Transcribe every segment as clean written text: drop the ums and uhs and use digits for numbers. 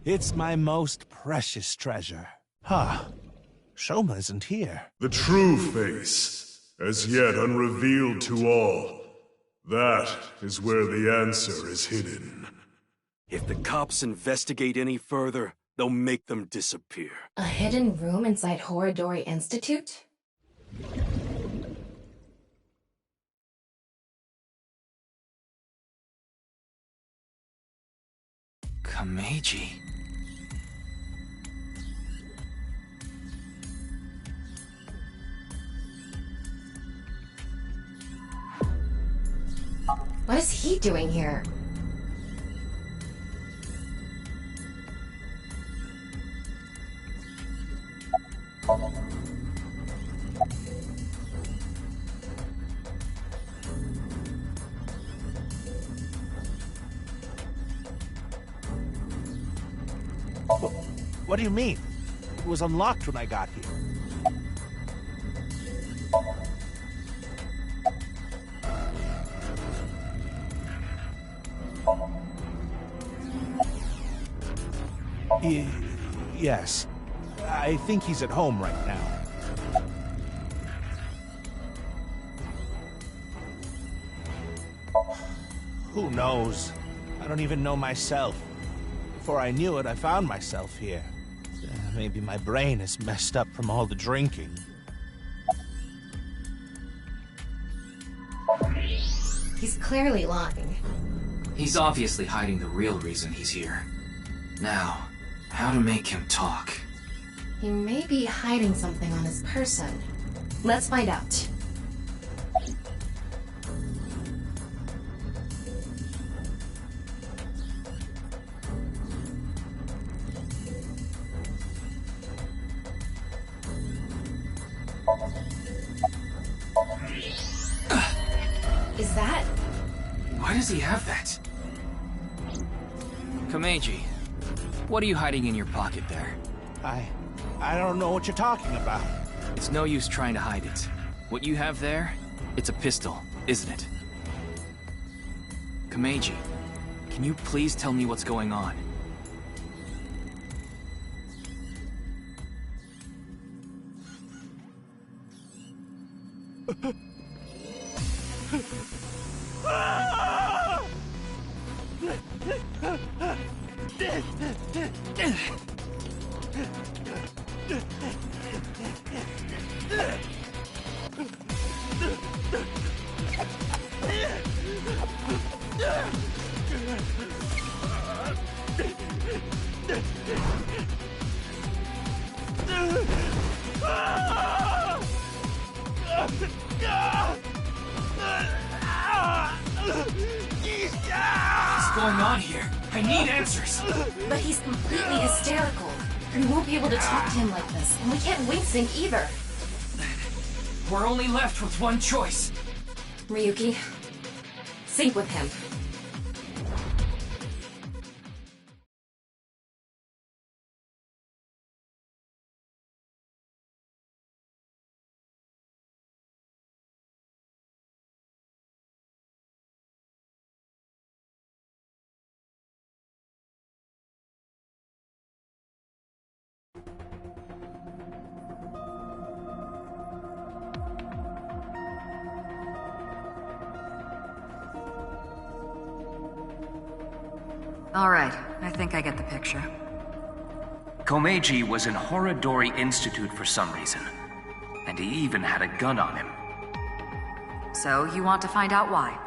It's my most precious treasure. Huh. Shoma isn't here. The true face, as yet unrevealed to all. That is where the answer is hidden. If the cops investigate any further, they'll make them disappear. A hidden room inside Horadori Institute? Kameji. What is he doing here? What do you mean? It was unlocked when I got here. Yes. I think he's at home right now. Who knows? I don't even know myself. Before I knew it, I found myself here. Maybe my brain is messed up from all the drinking. He's clearly lying. He's obviously hiding the real reason he's here. Now, how to make him talk? He may be hiding something on his person. Let's find out. Is that... Why does he have that? Kameji, what are you hiding in your pocket there? I don't know what you're talking about. It's no use trying to hide it. What you have there, it's a pistol, isn't it? Kameji, can you please tell me what's going on? What's going on here? I need answers! But he's completely hysterical. We won't be able to talk to him like this, and we can't wing sync either. We're only left with one choice. Ryuki, sync with him. All right, I think I get the picture. Komeiji was in Horadori Institute for some reason. And he even had a gun on him. So, you want to find out why?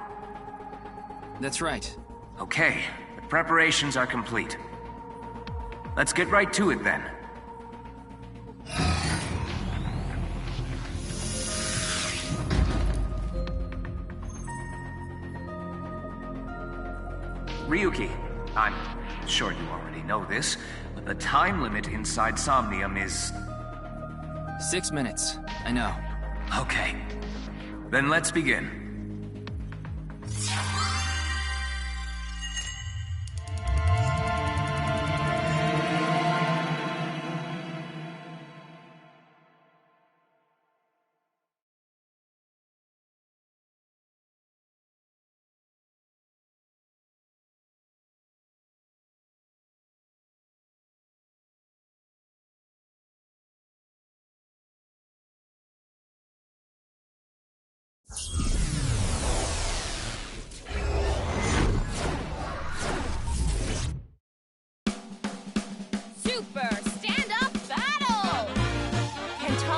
That's right. Okay, the preparations are complete. Let's get right to it then. Ryuki, I'm sure you already know this, but the time limit inside Somnium is... 6 minutes. I know. Okay. Then let's begin.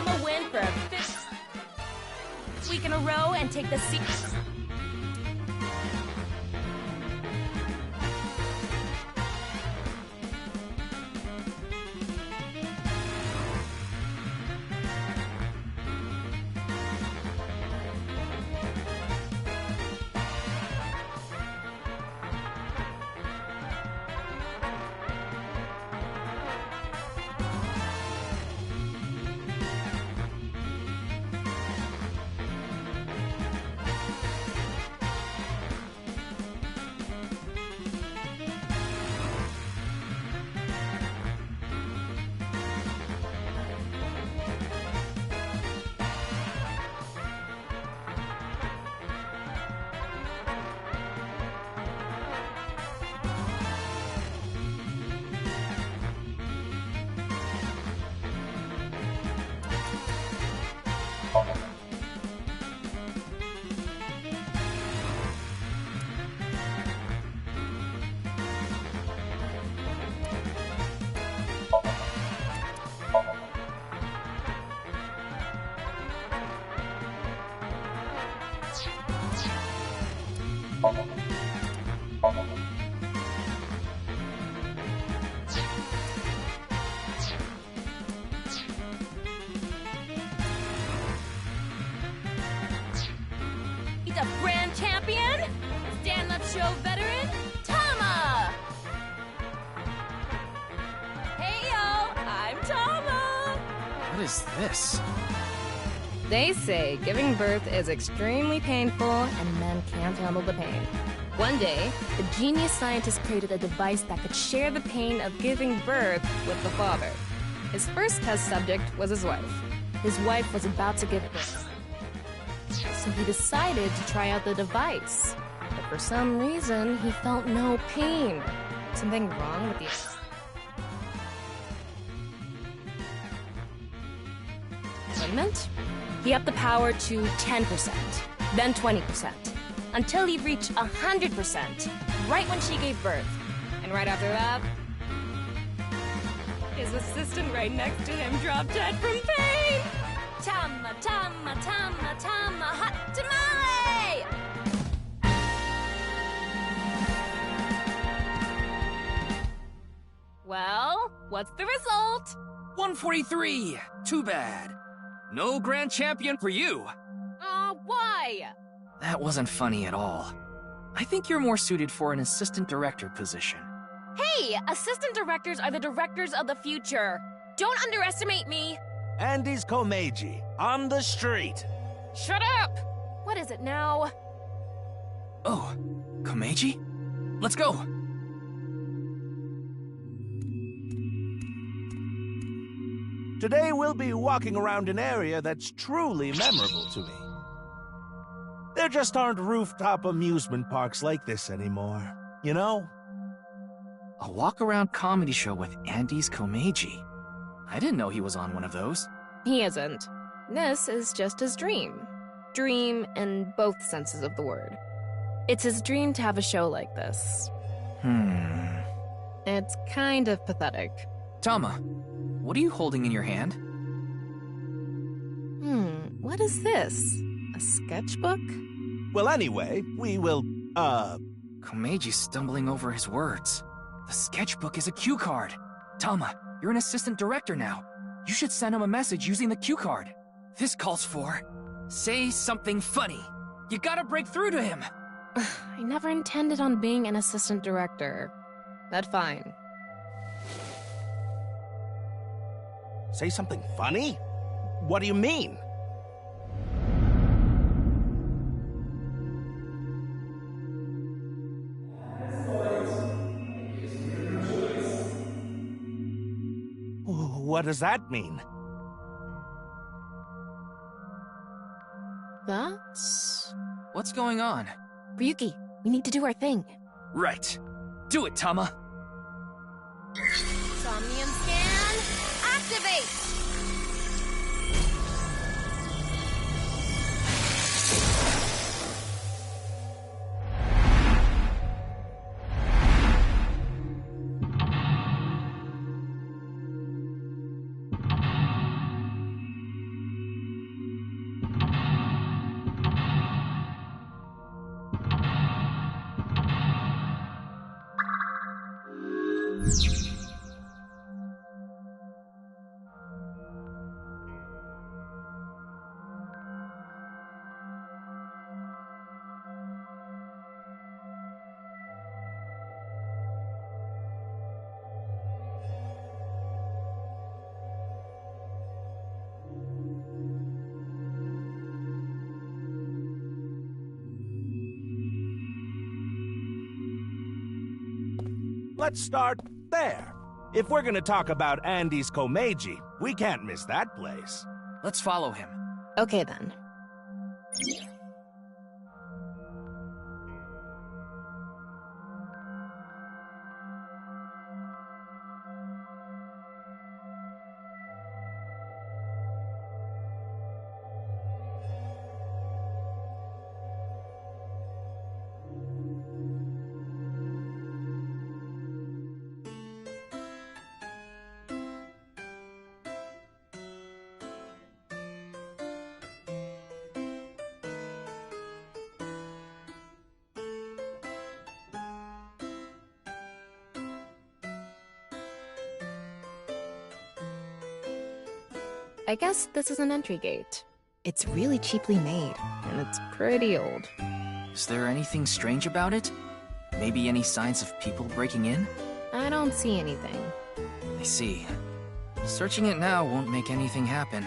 Tama win for a 5th week in a row and take the seat. The brand champion, stand-up show veteran, Tama! Hey y'all, I'm Tama! What is this? They say giving birth is extremely painful and men can't handle the pain. One day, the genius scientist created a device that could share the pain of giving birth with the father. His first test subject was his wife. His wife was about to give birth. So he decided to try out the device. But for some reason, he felt no pain. Something wrong with the equipment? He upped the power to 10%, then 20%, until he reached 100%, right when she gave birth. And right after that, his assistant right next to him dropped dead from pain! Tama, Tama, Tama, Tama, hot tamale! Well, what's the result? 143! Too bad. No grand champion for you. Why? That wasn't funny at all. I think you're more suited for an assistant director position. Hey, assistant directors are the directors of the future. Don't underestimate me. Andy's Komeiji, on the street. Shut up! What is it now? Oh, Komeiji? Let's go! Today we'll be walking around an area that's truly memorable to me. There just aren't rooftop amusement parks like this anymore, you know? A walk-around comedy show with Andy's Komeiji. I didn't know he was on one of those. He isn't. This is just his dream. Dream in both senses of the word. It's his dream to have a show like this. It's kind of pathetic. Tama, what are you holding in your hand? What is this? A sketchbook? Well, anyway, we will, Komeji's stumbling over his words. The sketchbook is a cue card. Tama, you're an assistant director now. You should send him a message using the cue card. This calls for... say something funny. You gotta break through to him. I never intended on being an assistant director. That's fine. say something funny? What do you mean? What does that mean? That's... What's going on? Ryuki, we need to do our thing. Right. Do it, Tama. Somnium scan, activate! let's start there. If we're gonna talk about Andy's Komeiji, we can't miss that place. Let's follow him. Okay then. I guess this is an entry gate. It's really cheaply made, and it's pretty old. Is there anything strange about it? Maybe any signs of people breaking in? I don't see anything. I see. Searching it now won't make anything happen.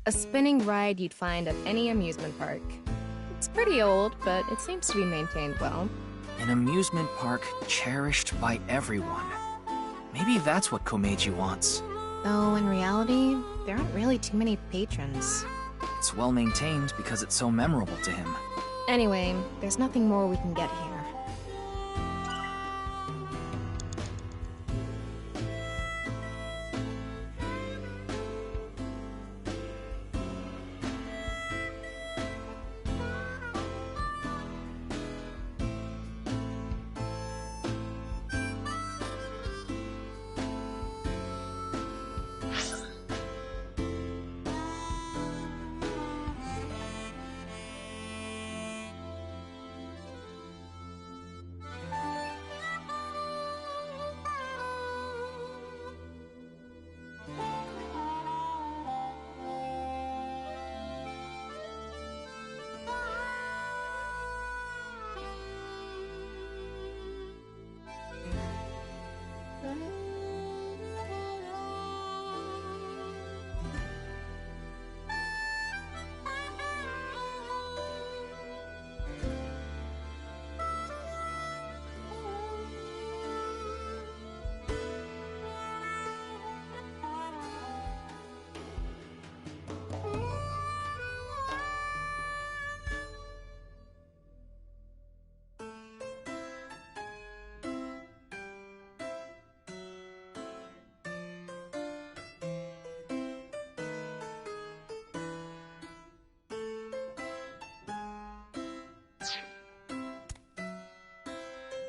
A spinning ride you'd find at any amusement park. It's pretty old, but it seems to be maintained well. An amusement park cherished by everyone. Maybe that's what Komeiji wants. Though in reality, there aren't really too many patrons. It's well maintained because it's so memorable to him. Anyway, there's nothing more we can get here.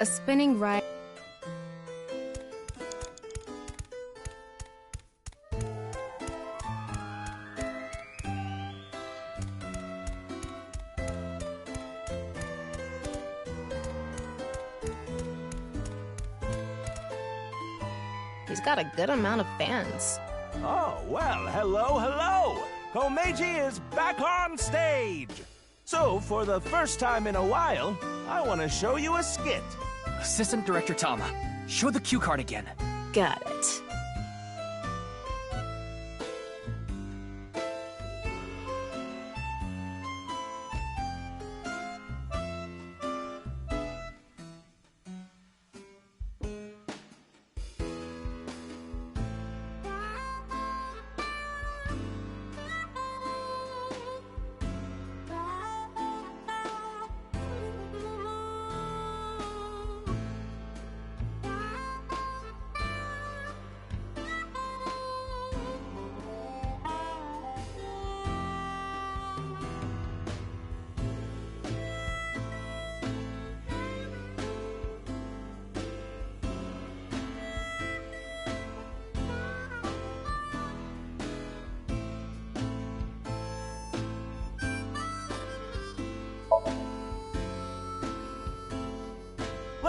A spinning ride. He's got a good amount of fans. Oh, well, hello, hello! Komeiji is back on stage! So, for the first time in a while, I want to show you a skit. Assistant Director Tama, show the cue card again. Got it.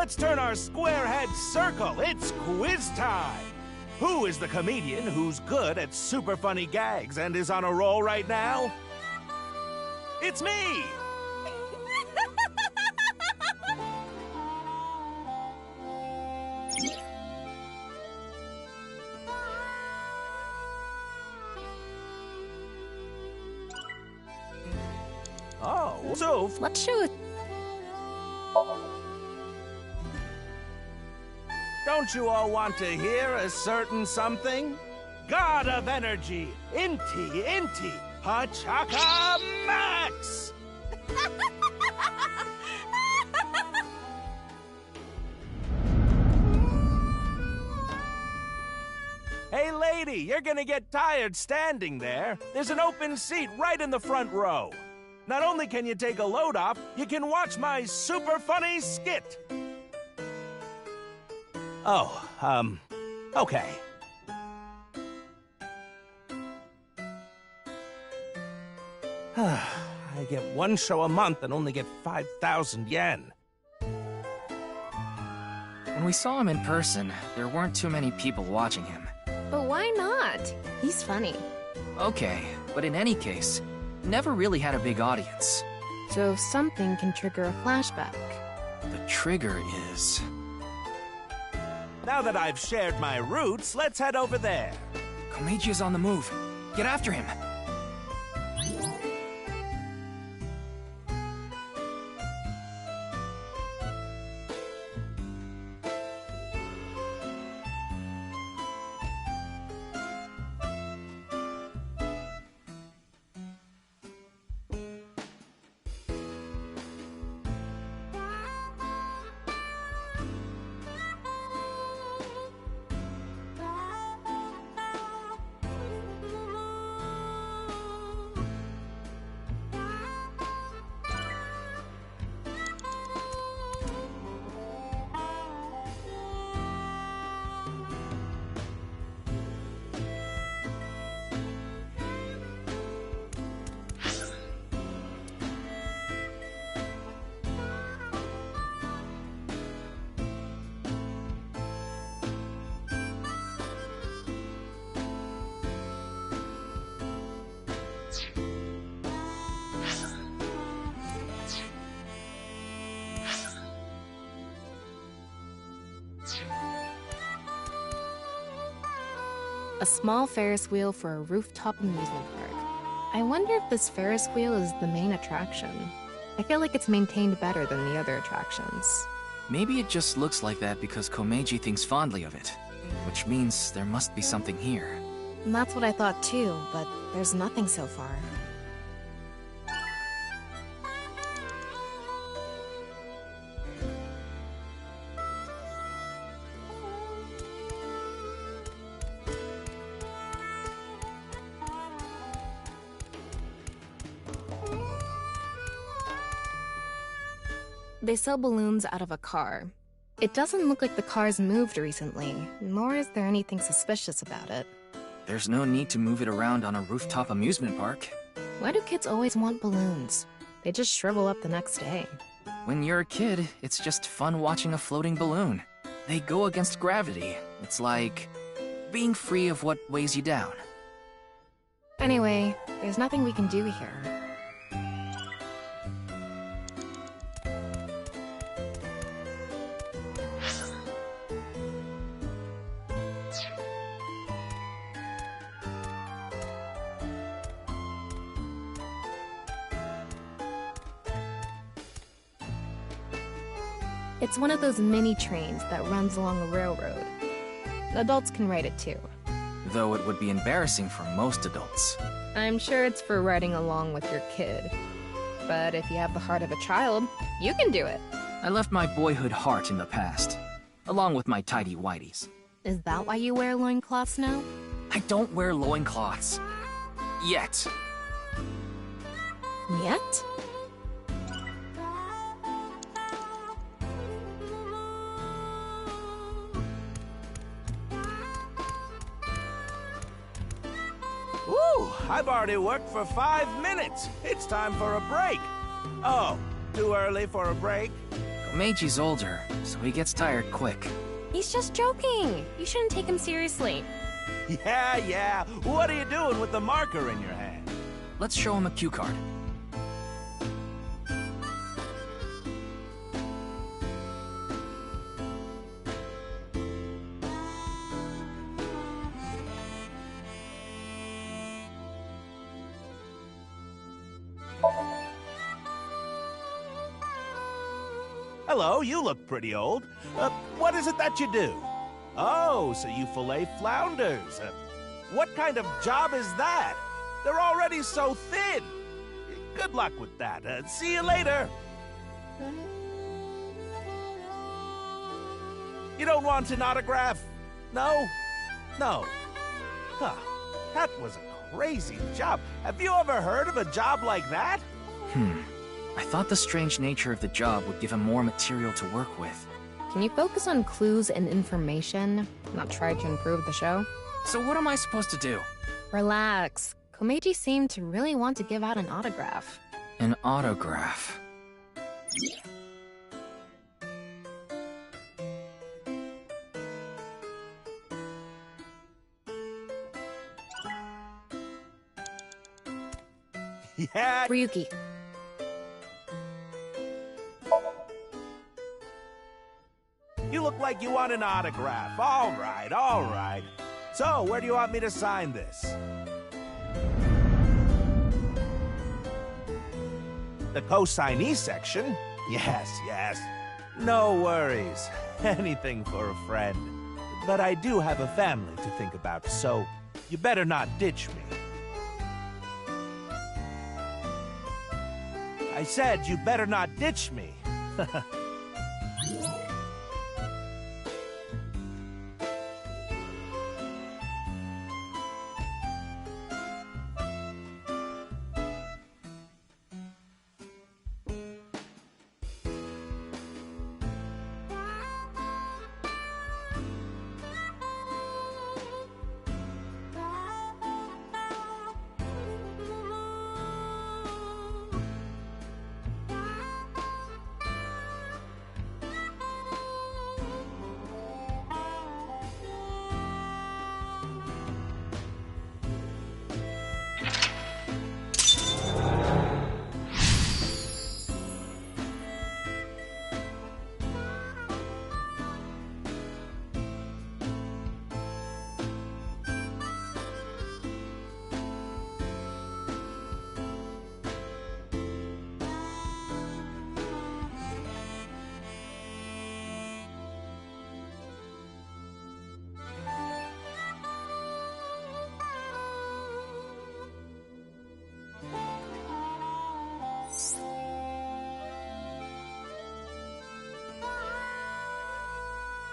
Let's turn our square head circle. It's quiz time. Who is the comedian who's good at super funny gags and is on a roll right now? It's me! Oh, so Let's show it. don't you all want to hear a certain something? God of Energy, Inti, Hachaka Max! Hey lady, you're gonna get tired standing there. There's an open seat right in the front row. Not only can you take a load off, you can watch my super funny skit. Oh, okay. I get one show a month and only get 5,000 yen. When we saw him in person, there weren't too many people watching him. But why not? He's funny. Okay, but in any case, never really had a big audience. So something can trigger a flashback. The trigger is... Now that I've shared my roots, let's head over there. Komeiji is on the move. Get after him. A small Ferris wheel for a rooftop amusement park. I wonder if this Ferris wheel is the main attraction. I feel like it's maintained better than the other attractions. Maybe it just looks like that because Komeiji thinks fondly of it. Which means there must be something here. And that's what I thought too, but there's nothing so far. They sell balloons out of a car. It doesn't look like the car's moved recently, nor is there anything suspicious about it. There's no need to move it around on a rooftop amusement park. Why do kids always want balloons? They just shrivel up the next day. When you're a kid, it's just fun watching a floating balloon. They go against gravity. It's like being free of what weighs you down. Anyway, there's nothing we can do here. It's one of those mini trains that runs along a railroad. Adults can ride it too. Though it would be embarrassing for most adults. I'm sure it's for riding along with your kid. But if you have the heart of a child, you can do it. I left my boyhood heart in the past, along with my tidy whities. Is that why you wear loincloths now? I don't wear loincloths. Yet. Yet? Woo! I've already worked for 5 minutes. It's time for a break. Oh, too early for a break? Komeiji's older, so he gets tired quick. He's just joking. You shouldn't take him seriously. Yeah. What are you doing with the marker in your hand? Let's show him a cue card. Hello, you look pretty old. What is it that you do? Oh, so you fillet flounders. What kind of job is that? They're already so thin. Good luck with that. See you later. You don't want an autograph? No? No. Huh. That was a crazy job. Have you ever heard of a job like that? I thought the strange nature of the job would give him more material to work with. Can you focus on clues and information, not try to improve the show? So what am I supposed to do? Relax. Komeiji seemed to really want to give out an autograph. An autograph. Yeah. Ryuki. You look like you want an autograph. All right. So, where do you want me to sign this? The co-signee section? Yes. No worries. Anything for a friend. But I do have a family to think about, so you better not ditch me. I said you better not ditch me.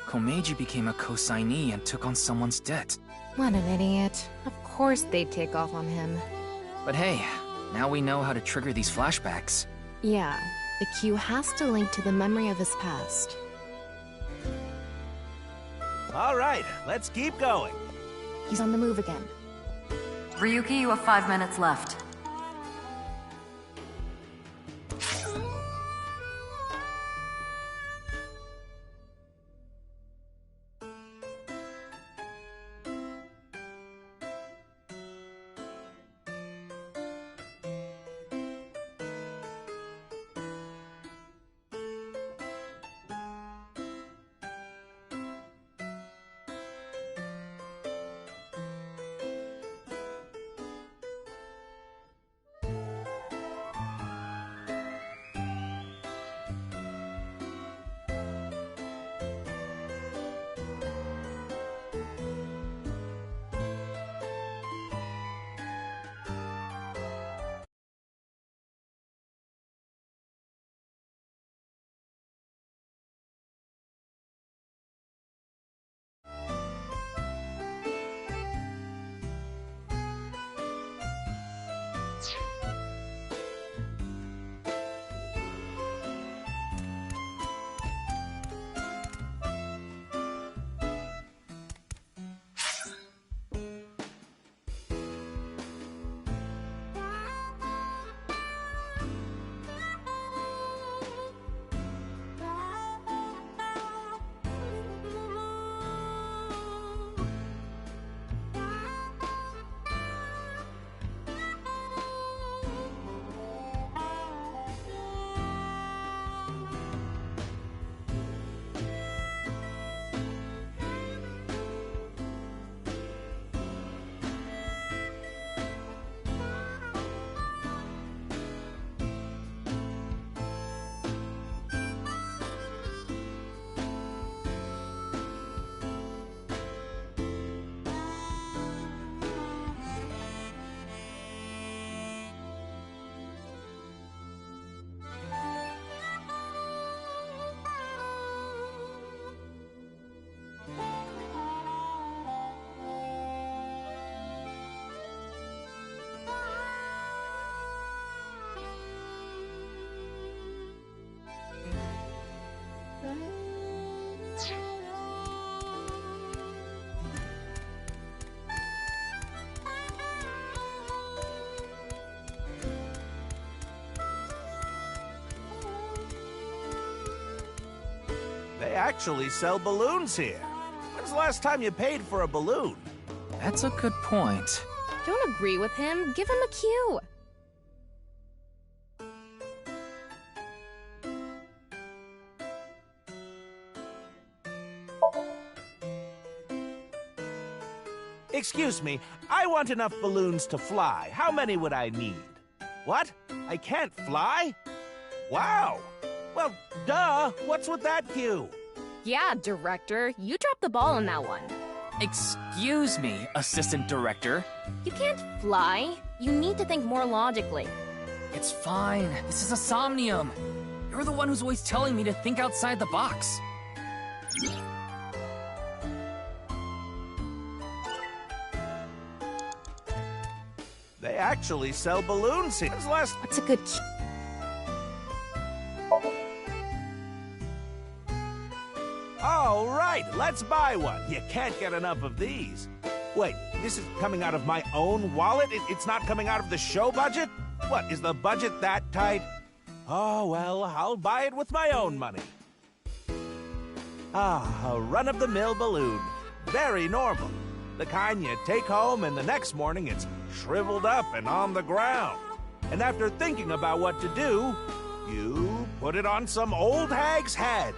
Komeiji became a co-signee and took on someone's debt. What an idiot. Of course they'd take off on him. But hey, now we know how to trigger these flashbacks. Yeah, the cue has to link to the memory of his past. All right, let's keep going. He's on the move again. Ryuki, you have 5 minutes left. They actually sell balloons here. When's the last time you paid for a balloon? That's a good point. Don't agree with him. Give him a cue. Excuse me, I want enough balloons to fly. How many would I need? What? I can't fly? Wow! Well, duh, what's with that cue? Yeah, director, you dropped the ball on that one. Excuse me, assistant director. You can't fly. You need to think more logically. It's fine. This is a Somnium. You're the one who's always telling me to think outside the box. They actually sell balloons here. When's the last... What's a good cue? All right, let's buy one. You can't get enough of these. Wait, this is coming out of my own wallet? It's not coming out of the show budget? What, is the budget that tight? Oh, well, I'll buy it with my own money. Ah, a run-of-the-mill balloon. Very normal. The kind you take home and the next morning it's shriveled up and on the ground. And after thinking about what to do, you put it on some old hag's head.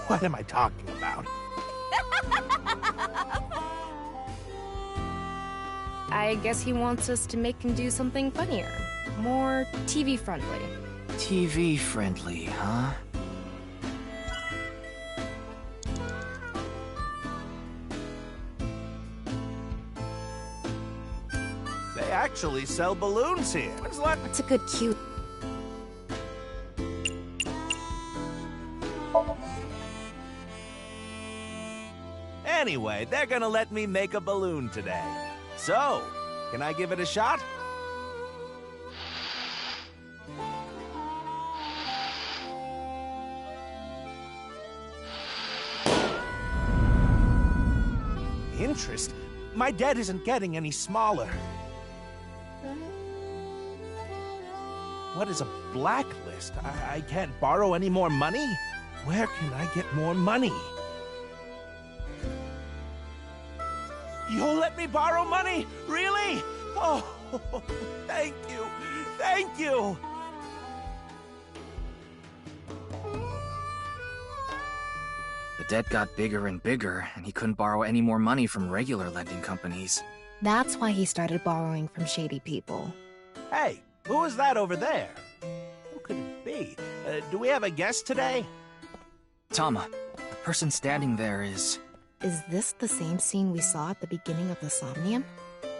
What am I talking about? I guess he wants us to make him do something funnier. More TV friendly. TV friendly, huh? They actually sell balloons here. What's a good cue? Anyway, they're gonna let me make a balloon today. So, can I give it a shot? Interest? My debt isn't getting any smaller. What is a blacklist? I can't borrow any more money? Where can I get more money? You'll let me borrow money? Really? Oh, thank you. Thank you. The debt got bigger and bigger, and he couldn't borrow any more money from regular lending companies. That's why he started borrowing from shady people. Hey, who is that over there? Who could it be? Do we have a guest today? Tama, the person standing there is... Is this the same scene we saw at the beginning of the Somnium?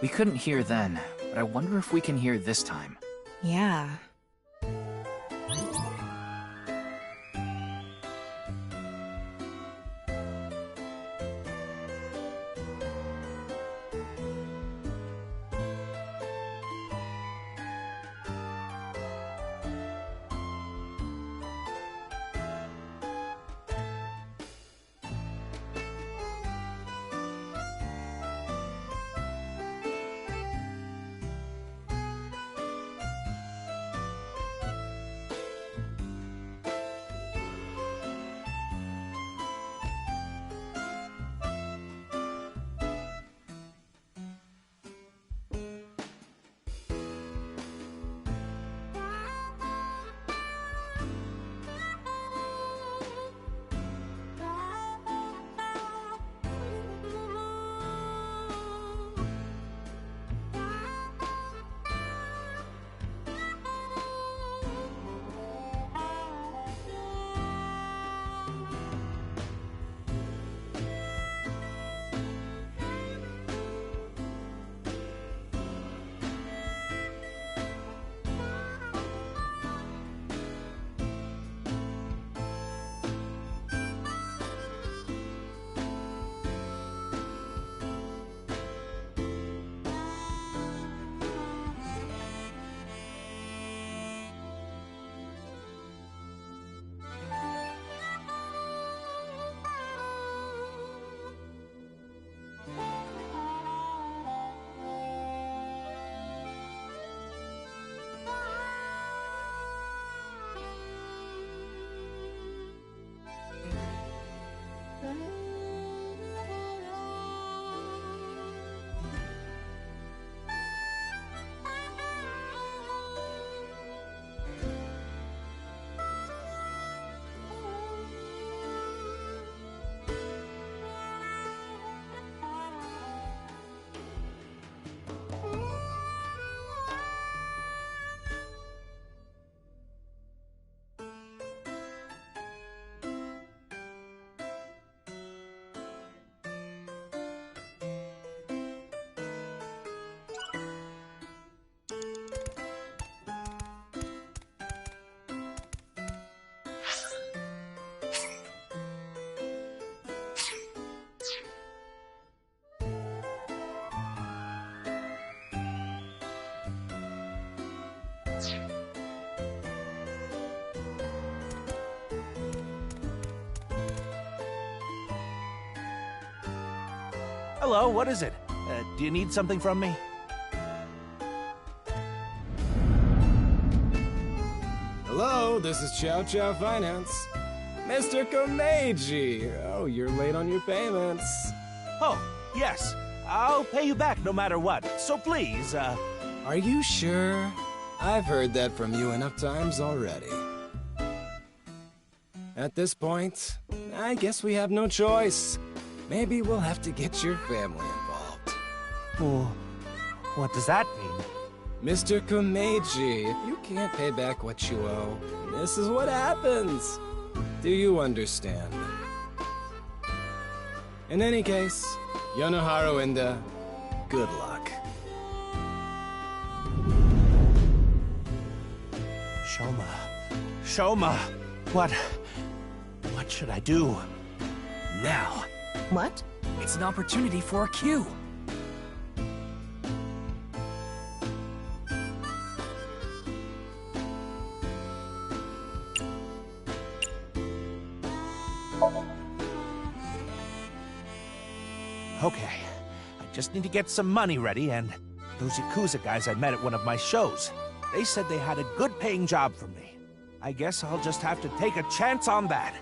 We couldn't hear then, but I wonder if we can hear this time. Yeah. Hello, what is it? Do you need something from me? Hello, this is Chow Chow Finance. Mr. Komeiji! Oh, you're late on your payments. Oh, yes. I'll pay you back no matter what. So please, Are you sure? I've heard that from you enough times already. At this point, I guess we have no choice. Maybe we'll have to get your family involved. Oh, what does that mean? Mr. Komeiji, if you can't pay back what you owe, this is what happens. Do you understand? In any case, Yonoharu Inda, good luck. Shoma, what should I do? Now, What? it's an opportunity for a cue. Okay. just need to get some money ready, and those Yakuza guys I met at one of my shows, they said they had a good-paying job for me. I guess I'll just have to take a chance on that.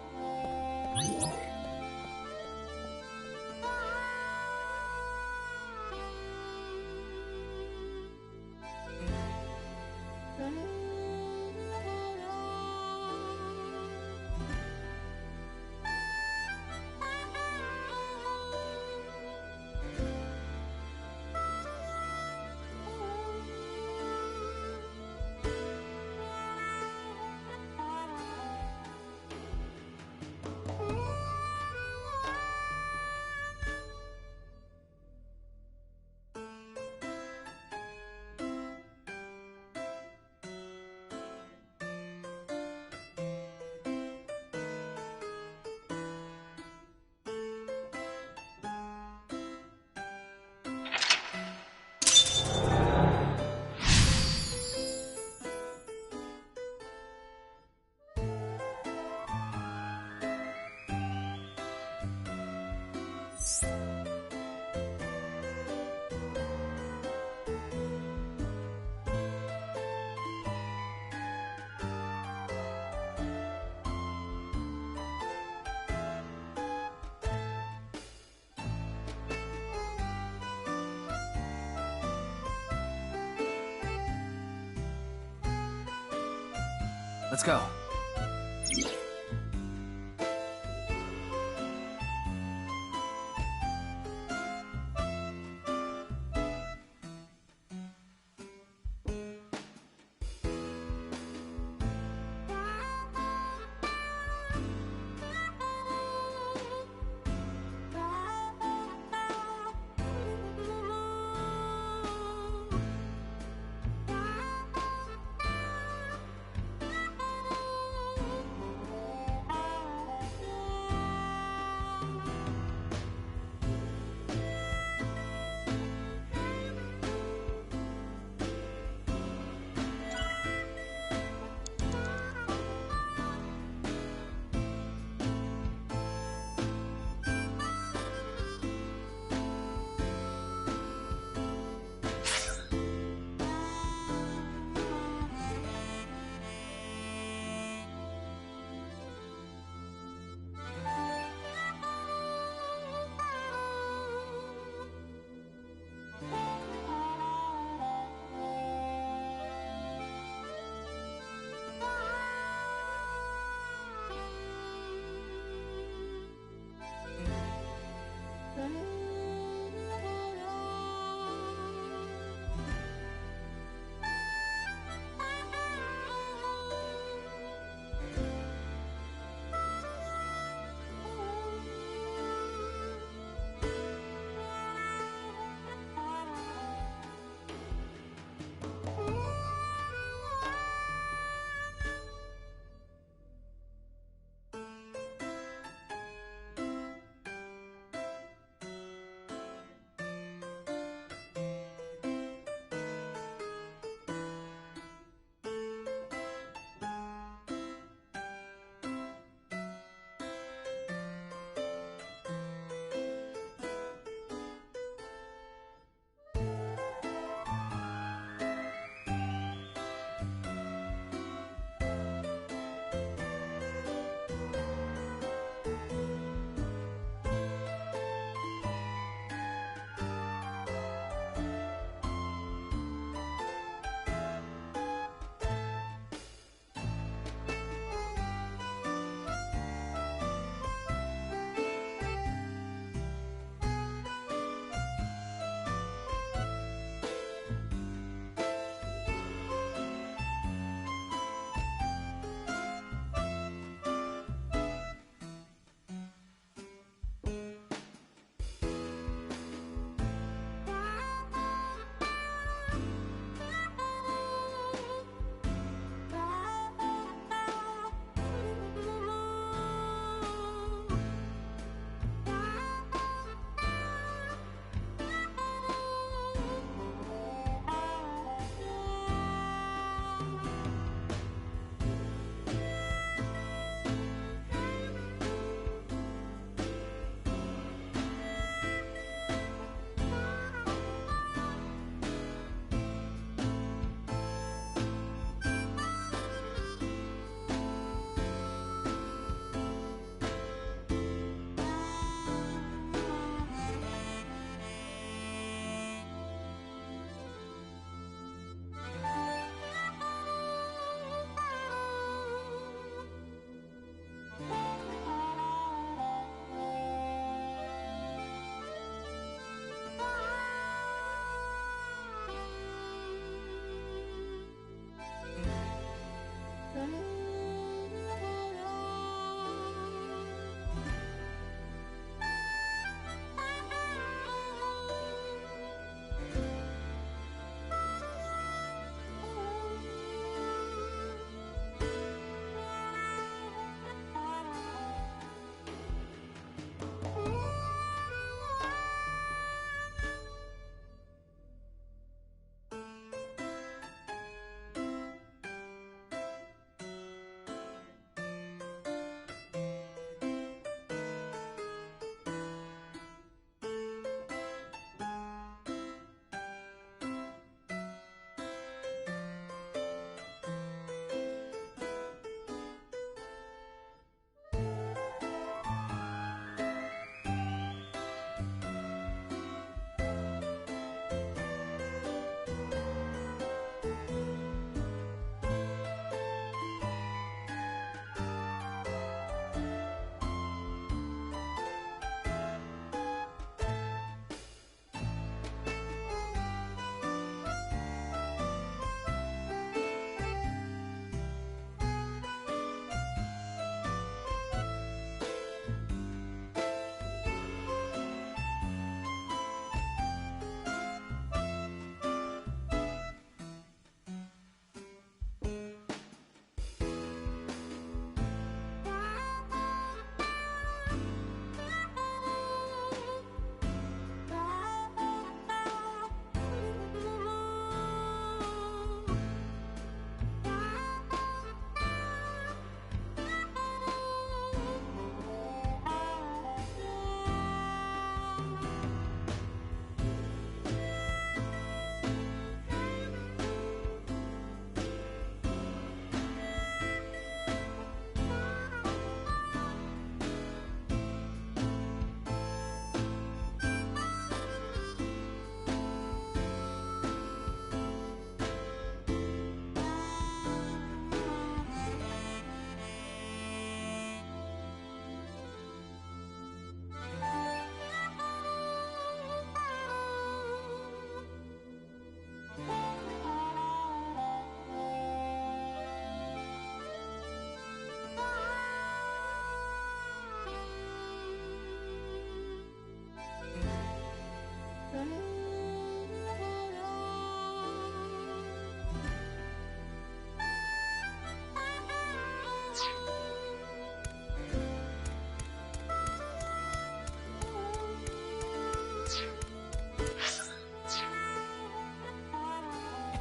Let's go.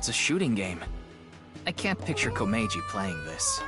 It's a shooting game. I can't picture Komeiji playing this.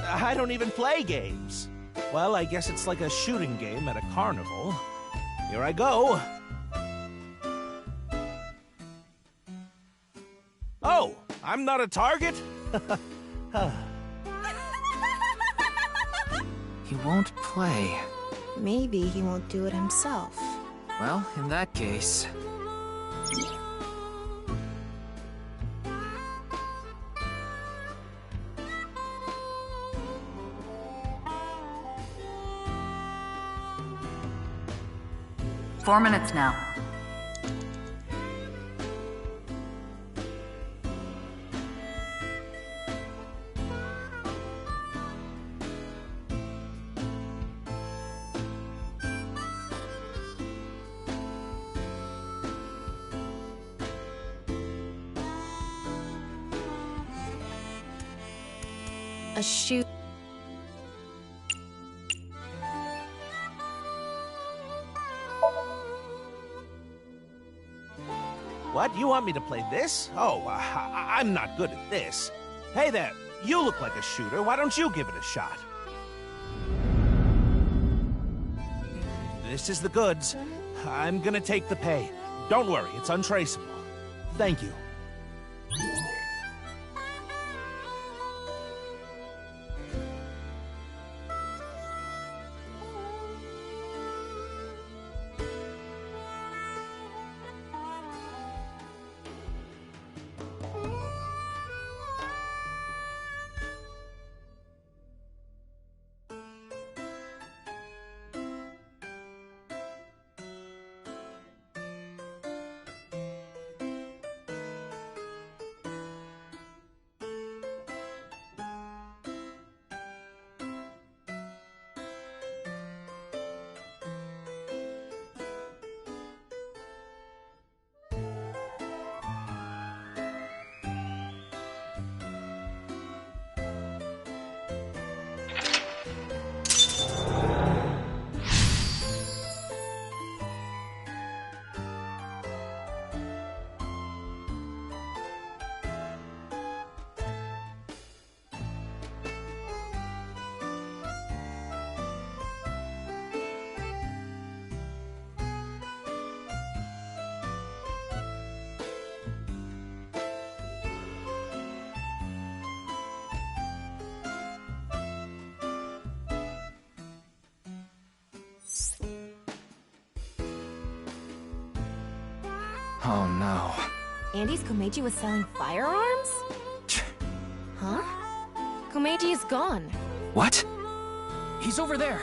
I don't even play games. Well, I guess it's like a shooting game at a carnival. Here I go. Oh, I'm not a target? He won't play. Maybe he won't do it himself. Well, in that case... Four minutes now. A shoot. What? You want me to play this? Oh, I'm not good at this. Hey there, you look like a shooter. Why don't you give it a shot? This is the goods. I'm gonna take the pay. Don't worry, it's untraceable. Thank you. Oh no. Andy's Komeiji was selling firearms? Huh? Komeiji is gone. What? He's over there.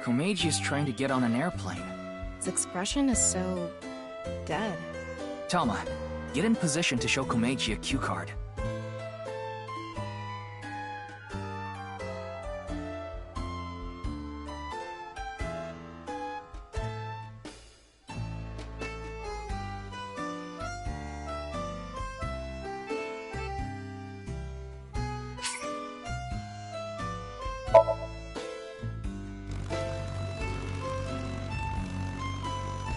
Komeiji is trying to get on an airplane. His expression is so... dead. Tama, get in position to show Komeiji a cue card.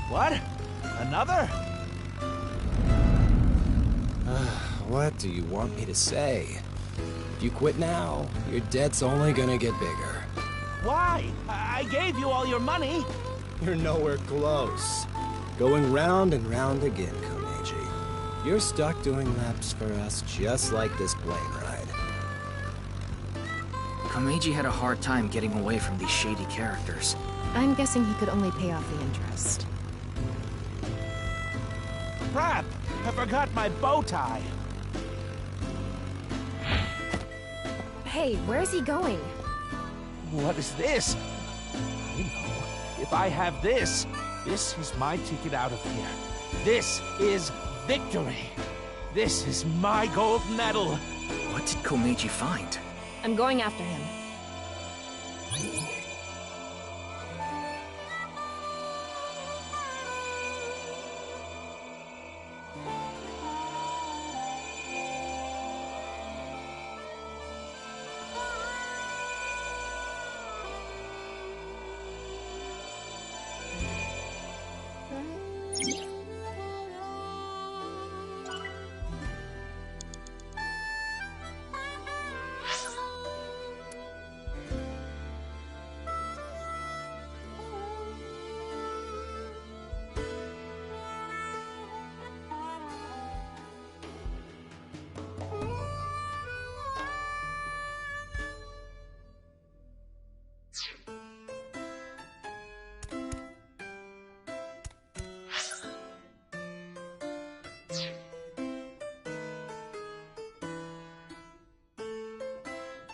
What? Another? What do you want me to say? If you quit now, your debt's only gonna get bigger. Why? I gave you all your money. You're nowhere close. Going round and round again, Komeiji. You're stuck doing laps for us just like this plane ride. Komeiji had a hard time getting away from these shady characters. I'm guessing he could only pay off the interest. Crap! I forgot my bow tie. Hey, where's he going? What is this? I know. If I have this, this is my ticket out of here. This is victory. This is my gold medal. What did Komeiji find? I'm going after him.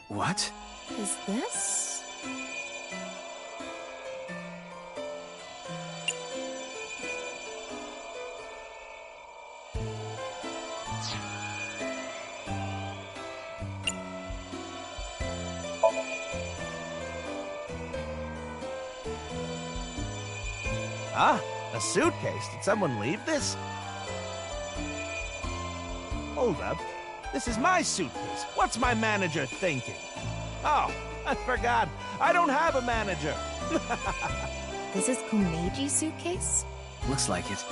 What? Is this? Ah, a suitcase. Did someone leave this? Hold up. This is my suitcase. What's my manager thinking? Oh, I forgot. I don't have a manager. This is Komeiji's suitcase? Looks like it.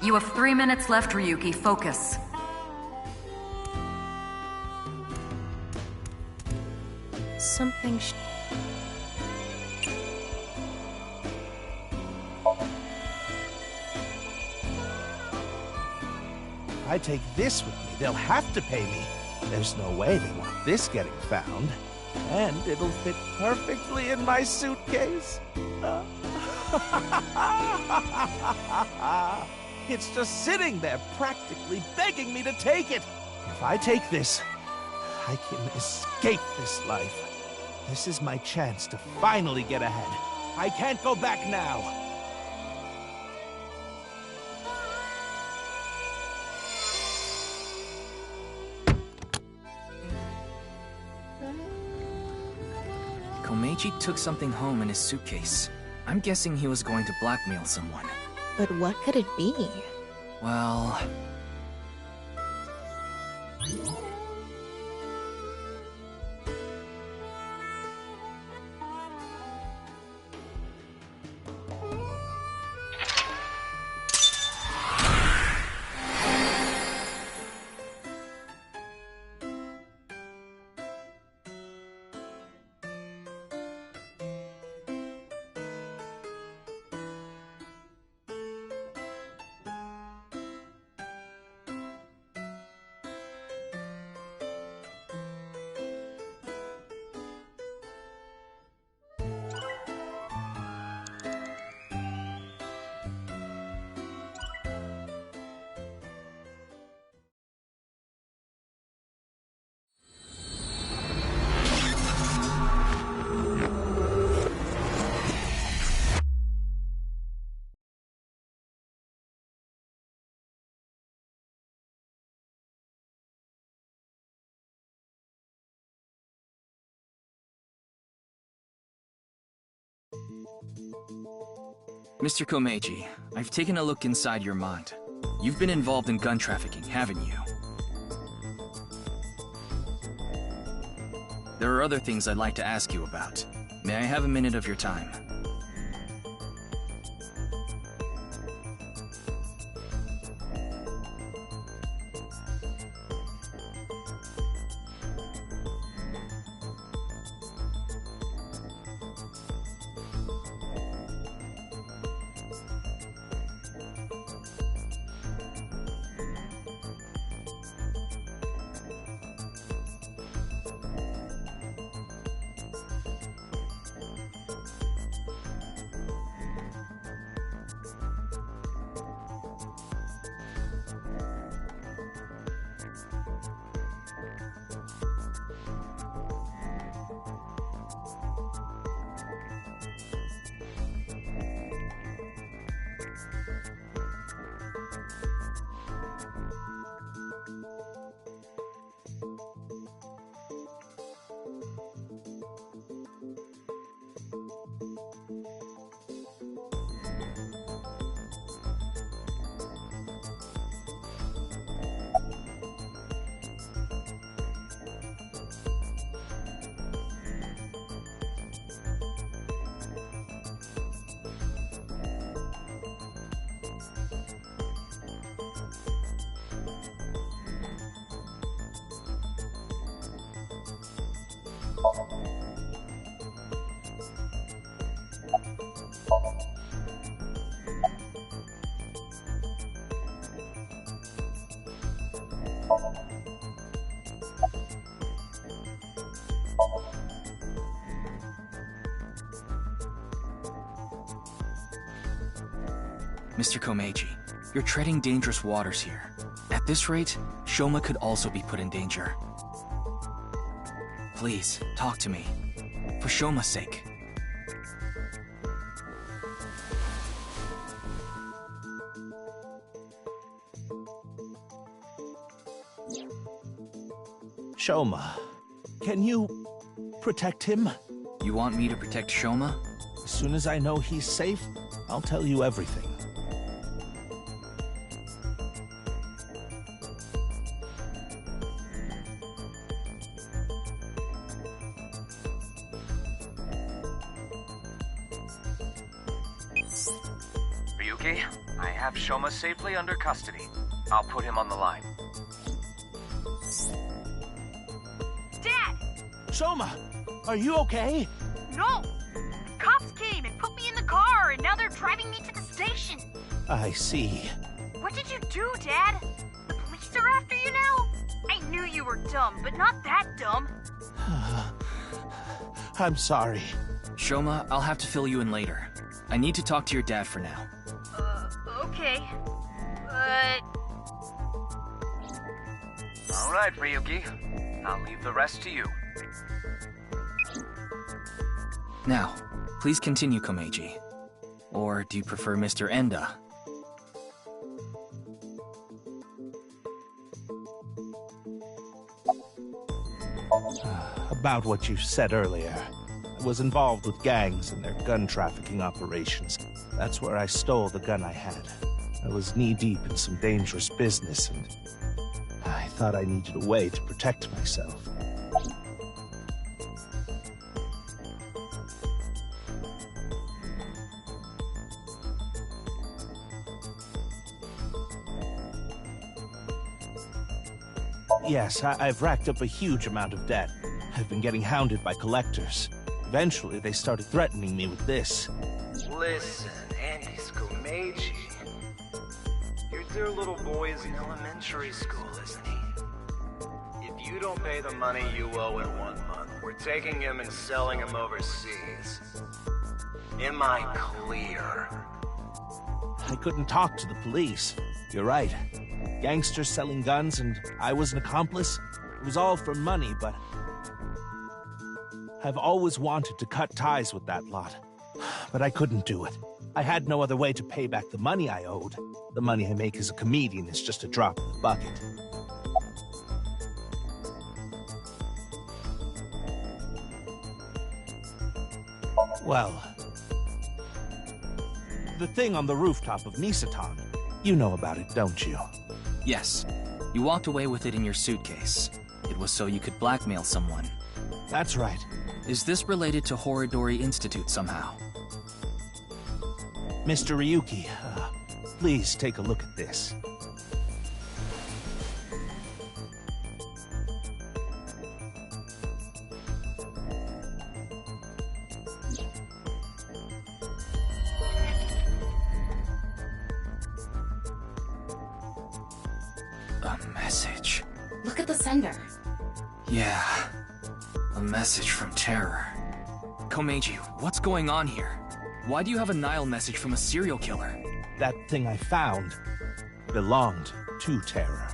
You have 3 minutes left, Ryuki. Focus. Something If I take this with me, they'll have to pay me. There's no way they want this getting found. And it'll fit perfectly in my suitcase. It's just sitting there, practically begging me to take it. If I take this, I can escape this life. This is my chance to finally get ahead. I can't go back now. Komeiji took something home in his suitcase. I'm guessing he was going to blackmail someone. But what could it be? Well... Mr. Komeiji, I've taken a look inside your mind. You've been involved in gun trafficking, haven't you? There are other things I'd like to ask you about. May I have a minute of your time? Mr. Komeiji, you're treading dangerous waters here. At this rate, Shoma could also be put in danger. Please, talk to me. For Shoma's sake. Shoma, can you protect him? You want me to protect Shoma? As soon as I know he's safe, I'll tell you everything. Ryuki, I have Shoma safely under custody. I'll put him on the line. Dad! Shoma, are you okay? No! The cops came and put me in the car, and now they're driving me to the station. I see. What did you do, Dad? The police are after you now? I knew you were dumb, but not that dumb. I'm sorry. Shoma, I'll have to fill you in later. I need to talk to your dad for now. Okay. But... All right, Ryuki. I'll leave the rest to you. Now, please continue, Komeiji. Or do you prefer Mr. Enda? About what you said earlier. I was involved with gangs and their gun trafficking operations. That's where I stole the gun I had. I was knee-deep in some dangerous business, and I thought I needed a way to protect myself. Yes, I've racked up a huge amount of debt. I've been getting hounded by collectors. Eventually, they started threatening me with this. Listen, Andy's Komeiji. Your dear little boy is in elementary school, isn't he? If you don't pay the money you owe in 1 month, we're taking him and selling him overseas. Am I clear? I couldn't talk to the police. You're right. Gangsters selling guns and I was an accomplice. It was all for money, but I've always wanted to cut ties with that lot. But I couldn't do it. I had no other way to pay back the money I owed. The money I make as a comedian is just a drop in the bucket. Well, the thing on the rooftop of Nisaton. You know about it, don't you? Yes. You walked away with it in your suitcase. It was so you could blackmail someone. That's right. Is this related to Horidori Institute somehow? Mr. Ryuki, please take a look at this. A message. Look at the sender. Yeah. A message from Terror. Komeiji, what's going on here? Why do you have a Nile message from a serial killer? That thing I found belonged to Terror.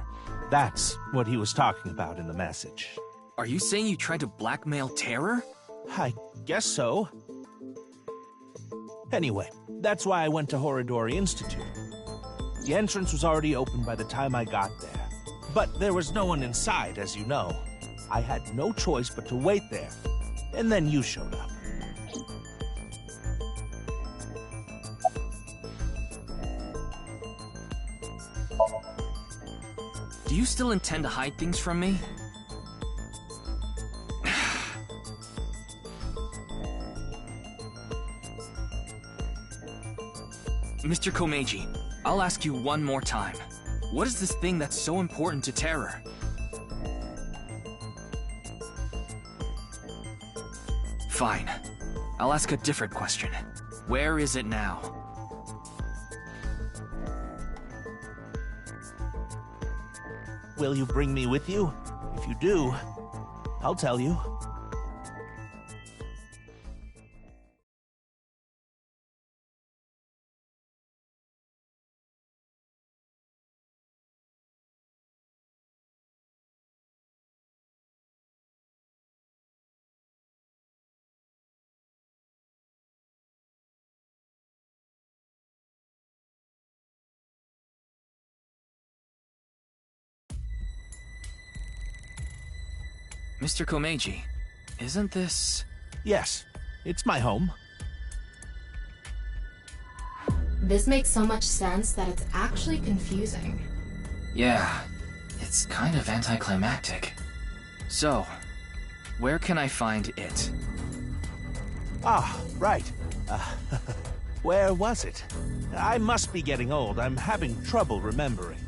That's what he was talking about in the message. Are you saying you tried to blackmail Terror? I guess so. Anyway, that's why I went to Horidori Institute. The entrance was already open by the time I got there. But there was no one inside, as you know. I had no choice but to wait there. And then you showed up. Do you still intend to hide things from me? Mr. Komeiji, I'll ask you one more time. What is this thing that's so important to Terror? Fine. I'll ask a different question. Where is it now? Will you bring me with you? If you do, I'll tell you. Mr. Komeiji, isn't this... Yes, it's my home. This makes so much sense that it's actually confusing. Yeah, it's kind of anticlimactic. So, where can I find it? Ah, right. Where was it? I must be getting old. I'm having trouble remembering.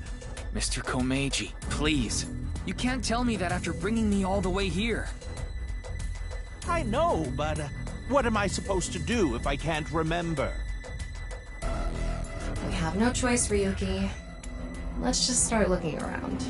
Mr. Komeiji, please. You can't tell me that after bringing me all the way here. I know, but what am I supposed to do if I can't remember? We have no choice, Ryuki. Let's just start looking around.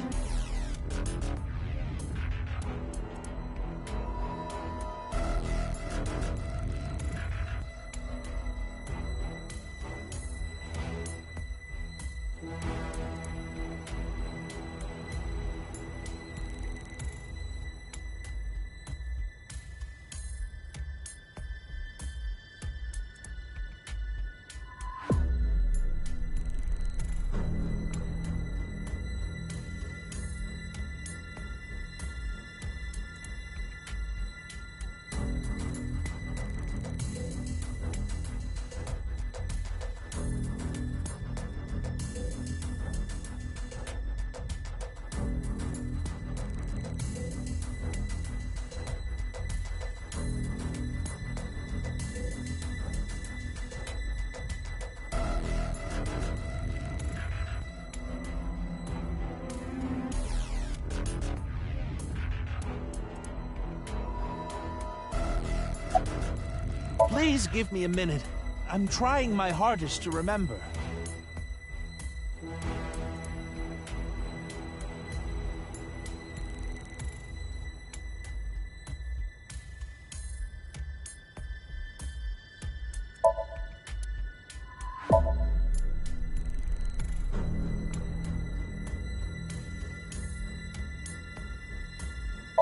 Please give me a minute. I'm trying my hardest to remember.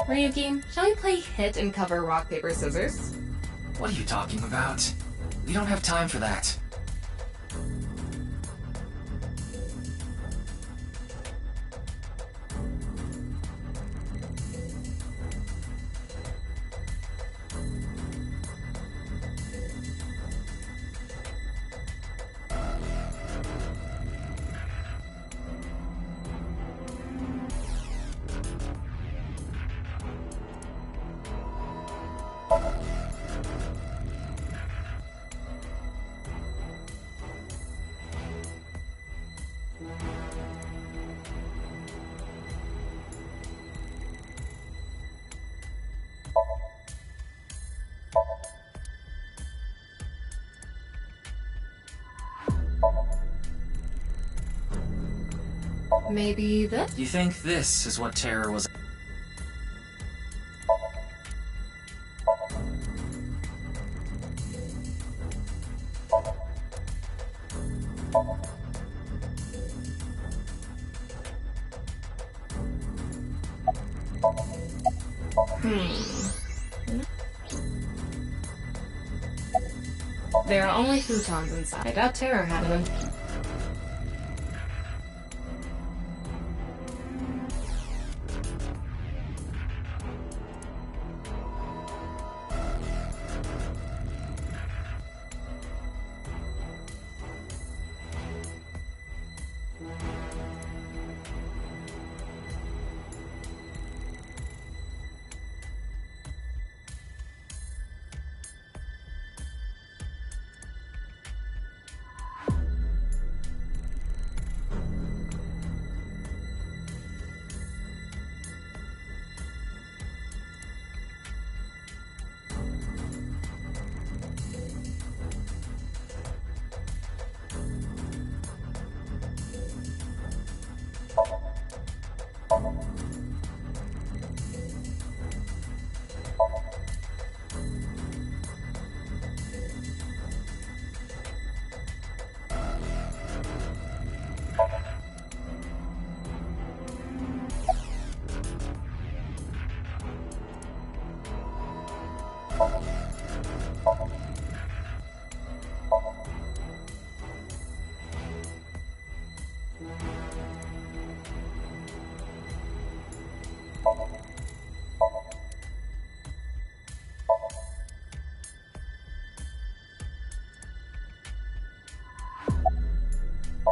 Ryuki, shall we play hit and cover rock, paper, scissors? What are you talking about? We don't have time for that. Maybe this? You think this is what terror was? There are only futons inside. I doubt Terror had them.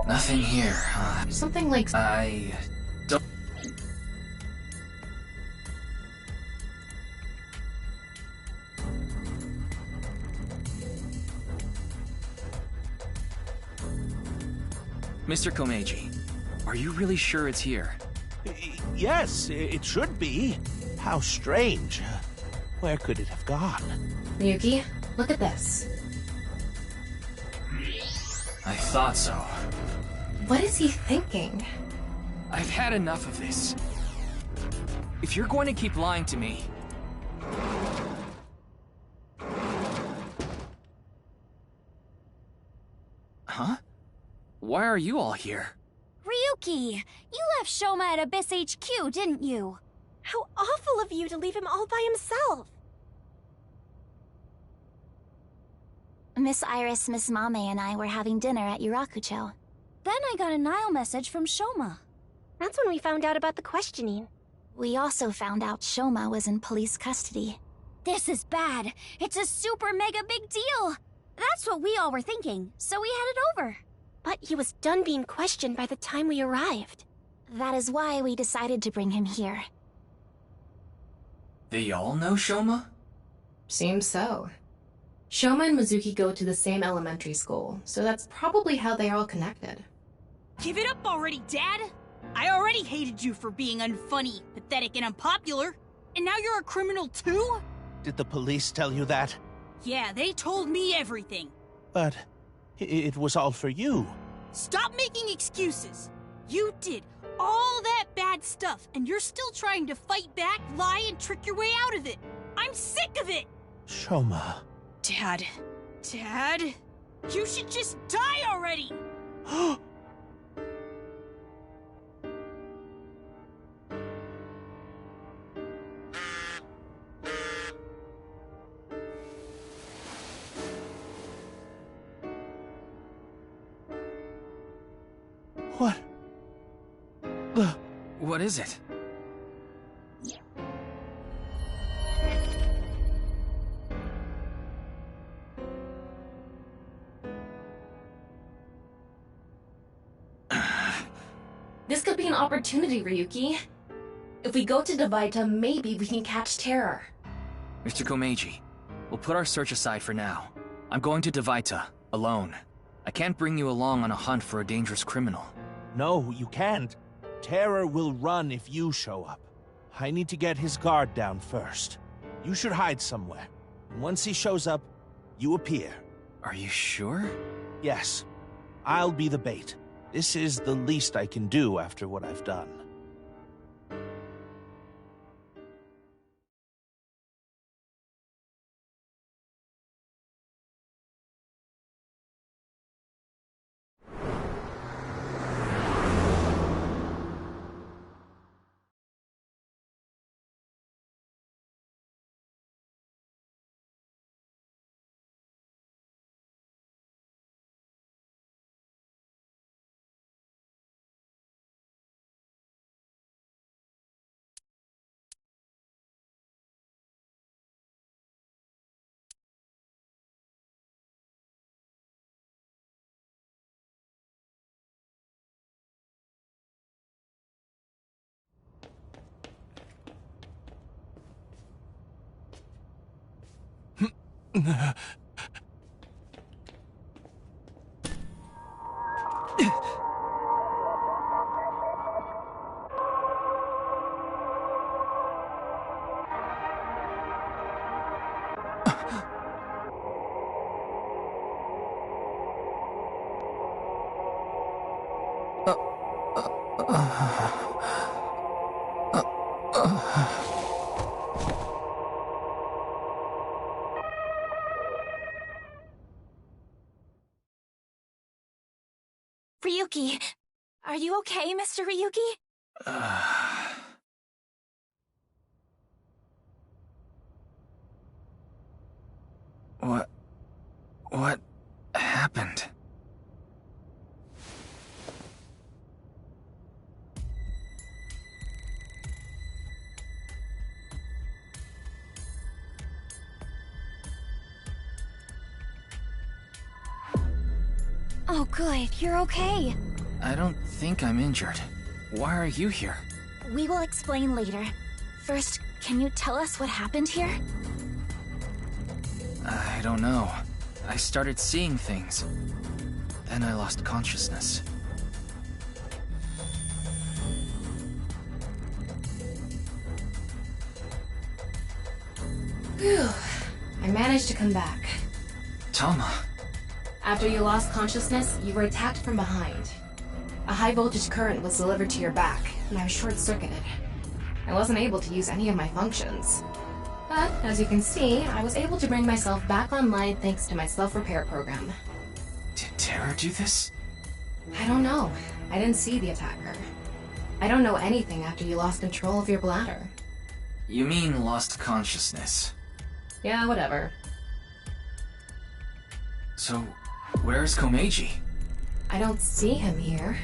Nothing here. Something like... I don't... Mr. Komeiji, are you really sure it's here? Yes, it should be. How strange. Where could it have gone? Yuki, look at this. I thought so. What is he thinking? I've had enough of this. If you're going to keep lying to me... Huh? Why are you all here? Ryuki, you left Shoma at Abyss HQ, didn't you? How awful of you to leave him all by himself. Miss Iris, Miss Mame, and I were having dinner at Yurakucho. Then I got a Nile message from Shoma. That's when we found out about the questioning. We also found out Shoma was in police custody. This is bad. It's a super mega big deal. That's what we all were thinking, so we headed over. But he was done being questioned by the time we arrived. That is why we decided to bring him here. They all know Shoma? Seems so. Shoma and Mizuki go to the same elementary school, so that's probably how they are all connected. Give it up already, Dad! I already hated you for being unfunny, pathetic, and unpopular. And now you're a criminal too? Did the police tell you that? Yeah, they told me everything. But it was all for you. Stop making excuses. You did all that bad stuff, and you're still trying to fight back, lie, and trick your way out of it. I'm sick of it! Shoma. Dad, you should just die already! What? What is it? This could be an opportunity, Ryuki. If we go to Devaita, maybe we can catch Terror. Mr. Komeiji, we'll put our search aside for now. I'm going to Devaita, alone. I can't bring you along on a hunt for a dangerous criminal. No, you can't. Terror will run if you show up. I need to get his guard down first. You should hide somewhere. And once he shows up, you appear. Are you sure? Yes. I'll be the bait. This is the least I can do after what I've done. Ryuki, are you okay, Mr. Ryuki? What happened? Oh good, you're okay. I don't think I'm injured. Why are you here? We will explain later. First, can you tell us what happened here? I don't know. I started seeing things. Then I lost consciousness. Phew. I managed to come back. Tama. After you lost consciousness, you were attacked from behind. A high voltage current was delivered to your back, and I was short-circuited. I wasn't able to use any of my functions. But, as you can see, I was able to bring myself back online thanks to my self-repair program. Did Terra do this? I don't know. I didn't see the attacker. I don't know anything after you lost control of your bladder. You mean lost consciousness? Yeah, whatever. So, where's Komeiji? I don't see him here.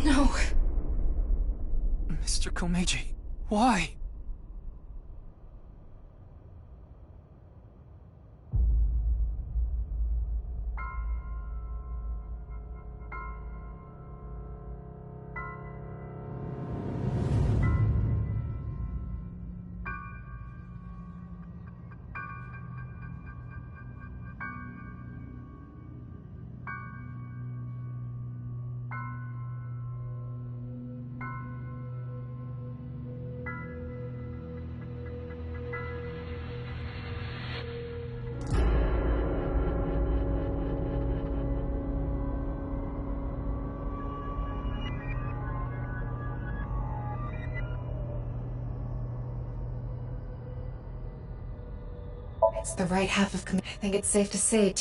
No. Mr. Komeiji, why? Ryuki, are you okay? It's the right half of I think it's safe to say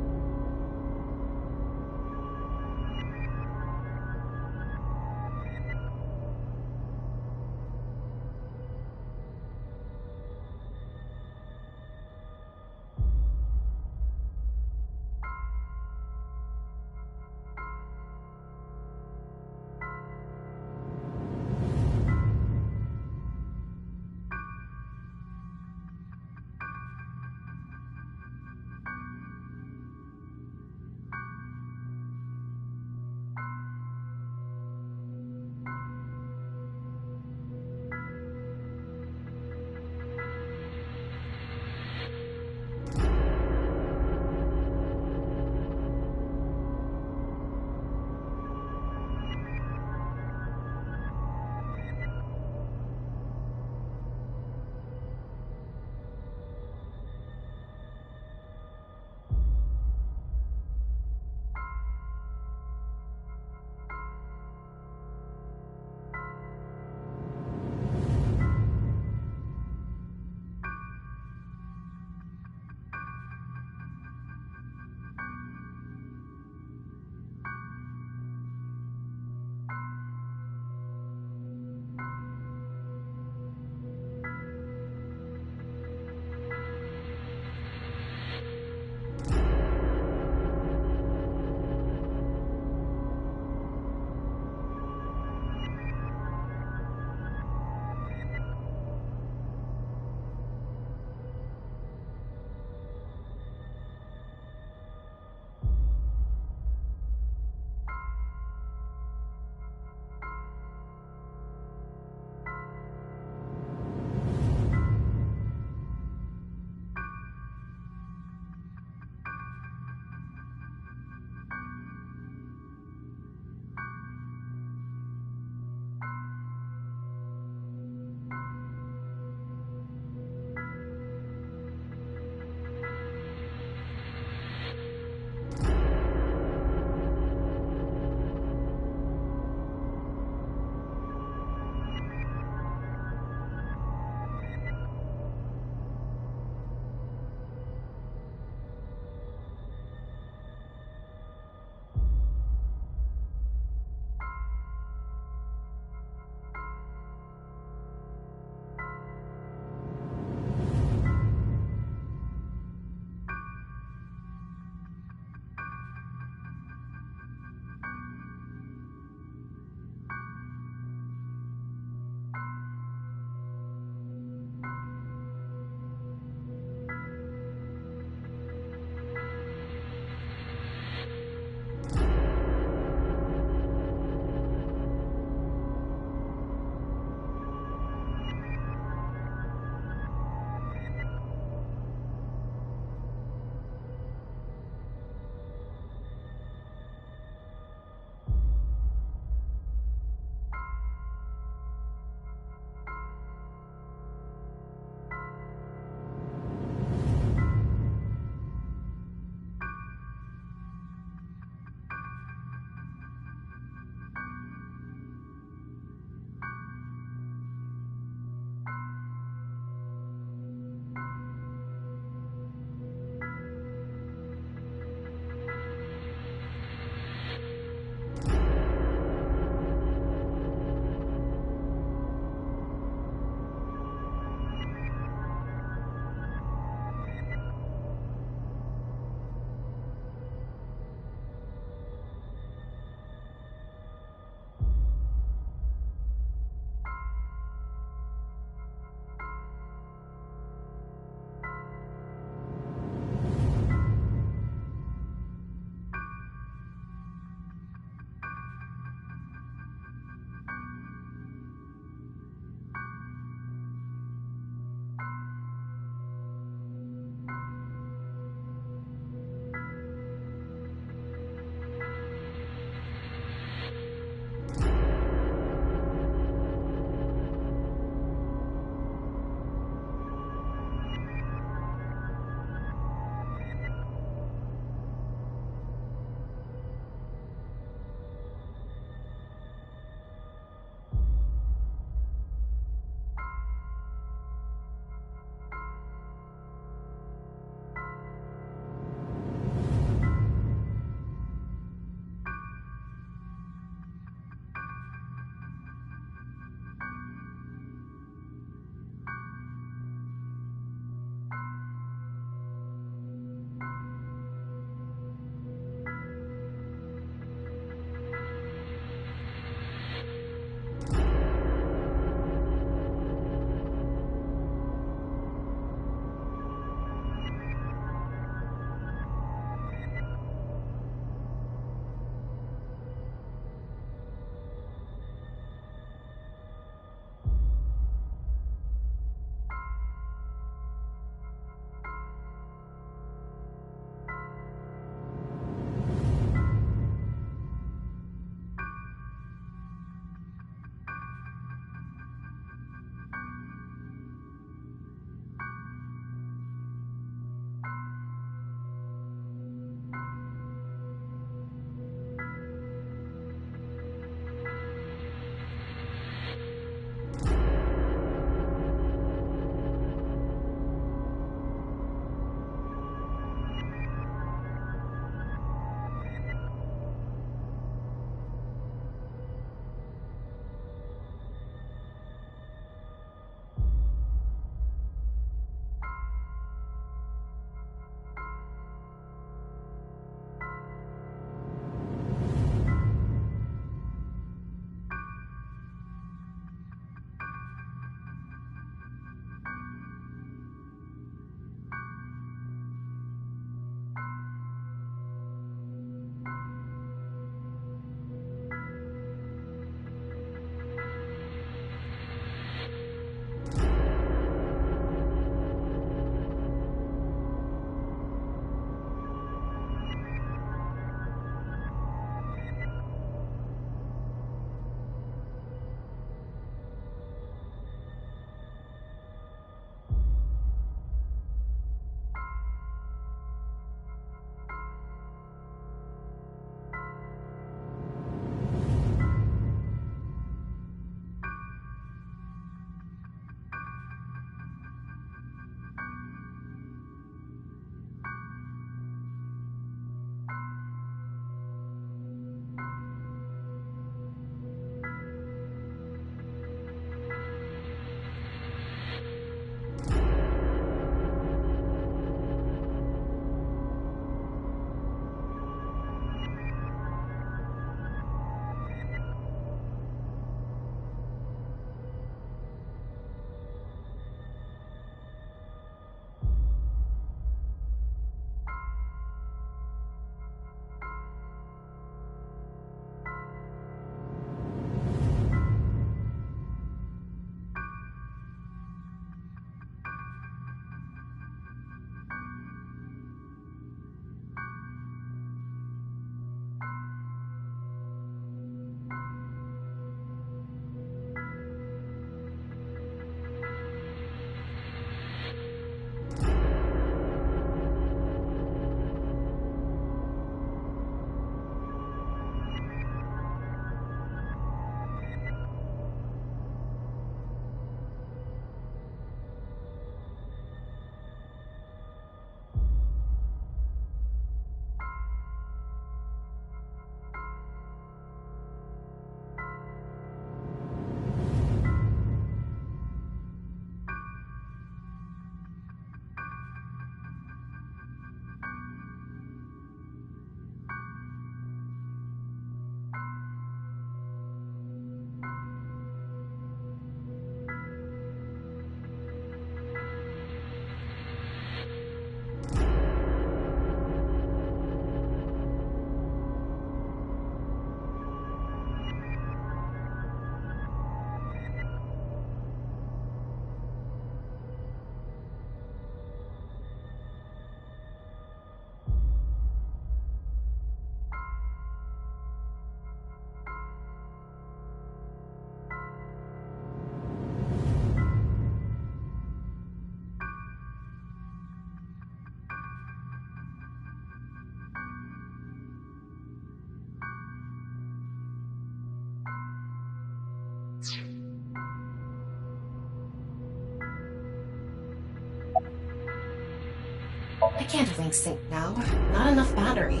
I can't link sync now. Not enough battery.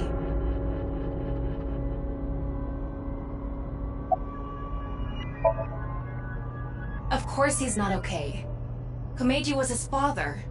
Of course he's not okay. Komeiji was his father.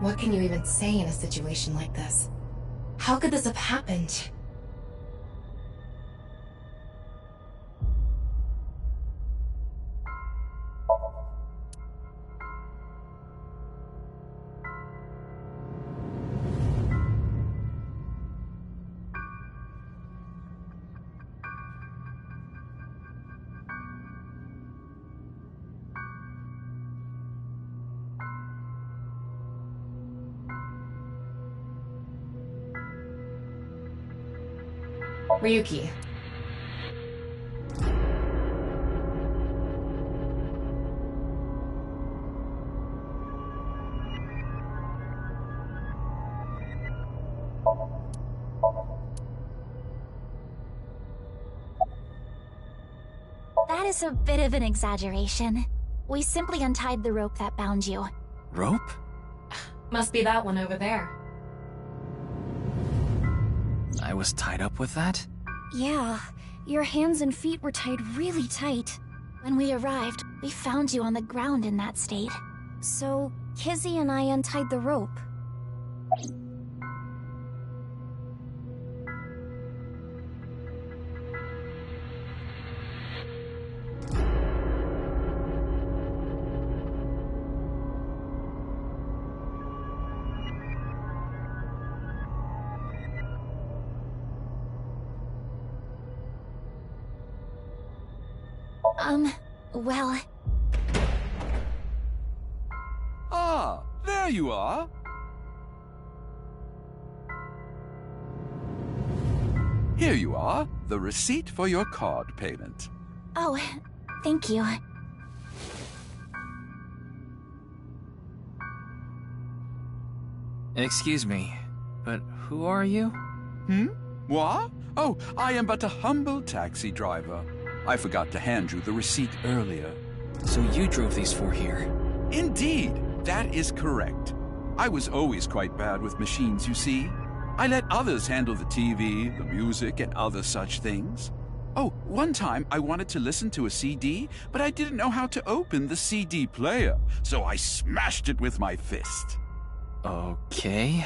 What can you even say in a situation like this? How could this have happened? Ryuki. That is a bit of an exaggeration. We simply untied the rope that bound you. Rope? Must be that one over there. I was tied up with that? Yeah, your hands and feet were tied really tight. When we arrived, we found you on the ground in that state. So, Kizzy and I untied the rope. Well... Ah, there you are. Here you are, the receipt for your card payment. Oh, thank you. Excuse me, but who are you? What? Oh, I am but a humble taxi driver. I forgot to hand you the receipt earlier. So you drove these four here? Indeed, that is correct. I was always quite bad with machines, you see. I let others handle the TV, the music, and other such things. Oh, one time I wanted to listen to a CD, but I didn't know how to open the CD player, so I smashed it with my fist. Okay.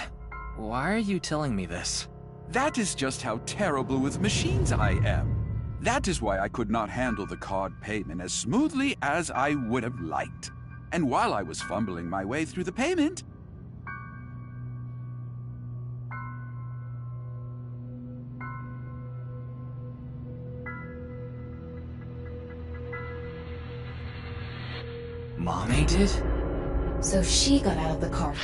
Why are you telling me this? That is just how terrible with machines I am. That is why I could not handle the card payment as smoothly as I would have liked. And while I was fumbling my way through the payment... Mommy did? So she got out of the car.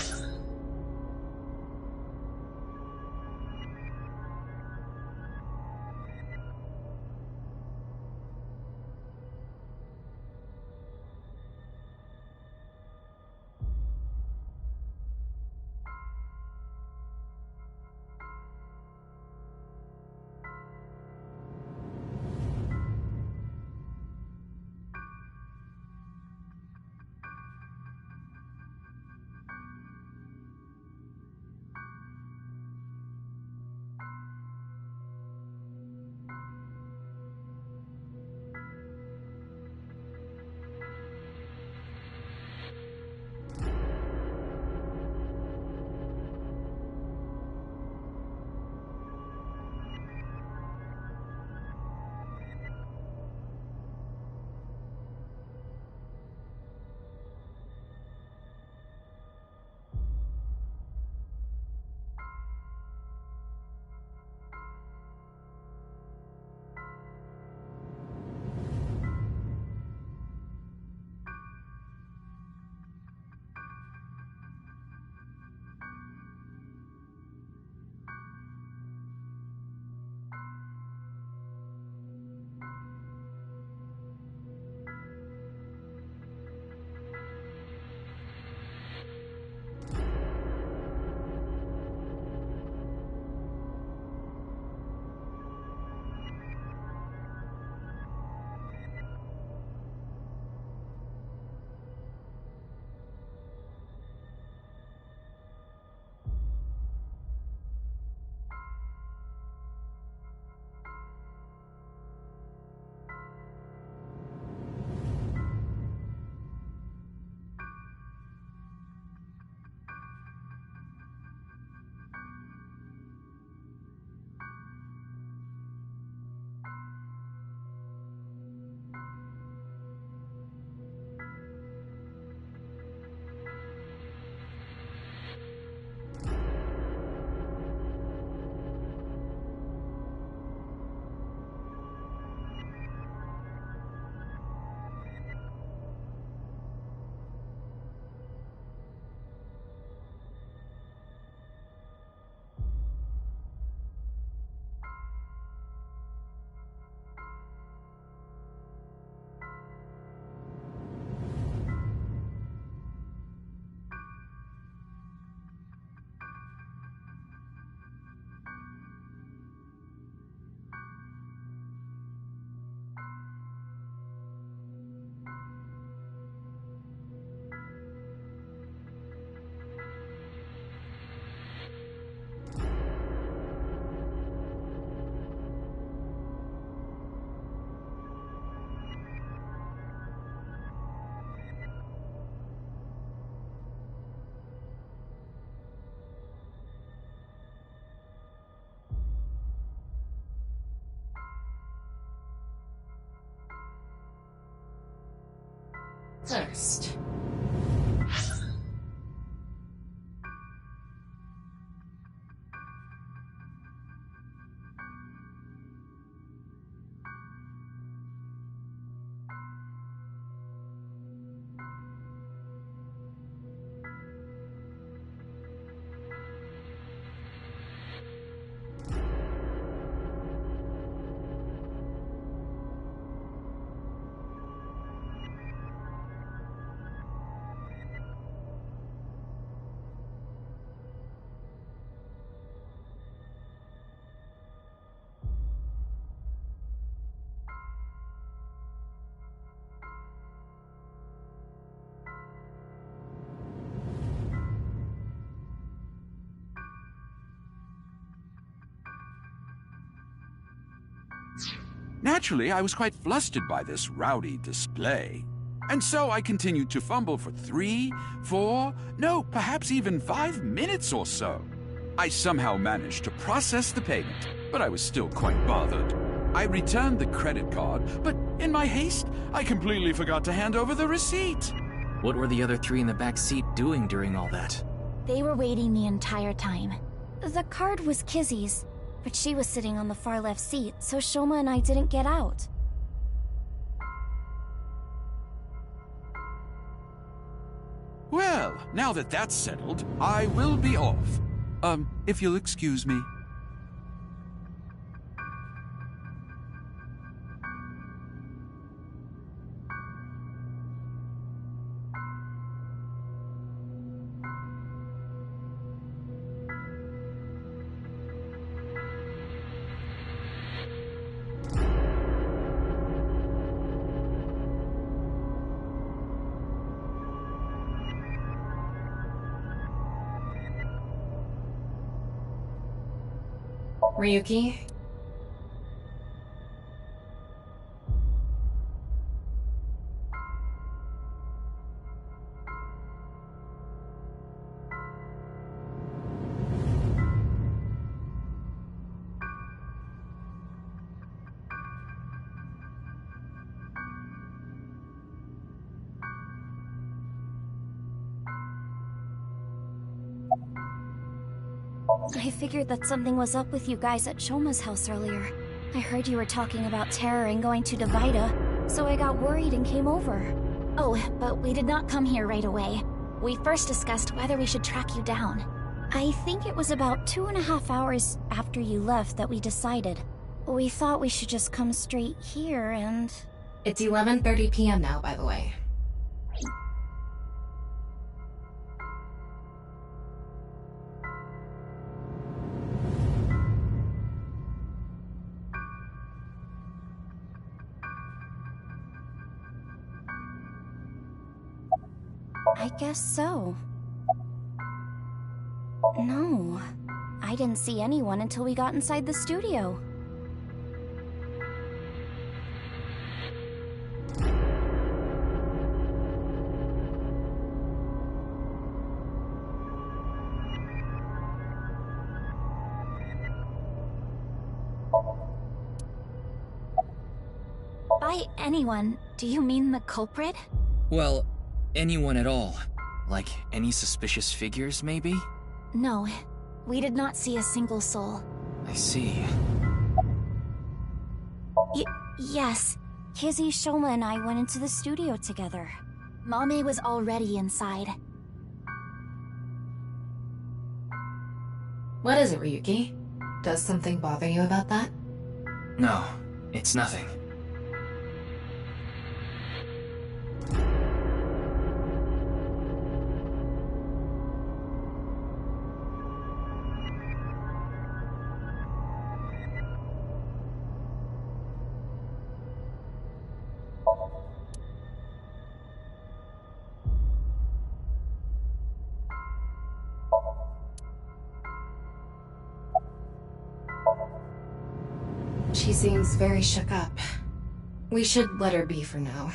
First. Naturally, I was quite flustered by this rowdy display. And so I continued to fumble for 3, 4, no, perhaps even 5 minutes or so. I somehow managed to process the payment, but I was still quite bothered. I returned the credit card, but in my haste, I completely forgot to hand over the receipt. What were the other 3 in the back seat doing during all that? They were waiting the entire time. The card was Kizzy's, but she was sitting on the far left seat, so Shoma and I didn't get out. Well, now that that's settled, I will be off. If you'll excuse me. Ryuki? I figured that something was up with you guys at Shoma's house earlier. I heard you were talking about terror and going to Divida, so I got worried and came over. Oh, but we did not come here right away. We first discussed whether we should track you down. I think it was about 2.5 hours after you left that we decided. We thought we should just come straight here and... It's 11:30 p.m. now, by the way. I guess so. No, I didn't see anyone until we got inside the studio. By anyone, do you mean the culprit? Well, anyone at all. Like any suspicious figures, maybe? No, we did not see a single soul. I see. Yes, Kizzy, Shoma, and I went into the studio together. Mame was already inside. What is it, Ryuki? Does something bother you about that? No, it's nothing. She seems very shook up. We should let her be for now.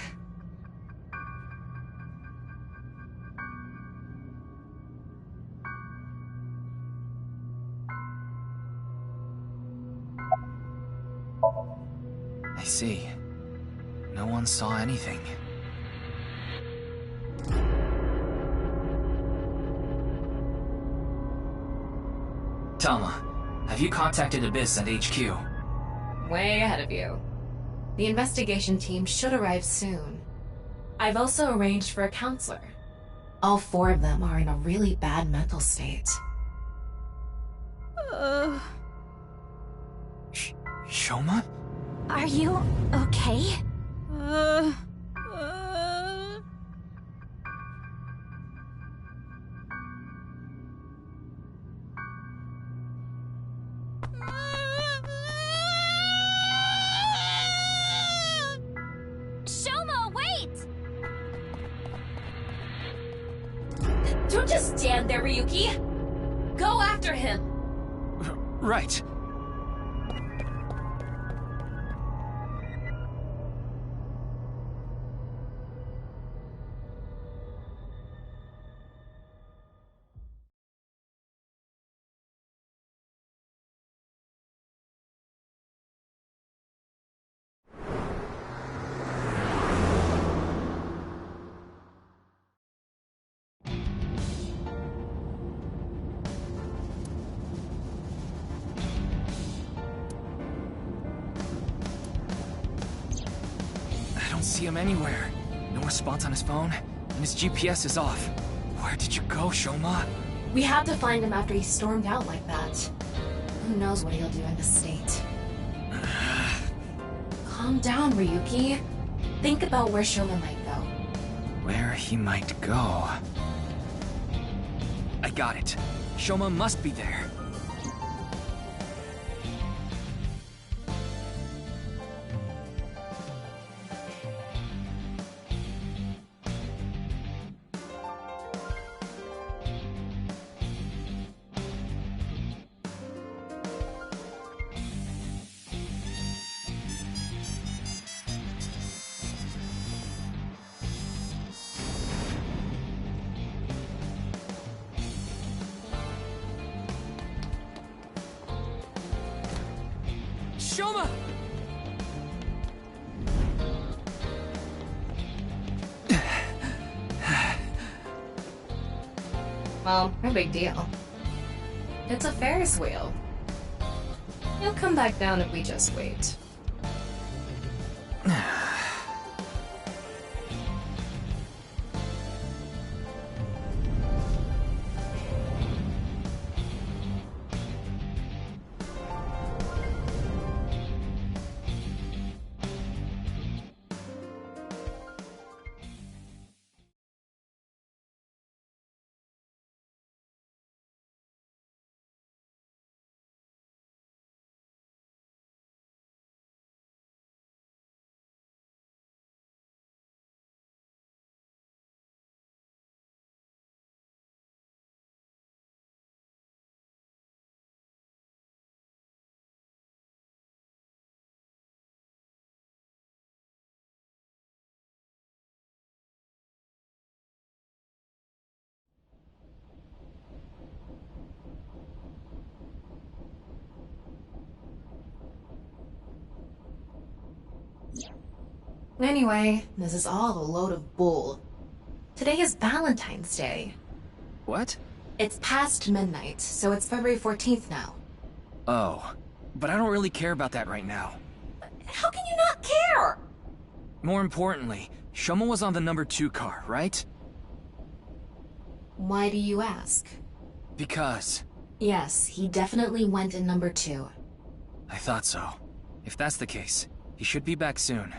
I see. No one saw anything. Tama, have you contacted Abyss at HQ? Way ahead of you. The investigation team should arrive soon. I've also arranged for a counselor. All 4 of them are in a really bad mental state. Shoma? Are you okay? Shoma, wait! Don't just stand there, Ryuki! Go after him! Right. I don't see him anywhere. No response on his phone, and his GPS is off. Where did you go, Shoma? We had to find him after he stormed out like that. Who knows what he'll do in this state. Calm down, Ryuki. Think about where Shoma might go. Where he might go... I got it. Shoma must be there. Shoma! Well, no big deal. It's a Ferris wheel. He'll come back down if we just wait. Anyway, this is all a load of bull. Today is Valentine's Day. What? It's past midnight, so it's February 14th now. Oh, but I don't really care about that right now. How can you not care? More importantly, Shoma was on the number 2 car, right? Why do you ask? Because... Yes, he definitely went in number 2. I thought so. If that's the case, he should be back soon.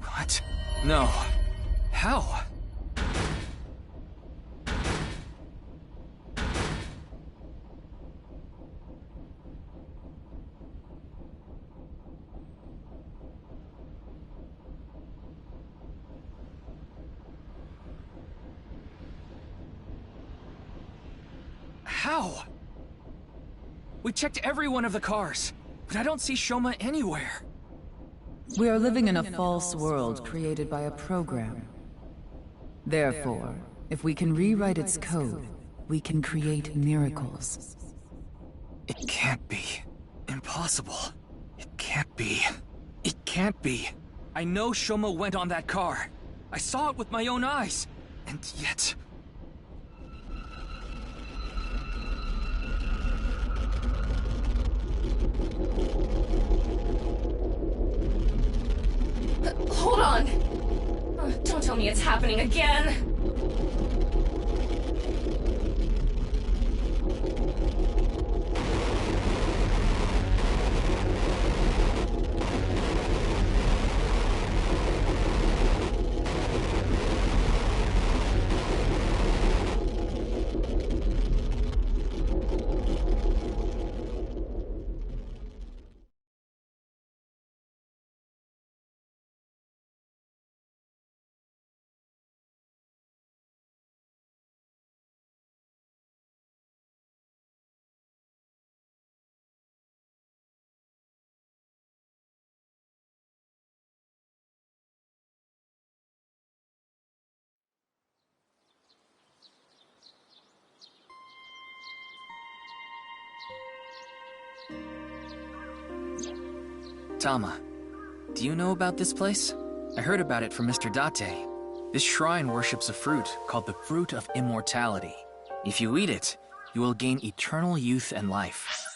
What? No. How? How? We checked every one of the cars, but I don't see Shoma anywhere. We are living in a false world created by a program. Therefore, if we can rewrite its code, we can create miracles. It can't be. Impossible. It can't be. It can't. can't be. I know Shoma went on that car. I saw it with my own eyes. And yet... Hold on! Don't tell me it's happening again! Tama, do you know about this place? I heard about it from Mr. Date. This shrine worships a fruit called the Fruit of Immortality. If you eat it, you will gain eternal youth and life.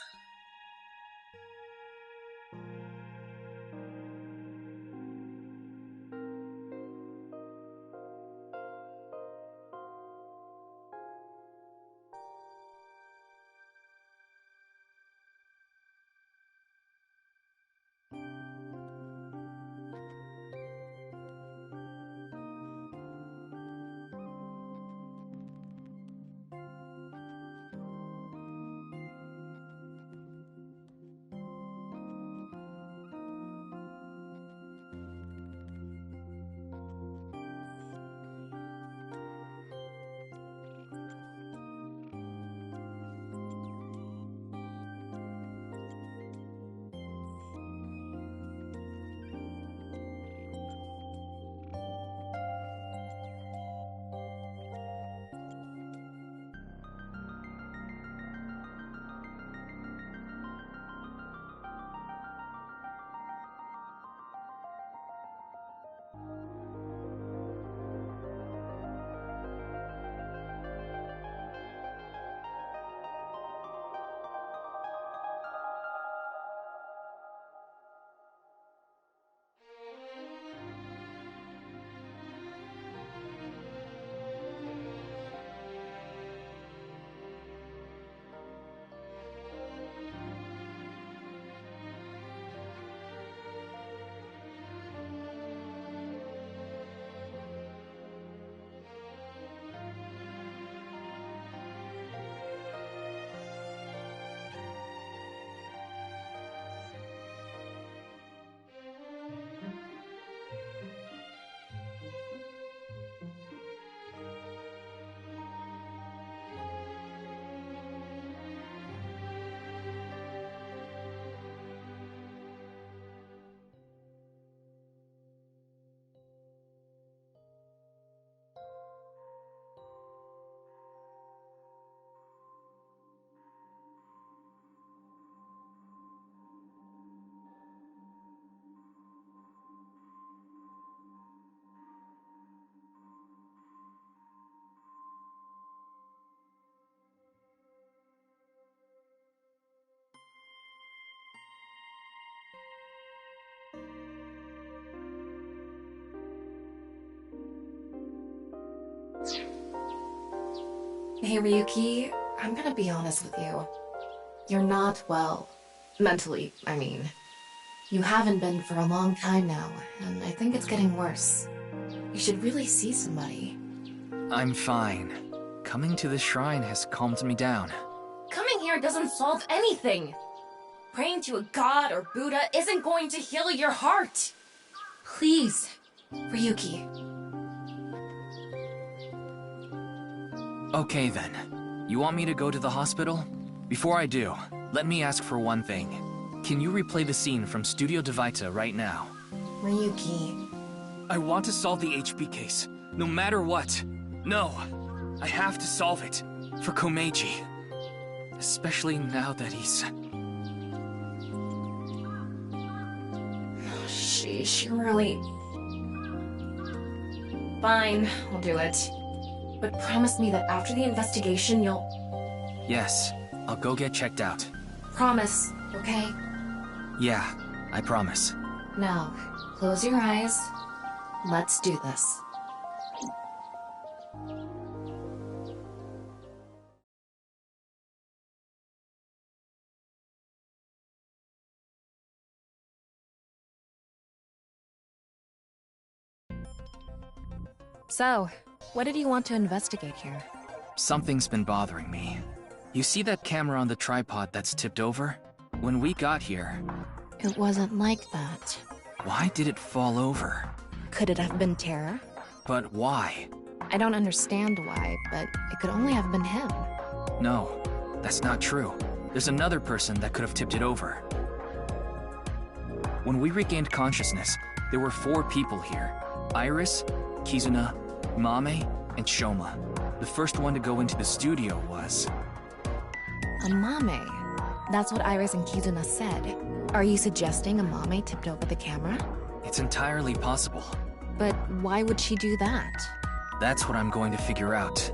Hey Ryuki, I'm gonna be honest with you. You're not well. Mentally, I mean. You haven't been for a long time now, and I think it's getting worse. You should really see somebody. I'm fine. Coming to this shrine has calmed me down. Coming here doesn't solve anything! Praying to a god or Buddha isn't going to heal your heart! Please, Ryuki. Okay then. You want me to go to the hospital? Before I do, let me ask for one thing. Can you replay the scene from Studio Devita right now? Ryuki. I want to solve the HP case, no matter what. No, I have to solve it. For Komeiji. Especially now that he's... Shh. She really... Fine, I'll do it. But promise me that after the investigation you'll... Yes, I'll go get checked out. Promise, okay? Yeah, I promise. Now, close your eyes. Let's do this. So, what did you want to investigate here? Something's been bothering me. You see that camera on the tripod that's tipped over? When we got here... It wasn't like that. Why did it fall over? Could it have been Terra? But why? I don't understand why, but it could only have been him. No, that's not true. There's another person that could have tipped it over. When we regained consciousness, there were 4 people here. Iris, Kizuna, Mame, and Shoma. The first one to go into the studio was... Amame. That's what Iris and Kizuna said. Are you suggesting Amame tipped over the camera? It's entirely possible. But why would she do that? That's what I'm going to figure out.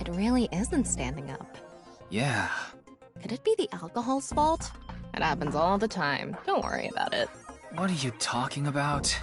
it really isn't standing up. Yeah. Could it be the alcohol's fault? It happens all the time. Don't worry about it. What are you talking about?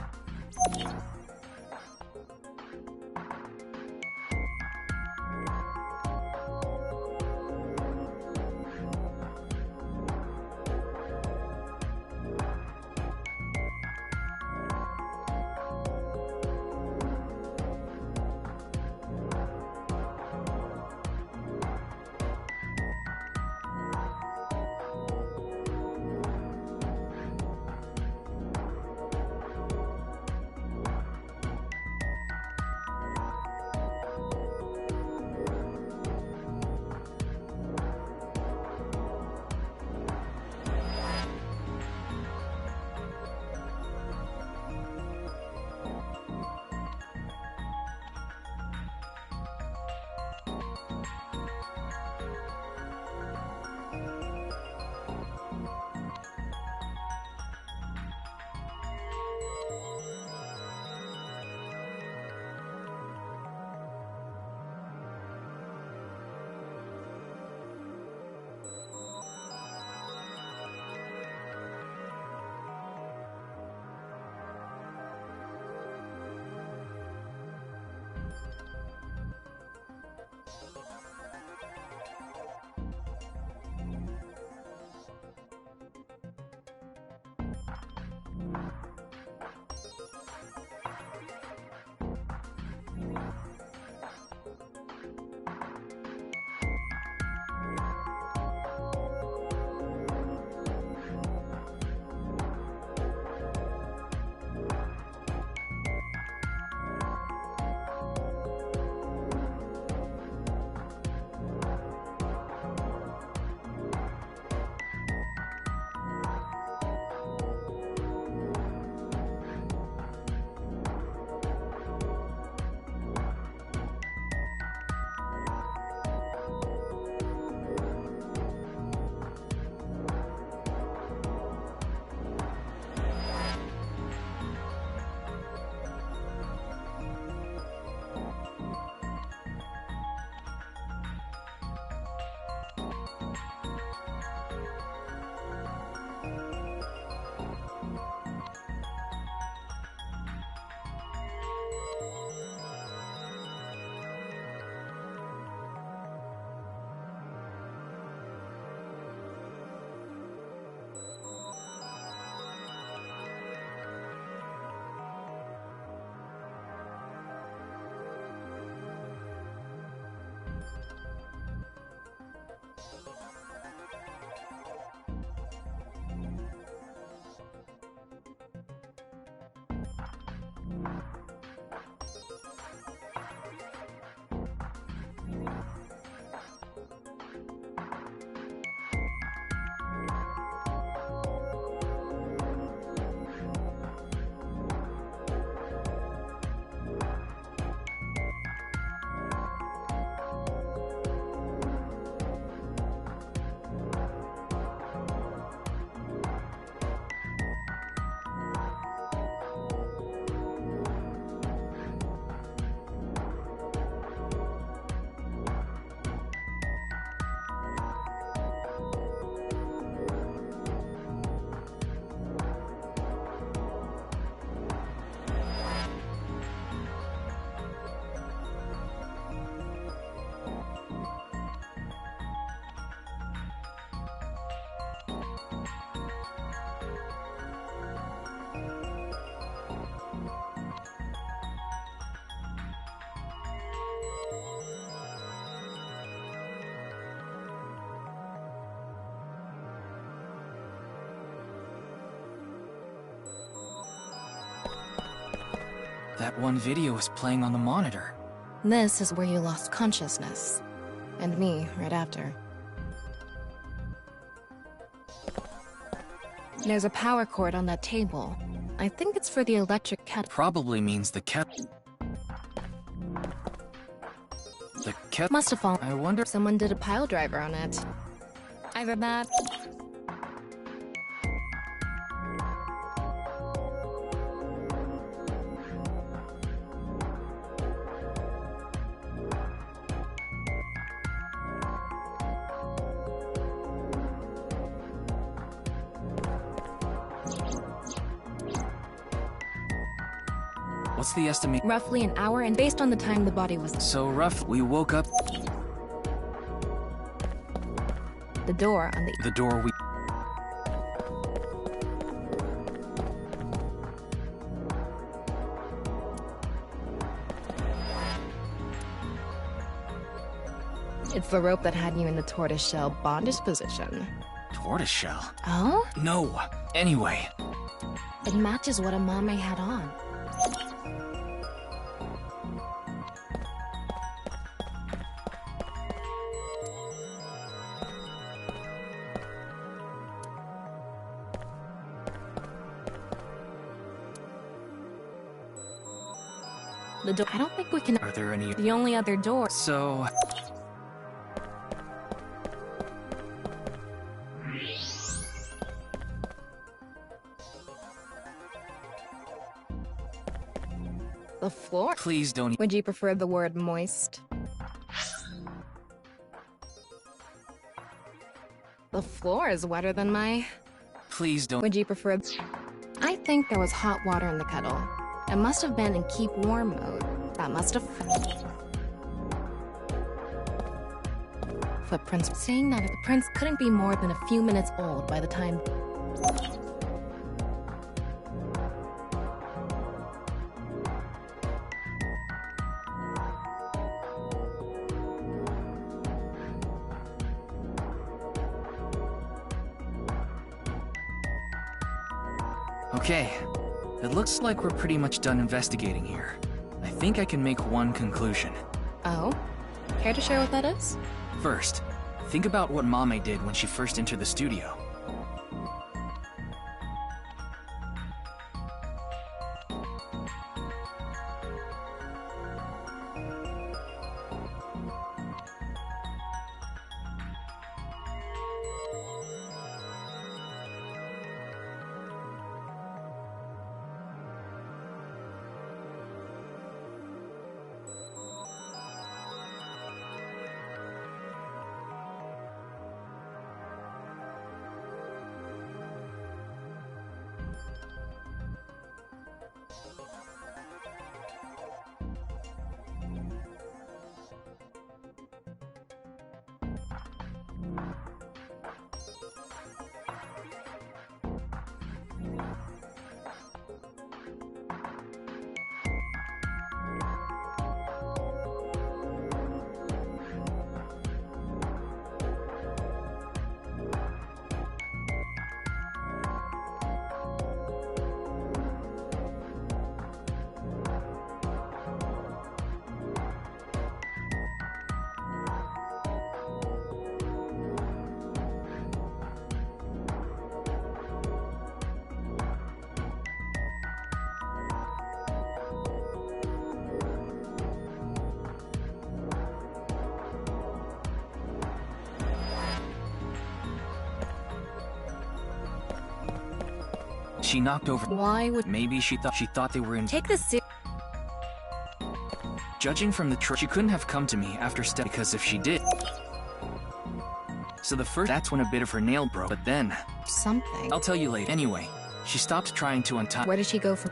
That one video is playing on the monitor. This is where you lost consciousness. And me, right after. There's a power cord on that table. I think it's for the electric kettle. Probably means the kettle. The kettle must have fallen. I wonder. Someone did a pile driver on it. Either that. What's the estimate? Roughly an hour, and based on the time the body was... So rough, we woke up... The door on the... The door we... It's the rope that had you in the tortoiseshell bondage position. Tortoiseshell? Oh? No. Anyway. It matches what Amame had on. The door... I don't think we can... Are there any... The only other door... So... The floor? Please don't... Would you prefer the word moist? The floor is wetter than my... Please don't... Would you prefer... I think there was hot water in the kettle. It must have been in keep warm mode. That must have... Footprints saying that the prints couldn't be more than a few minutes old by the time... Okay. It looks like we're pretty much done investigating here. I think I can make one conclusion. Oh? Care to share what that is? First, think about what Mame did when she first entered the studio. She knocked over... Why would... Maybe she thought they were in... Take this Judging from the she couldn't have come to me after step... Because if she did... So the first... That's when a bit of her nail broke, but then... Something. I'll tell you later. Anyway, she stopped trying to untie... Where did she go from...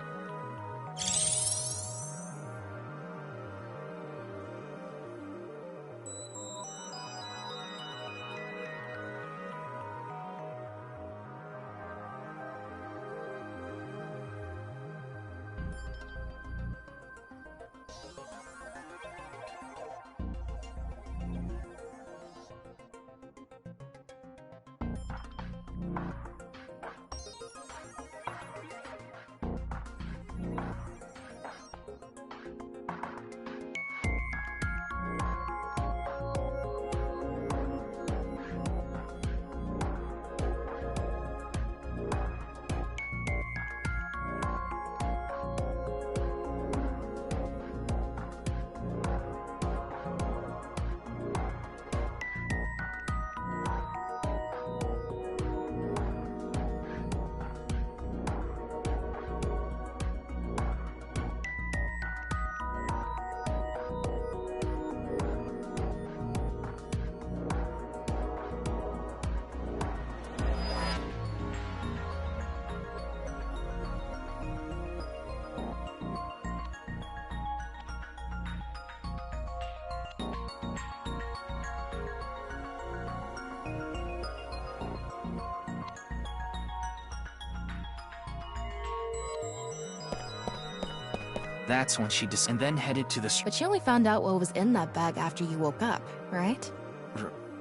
That's when she and then headed to the But she only found out what was in that bag after you woke up, right?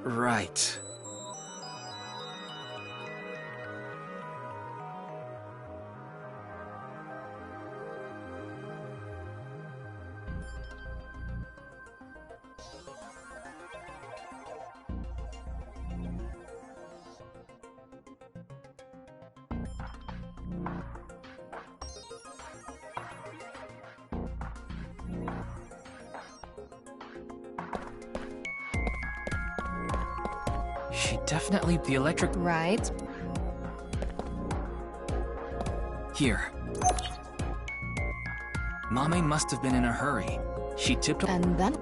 Right. She definitely the electric. Right. Here. Mame must have been in a hurry. She tipped. And then?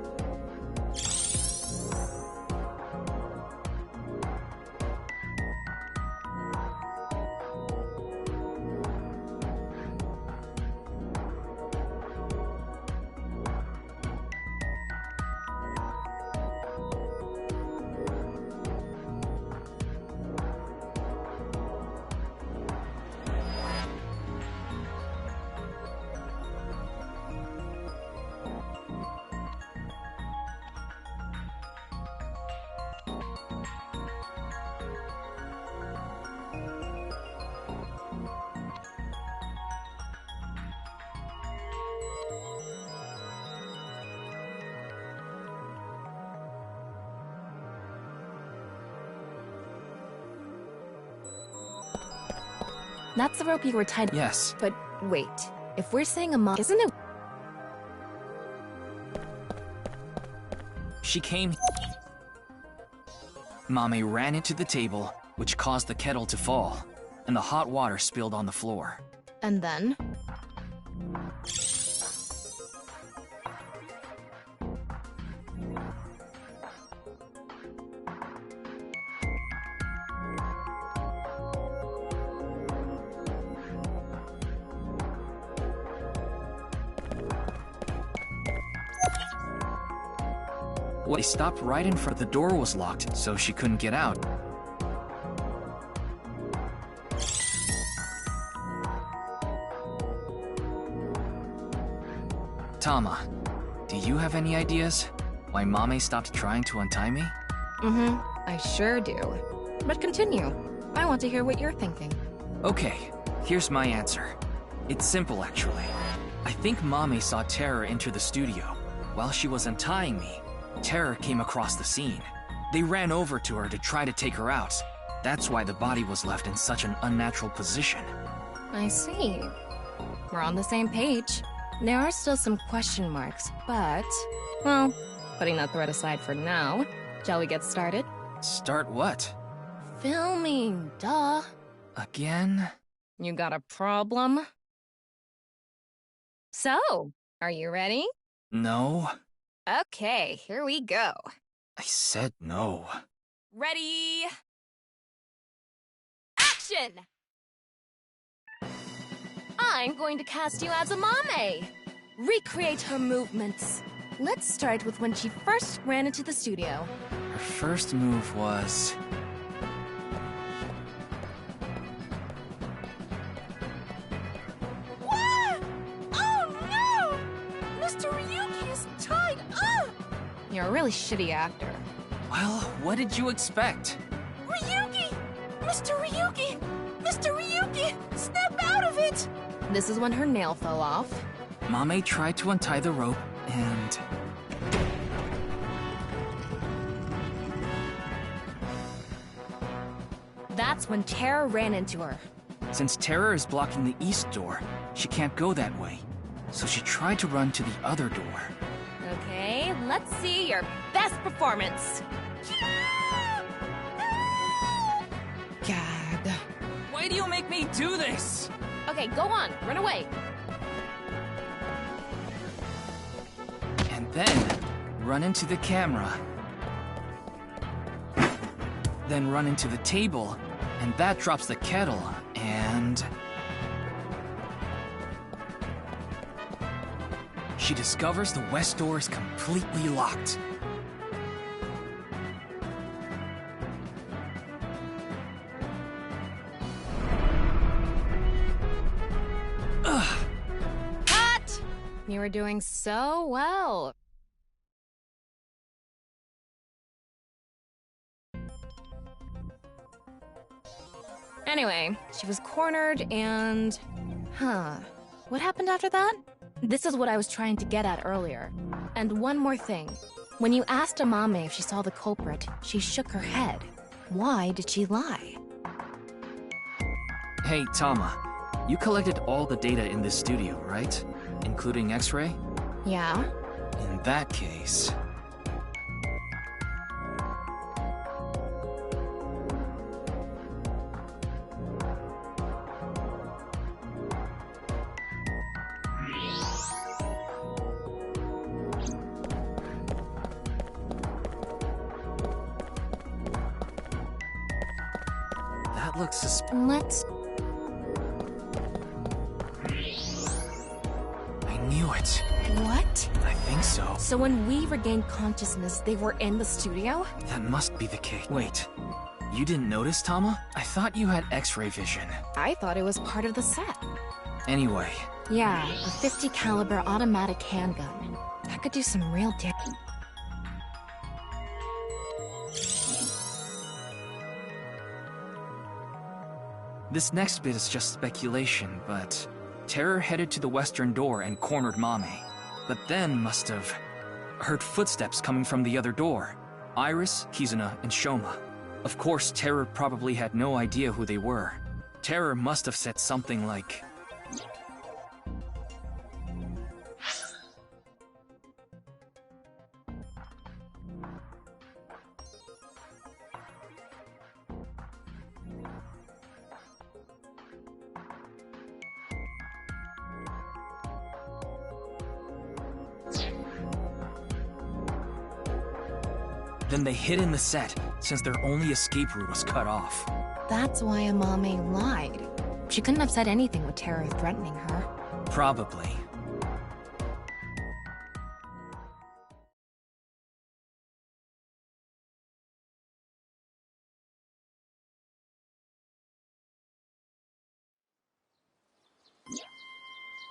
That's the rope you were tied. Yes. But wait, if we're saying a mom, isn't it? She came. Mame ran into the table, which caused the kettle to fall, and the hot water spilled on the floor. And then? They stopped right in front. The door was locked, so she couldn't get out. Tama, do you have any ideas why Mame stopped trying to untie me? I sure do. But continue. I want to hear what you're thinking. Okay, here's my answer. It's simple, actually. I think Mame saw Terror enter the studio. While she was untying me, Terror came across the scene. They ran over to her to try to take her out. That's why the body was left in such an unnatural position. I see. We're on the same page. There are still some question marks, but... well, putting that thread aside for now, shall we get started? Start what? Filming, duh. Again? You got a problem? So, are you ready? No. Okay, here we go. I said no. Ready? Action! I'm going to cast you as a Mame. Recreate her movements. Let's start with when she first ran into the studio. Her first move was... What? Oh no! Mr. Ryuki is tied up! You're a really shitty actor. Well, what did you expect? Ryuki! Mr. Ryuki! Mr. Ryuki! Snap out of it! This is when her nail fell off. Mame tried to untie the rope, and... That's when Terror ran into her. Since Terror is blocking the east door, she can't go that way. So she tried to run to the other door. Okay, let's see your best performance. God. Why do you make me do this? Okay, go on, run away. And then, run into the camera. Then run into the table, and that drops the kettle, and... she discovers the west door is completely locked. Cut! You were doing so well. Anyway, she was cornered and... What happened after that? This is what I was trying to get at earlier. And one more thing. When you asked Amame if she saw the culprit, she shook her head. Why did she lie? Hey, Tama. You collected all the data in this studio, right? Including X-ray? Yeah? In that case... That looks Let's... I knew it. What? I think so. So when we regained consciousness, they were in the studio? That must be the case. Wait, you didn't notice, Tama? I thought you had X-ray vision. I thought it was part of the set. Anyway. Yeah, a 50 caliber automatic handgun. That could do some real damage. This next bit is just speculation, but... Terror headed to the western door and cornered Mame. But then must have... heard footsteps coming from the other door. Iris, Kizuna, and Shoma. Of course, Terror probably had no idea who they were. Terror must have said something like... Then they hid in the set, since their only escape route was cut off. That's why Amame lied. She couldn't have said anything with Terror threatening her. Probably.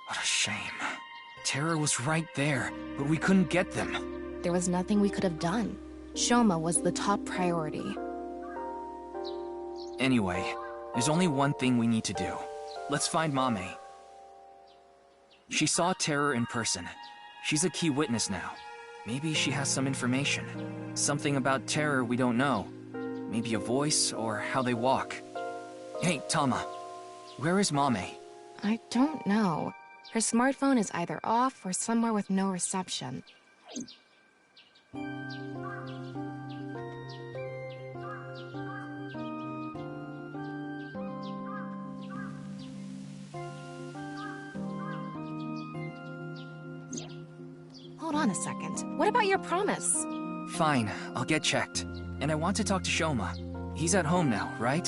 What a shame. Terror was right there, but we couldn't get them. There was nothing we could have done. Shoma was the top priority. Anyway, there's only one thing we need to do. Let's find Mame. She saw Terror in person. She's a key witness now. Maybe she has some information. Something about Terror we don't know. Maybe a voice or how they walk. Hey, Tama. Where is Mame? I don't know. Her smartphone is either off or somewhere with no reception. Hold on a second. What about your promise? Fine, I'll get checked. And I want to talk to Shoma. He's at home now, right?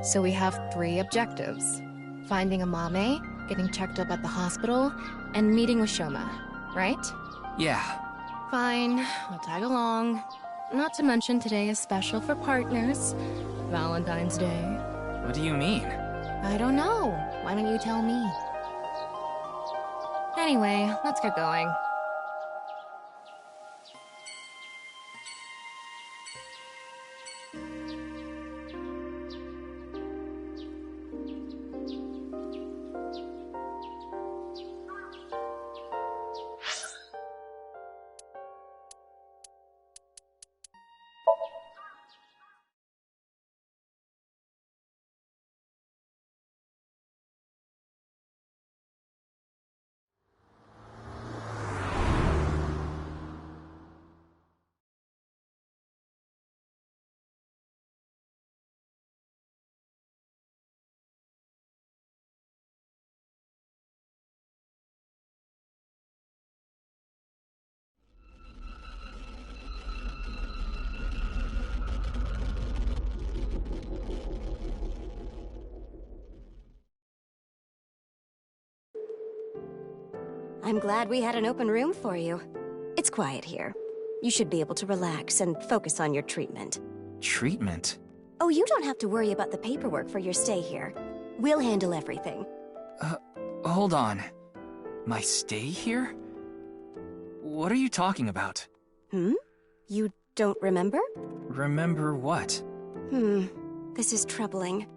So we have 3 objectives. Finding Amame, getting checked up at the hospital, and meeting with Shoma, right? Yeah. Fine, I'll tag along. Not to mention today is special for partners. Valentine's Day. What do you mean? I don't know. Why don't you tell me? Anyway, let's get going. I'm glad we had an open room for you. It's quiet here. You should be able to relax and focus on your treatment. Treatment? Oh, you don't have to worry about the paperwork for your stay here. We'll handle everything. Hold on. My stay here? What are you talking about? You don't remember? Remember what? This is troubling.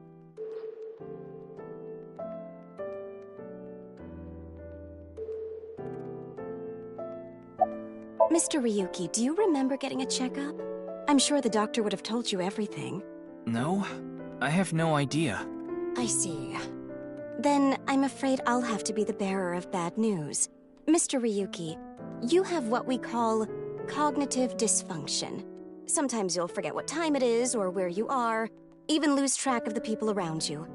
Mr. Ryuki, do you remember getting a checkup? I'm sure the doctor would have told you everything. No, I have no idea. I see. Then I'm afraid I'll have to be the bearer of bad news. Mr. Ryuki, you have what we call cognitive dysfunction. Sometimes you'll forget what time it is or where you are, even lose track of the people around you.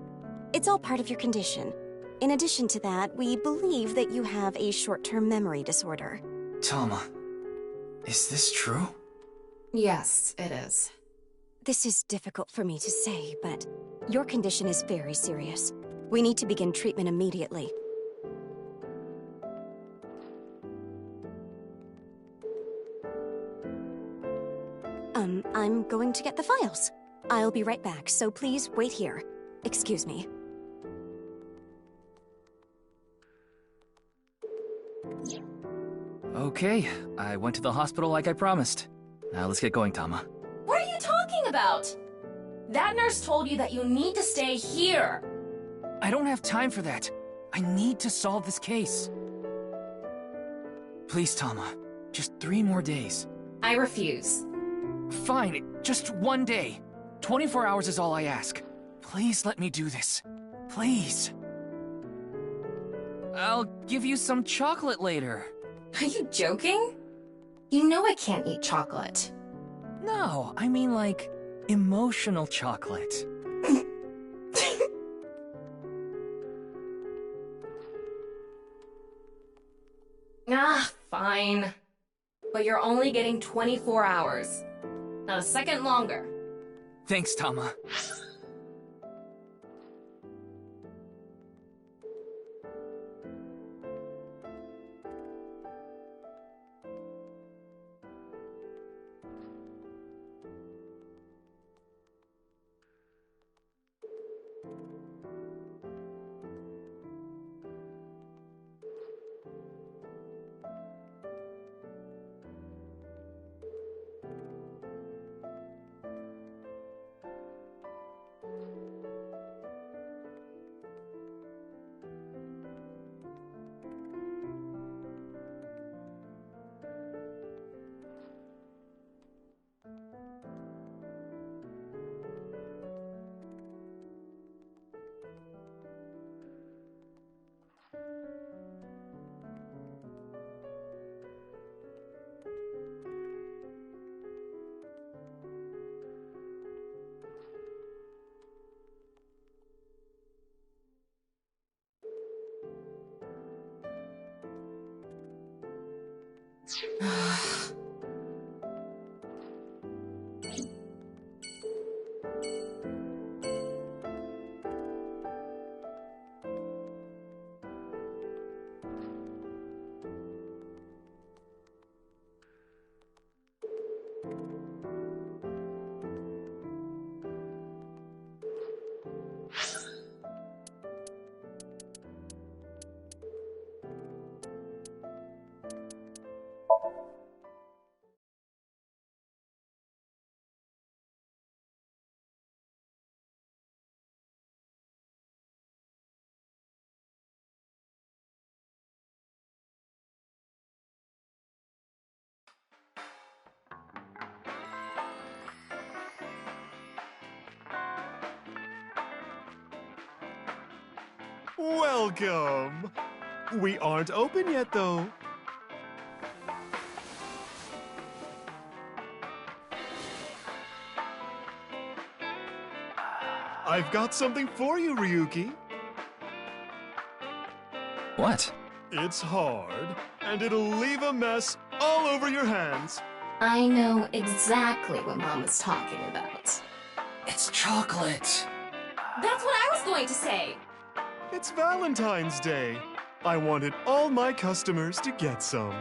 It's all part of your condition. In addition to that, we believe that you have a short-term memory disorder. Tama, is this true? Yes, it is. This is difficult for me to say, but your condition is very serious. We need to begin treatment immediately. I'm going to get the files. I'll be right back, so please wait here. Excuse me. Okay, I went to the hospital like I promised. Now let's get going, Tama. What are you talking about? That nurse told you that you need to stay here. I don't have time for that. I need to solve this case. Please, Tama. Just 3 more days. I refuse. Fine, just 1 day. 24 hours is all I ask. Please let me do this. Please. I'll give you some chocolate later. Are you joking? You know I can't eat chocolate. No, I mean like emotional chocolate. Fine. But you're only getting 24 hours. Not a second longer. Thanks, Tama. Welcome! We aren't open yet, though. I've got something for you, Ryuki. What? It's hard, and it'll leave a mess all over your hands. I know exactly what Mom was talking about. It's chocolate. That's what I was going to say. It's Valentine's Day. I wanted all my customers to get some.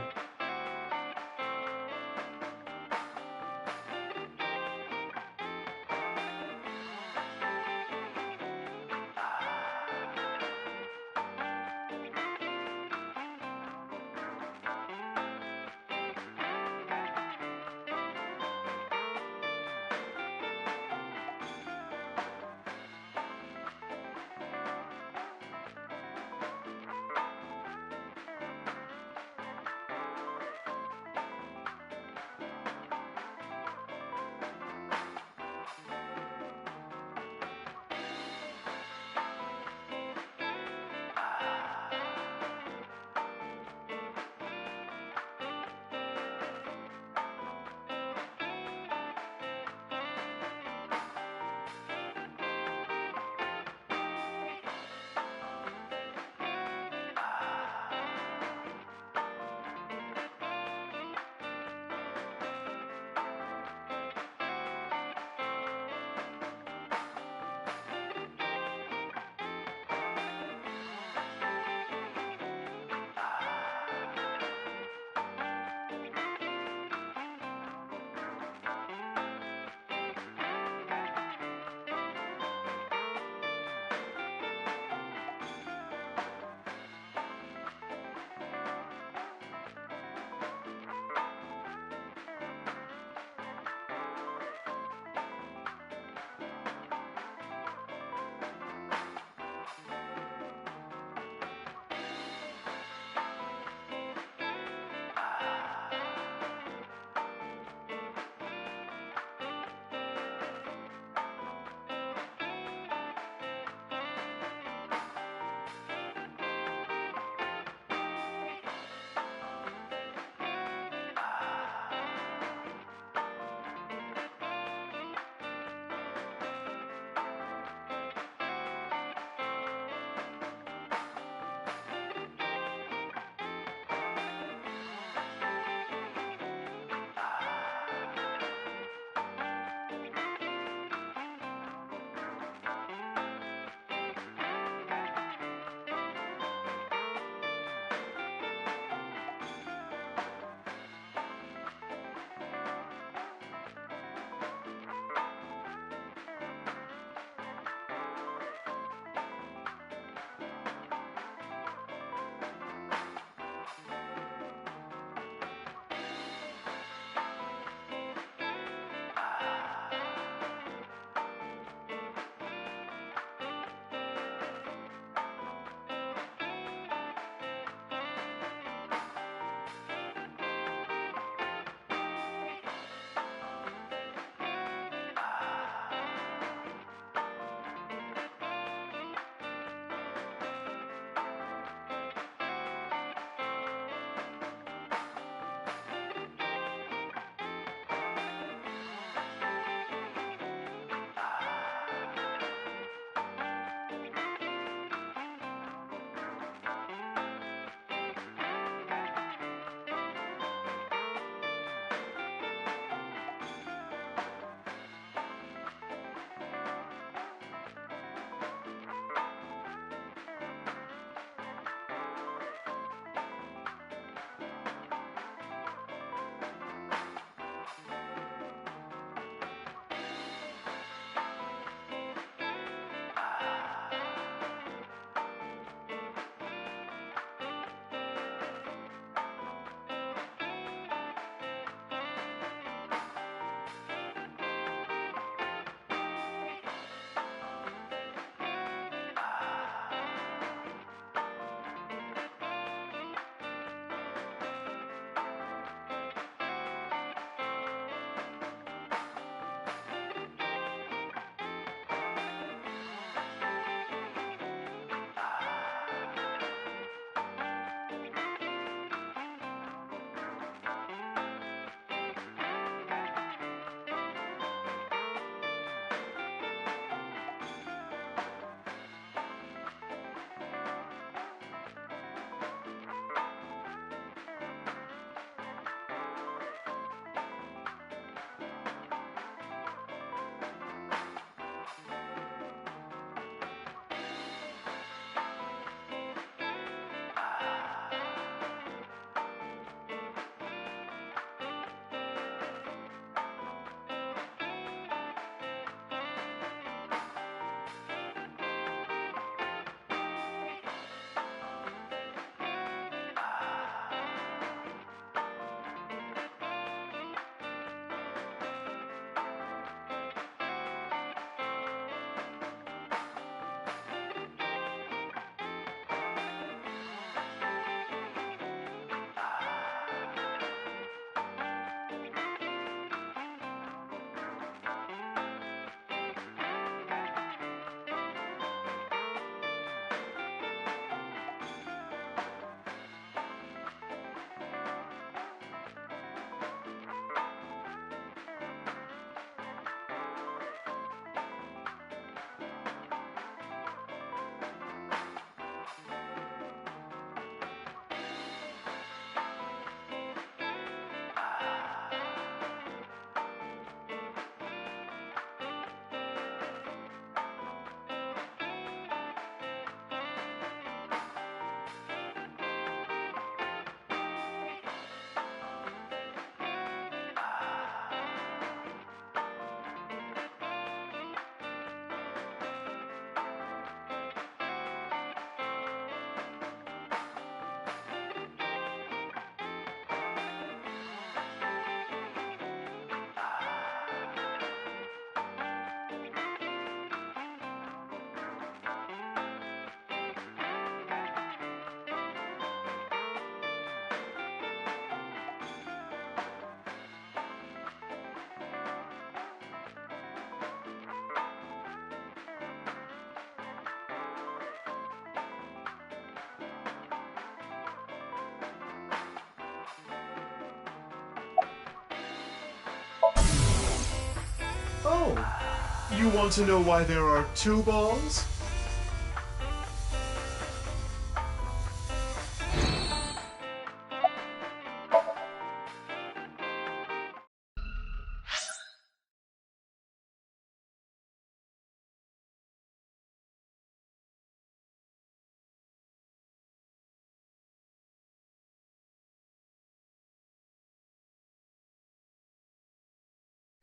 Oh, you want to know why there are two balls?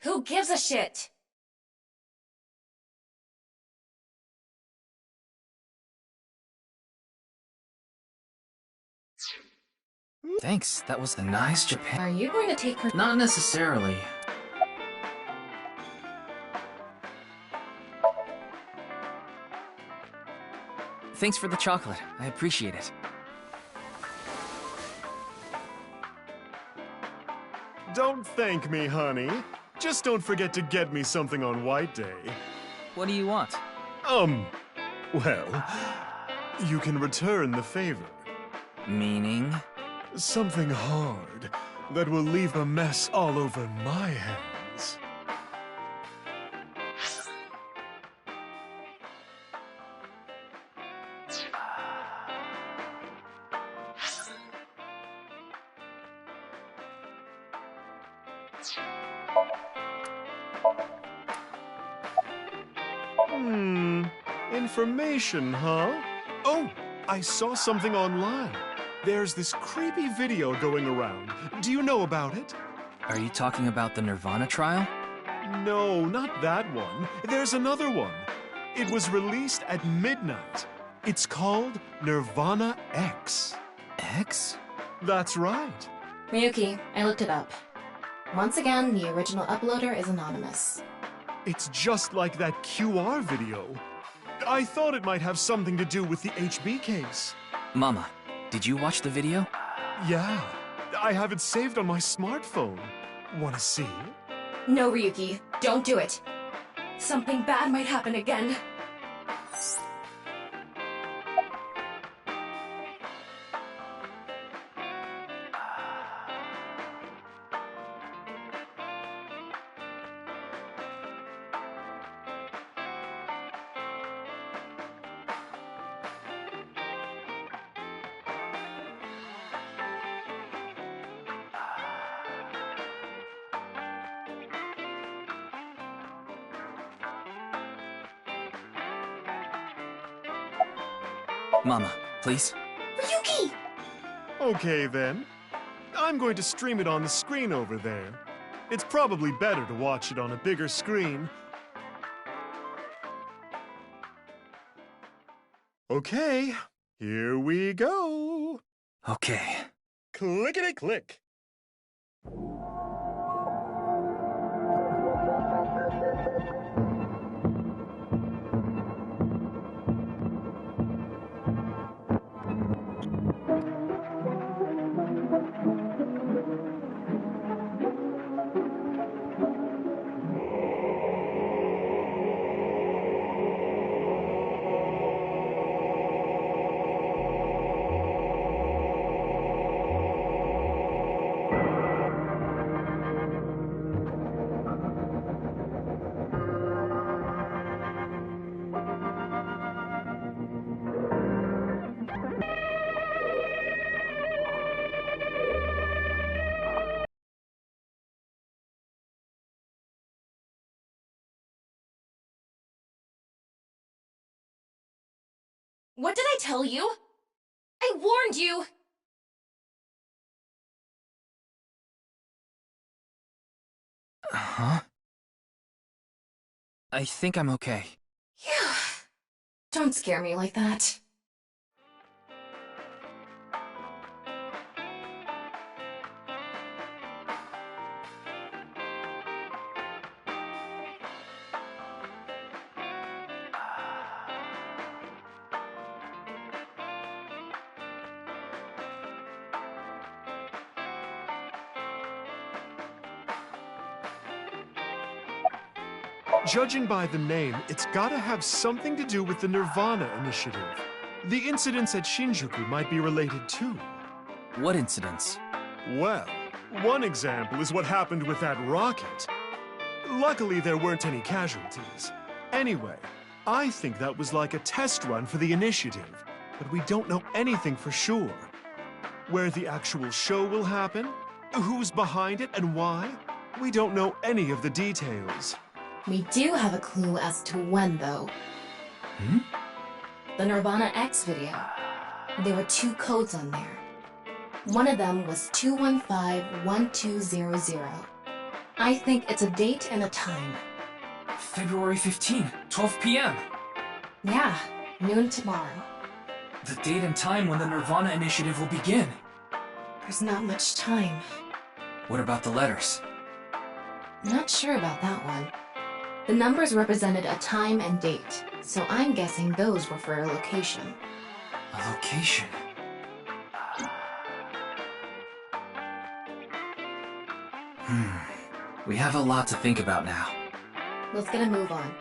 Who gives a shit? Thanks, that was a nice Japan. Are you going to take her? Not necessarily. Thanks for the chocolate. I appreciate it. Don't thank me, honey. Just don't forget to get me something on White Day. What do you want? Well, you can return the favor. Meaning? Something hard that will leave a mess all over my hands. Information, huh? Oh, I saw something online. There's this creepy video going around. Do you know about it? Are you talking about the Nirvana trial? No, not that one. There's another one. It was released at midnight. It's called Nirvana X. X? That's right. Ryuki, I looked it up. Once again, the original uploader is anonymous. It's just like that QR video. I thought it might have something to do with the HB case. Mama, did you watch the video? Yeah, I have it saved on my smartphone. Want to see? No, Ryuki, don't do it. Something bad might happen again. Mama, please. Ryuki! Okay, then. I'm going to stream it on the screen over there. It's probably better to watch it on a bigger screen. Okay, here we go. Okay. Clickety-click. What did I tell you? I warned you! Huh? I think I'm okay. Yeah. Don't scare me like that. Judging by the name, it's gotta have something to do with the Nirvana initiative. The incidents at Shinjuku might be related too. What incidents? Well, one example is what happened with that rocket. Luckily, there weren't any casualties. Anyway, I think that was like a test run for the initiative, but we don't know anything for sure. Where the actual show will happen, who's behind it, and why, we don't know any of the details. We do have a clue as to when, though. The Nirvana X video. There were 2 codes on there. One of them was 215-1200. I think it's a date and a time. February 15, 12 p.m. Yeah, noon tomorrow. The date and time when the Nirvana initiative will begin. There's not much time. What about the letters? Not sure about that one. The numbers represented a time and date, so I'm guessing those were for a location. A location? We have a lot to think about now. Let's get a move on.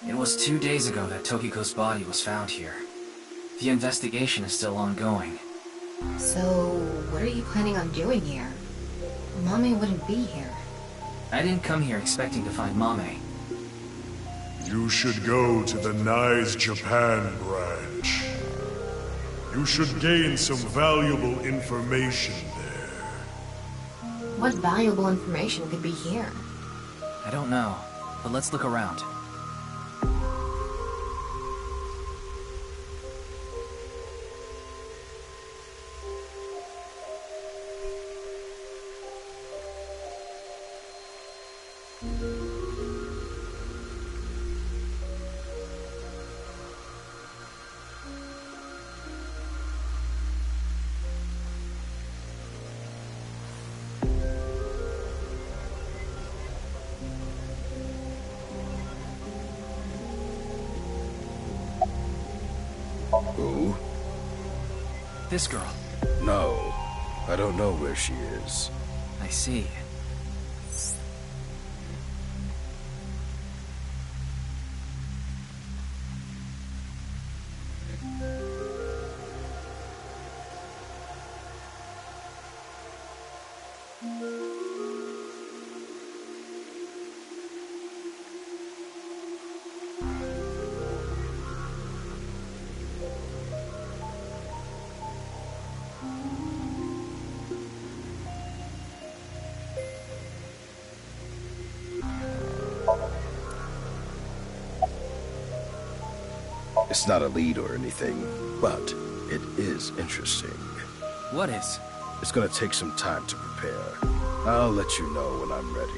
It was 2 days ago that Tokiko's body was found here. The investigation is still ongoing. So, what are you planning on doing here? Mame wouldn't be here. I didn't come here expecting to find Mame. You should go to the Nai's Japan branch. You should gain some valuable information there. What valuable information could be here? I don't know, but let's look around. Who? This girl. No, I don't know where she is. I see. It's not a lead or anything, but it is interesting. What is? It's gonna take some time to prepare. I'll let you know when I'm ready.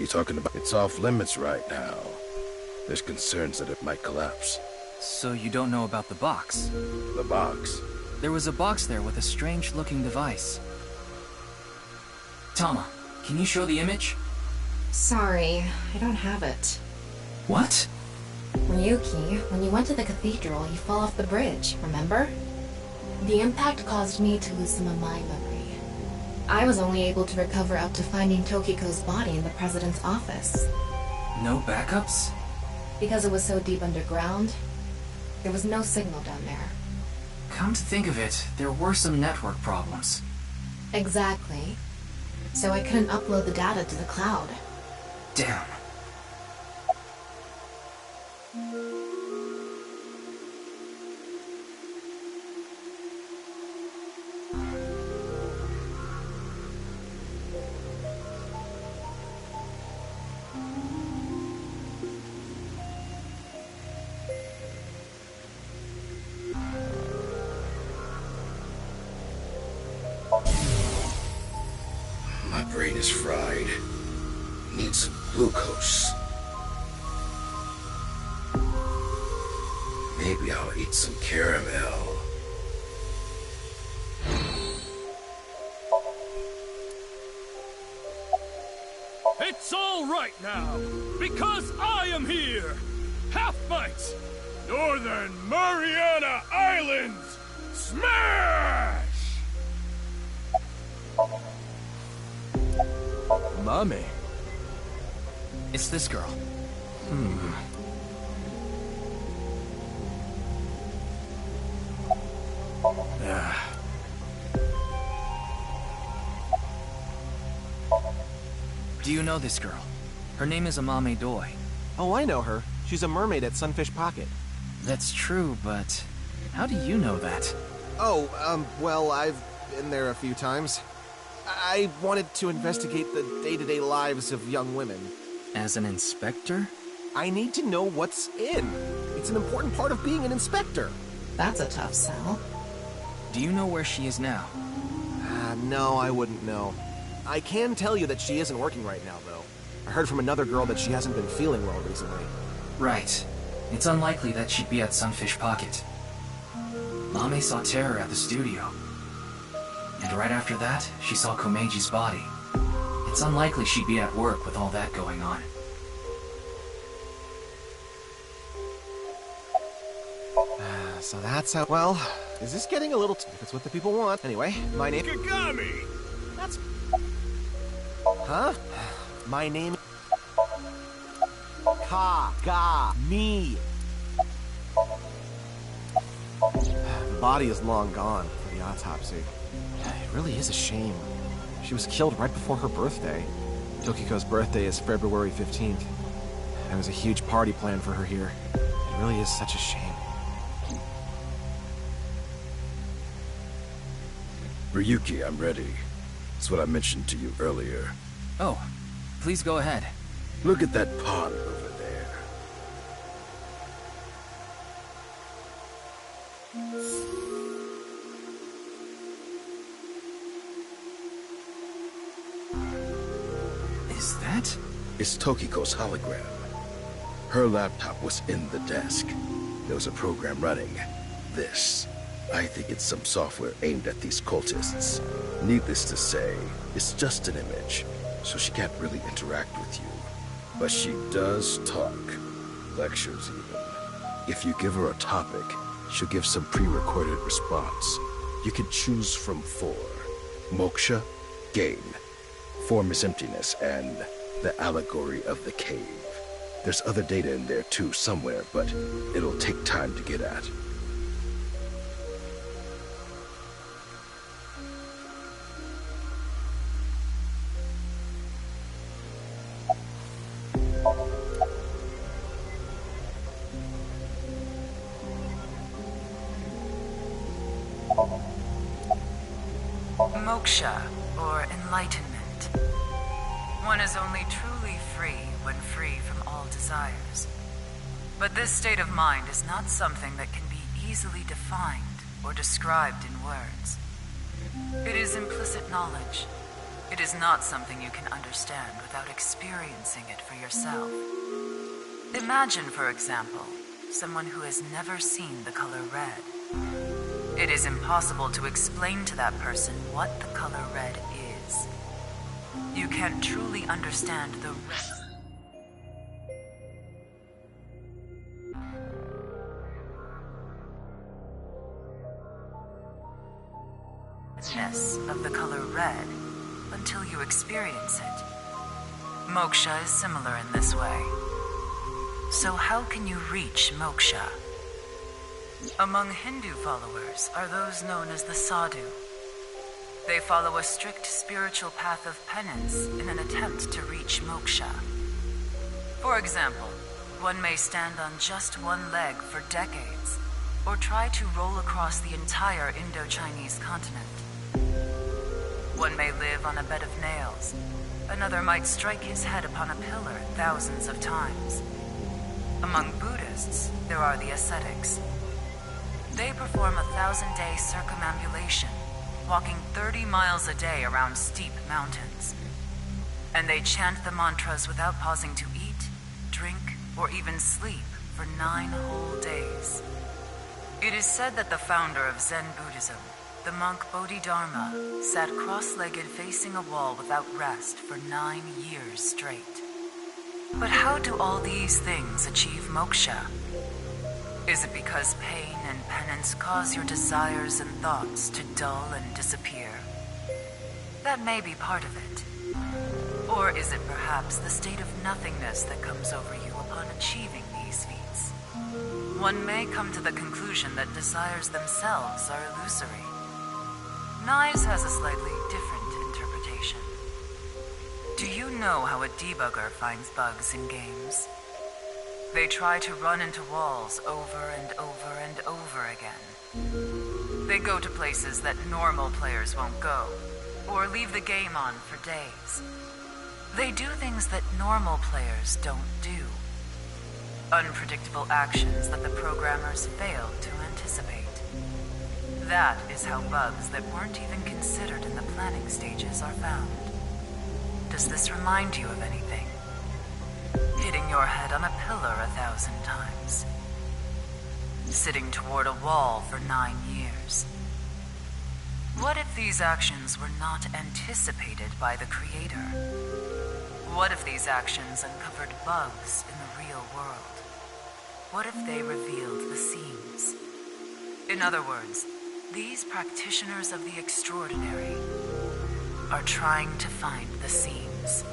You talking about it's off limits right now? There's concerns that it might collapse. So you don't know about the box? The box? There was a box there with a strange-looking device. Tama, can you show the image? Sorry, I don't have it. What? Ryuki, when you went to the cathedral, you fell off the bridge, remember? The impact caused me to lose some of my memory. I was only able to recover up to finding Tokiko's body in the president's office. No backups? Because it was so deep underground, there was no signal down there. Come to think of it, there were some network problems. Exactly. So I couldn't upload the data to the cloud. Damn. My brain is fried. Need some glucose. Maybe I'll eat some caramel. It's all right now, because I am here! Half-Bites! Northern Mariana Islands! Smash! Mommy. It's this girl. Do you know this girl? Her name is Amame Doi. Oh, I know her. She's a mermaid at Sunfish Pocket. That's true, but how do you know that? Oh, well, I've been there a few times. I wanted to investigate the day-to-day lives of young women. As an inspector? I need to know what's in. It's an important part of being an inspector. That's a tough sell. Do you know where she is now? No, I wouldn't know. I can tell you that she isn't working right now, though. I heard from another girl that she hasn't been feeling well recently. Right. It's unlikely that she'd be at Sunfish Pocket. Mame saw Terror at the studio. And right after that, she saw Komeji's body. It's unlikely she'd be at work with all that going on. So that's how... Well, is this getting a little... If it's what the people want. Anyway, my name... Kagami! That's... Huh? My name... Ka-ga-mi. The body is long gone for the autopsy. It really is a shame. She was killed right before her birthday. Tokiko's birthday is February 15th. There was a huge party planned for her here. It really is such a shame. Ryuki, I'm ready. It's what I mentioned to you earlier. Oh, please go ahead. Look at that pond over there. Is that? It's Tokiko's hologram. Her laptop was in the desk. There was a program running. This. I think it's some software aimed at these cultists. Needless to say, it's just an image, so she can't really interact with you. But she does talk. Lectures even. If you give her a topic, she'll give some pre-recorded response. You can choose from 4. Moksha, gain. Form is emptiness, and the allegory of the cave. There's other data in there too somewhere, but it'll take time to get at. Moksha, or enlightenment. One is only truly free when free from all desires. But this state of mind is not something that can be easily defined or described in words. It is implicit knowledge. It is not something you can understand without experiencing it for yourself. Imagine, for example, someone who has never seen the color red. It is impossible to explain to that person what the color red is. You can't truly understand the redness of the color red until you experience it. Moksha is similar in this way. So how can you reach moksha? Among Hindu followers are those known as the sadhu. They follow a strict spiritual path of penance in an attempt to reach moksha. For example, one may stand on just one leg for decades, or try to roll across the entire Indo-Chinese continent. One may live on a bed of nails. Another might strike his head upon a pillar thousands of times. Among Buddhists, there are the ascetics. They perform a 1,000-day circumambulation, walking 30 miles a day around steep mountains. And they chant the mantras without pausing to eat, drink, or even sleep for 9 whole days. It is said that the founder of Zen Buddhism, the monk Bodhidharma, sat cross-legged facing a wall without rest for 9 years straight. But how do all these things achieve moksha? Is it because pain and penance cause your desires and thoughts to dull and disappear? That may be part of it. Or is it perhaps the state of nothingness that comes over you upon achieving these feats? One may come to the conclusion that desires themselves are illusory. Knives has a slightly different interpretation. Do you know how a debugger finds bugs in games? They try to run into walls over and over and over again. They go to places that normal players won't go, or leave the game on for days. They do things that normal players don't do. Unpredictable actions that the programmers failed to anticipate. That is how bugs that weren't even considered in the planning stages are found. Does this remind you of anything? Hitting your head on a pillar 1,000 times. Sitting toward a wall for 9 years. What if these actions were not anticipated by the creator? What if these actions uncovered bugs in the real world? What if they revealed the seams? In other words, these practitioners of the extraordinary are trying to find the seams.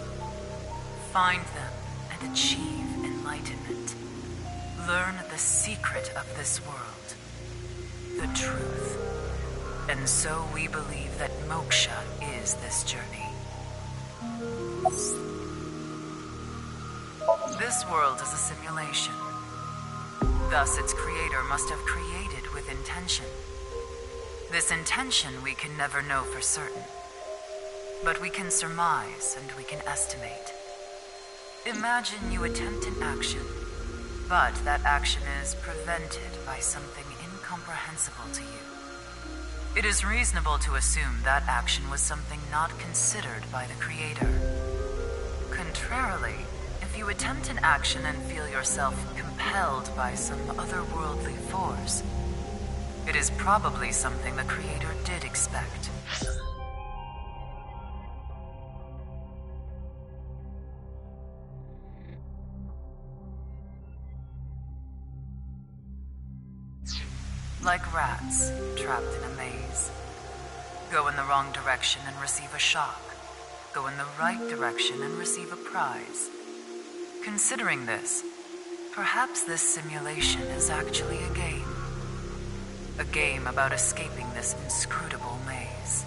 Find them and achieve enlightenment. Learn the secret of this world, the truth. And so we believe that moksha is this journey. This world is a simulation. Thus, its creator must have created with intention. This intention we can never know for certain. But we can surmise and we can estimate. Imagine you attempt an action, but that action is prevented by something incomprehensible to you. It is reasonable to assume that action was something not considered by the creator. Contrarily, if you attempt an action and feel yourself compelled by some otherworldly force, it is probably something the creator did expect. Like rats trapped in a maze. Go in the wrong direction and receive a shock. Go in the right direction and receive a prize. Considering this, perhaps this simulation is actually a game. A game about escaping this inscrutable maze.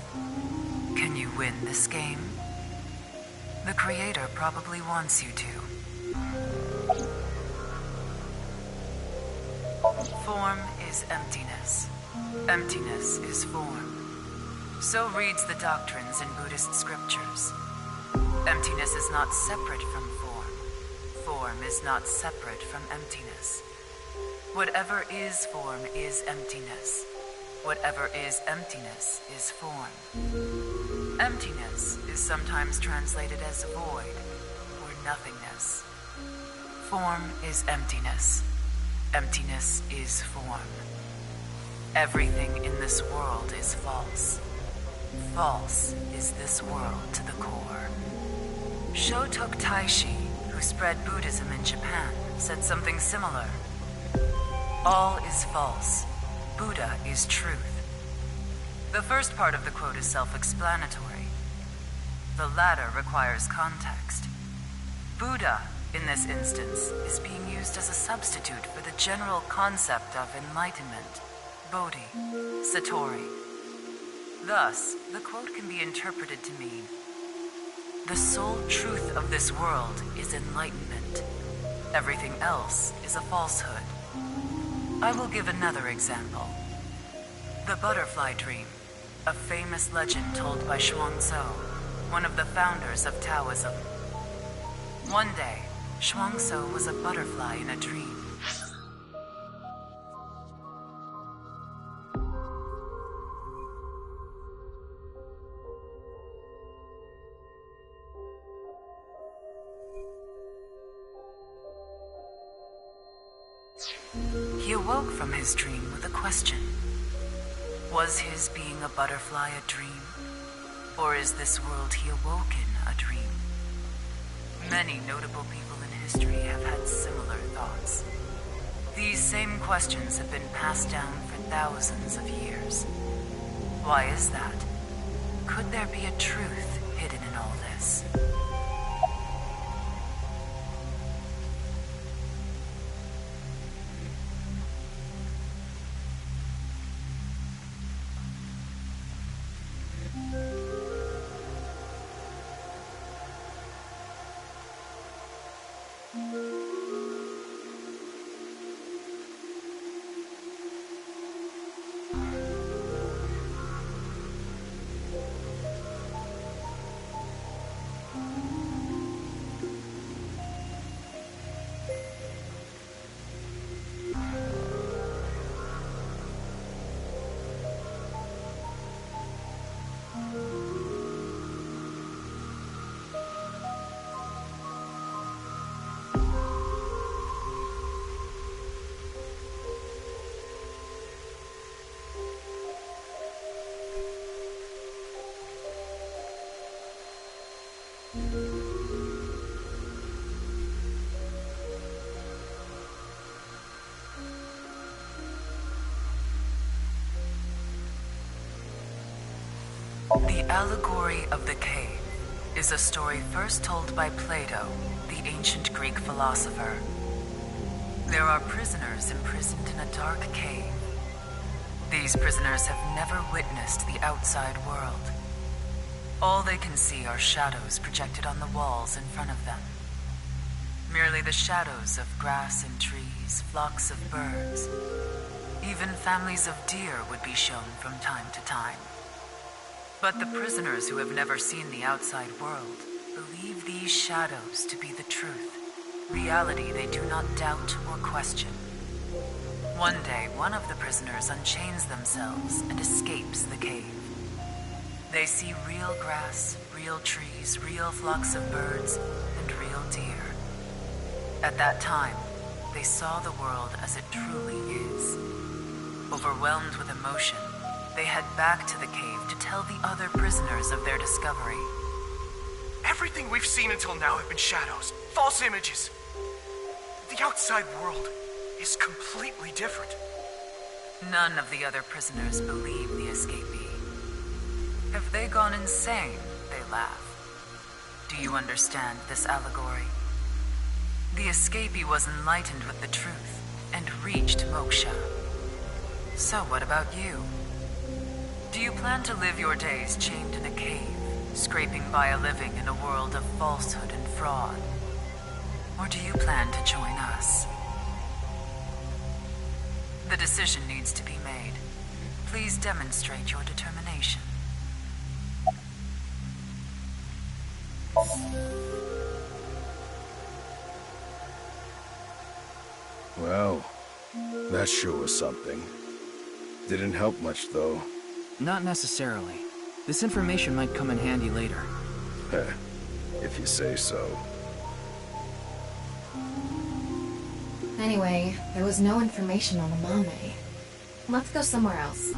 Can you win this game? The creator probably wants you to. Form is emptiness. Emptiness is form. So reads the doctrines in Buddhist scriptures. Emptiness is not separate from form. Form is not separate from emptiness. Whatever is form is emptiness. Whatever is emptiness is form. Emptiness is sometimes translated as void or nothingness. Form is emptiness. Emptiness is form. Everything in this world is false. False is this world to the core. Shotok Taishi, who spread Buddhism in Japan, said something similar. All is false. Buddha is truth. The first part of the quote is self-explanatory. The latter requires context. Buddha, in this instance, is being used as a substitute for the general concept of enlightenment, Bodhi, Satori. Thus, the quote can be interpreted to mean, "The sole truth of this world is enlightenment. Everything else is a falsehood." I will give another example. The butterfly dream, a famous legend told by Xuangtzu, one of the founders of Taoism. One day, Xuangtzu was a butterfly in a dream. He awoke from his dream with a question. Was his being a butterfly a dream? Or is this world he awoke in a dream? Many notable people in history have had similar thoughts. These same questions have been passed down for thousands of years. Why is that? Could there be a truth hidden in all this? The allegory of the cave is a story first told by Plato, the ancient Greek philosopher. There are prisoners imprisoned in a dark cave. These prisoners have never witnessed the outside world. All they can see are shadows projected on the walls in front of them. Merely the shadows of grass and trees, flocks of birds. Even families of deer would be shown from time to time. But the prisoners who have never seen the outside world believe these shadows to be the truth, reality they do not doubt or question. One day, one of the prisoners unchains themselves and escapes the cave. They see real grass, real trees, real flocks of birds, and real deer. At that time, they saw the world as it truly is. Overwhelmed with emotion, they head back to the cave to tell the other prisoners of their discovery. Everything we've seen until now have been shadows, false images. The outside world is completely different. None of the other prisoners believe the escapee. Have they gone insane? They laugh. Do you understand this allegory? The escapee was enlightened with the truth and reached moksha. So what about you? Do you plan to live your days chained in a cave, scraping by a living in a world of falsehood and fraud? Or do you plan to join us? The decision needs to be made. Please demonstrate your determination. Well, that sure was something. Didn't help much, though. Not necessarily. This information might come in handy later. Heh, if you say so. Anyway, there was no information on Amame. Let's go somewhere else.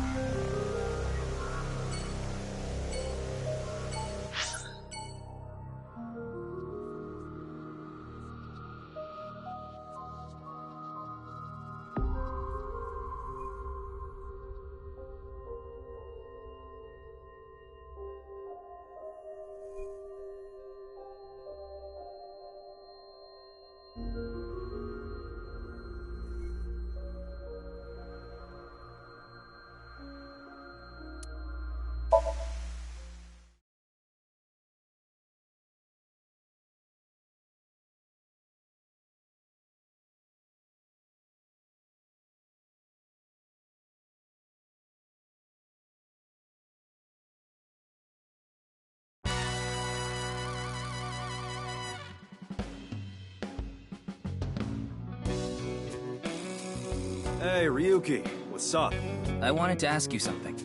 Hey, Ryuki, what's up? I wanted to ask you something.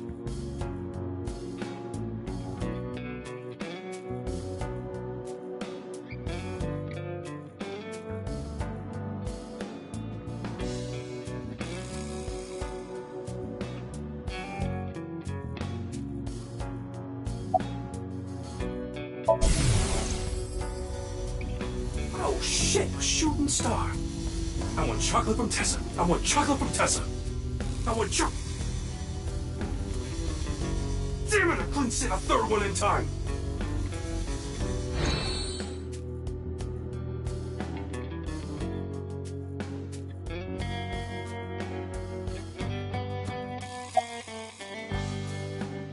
Oh shit, a shooting star. I want chocolate from Tessa. I want chocolate from Tessa. I want chocolate. Damn it, I couldn't say a third one in time.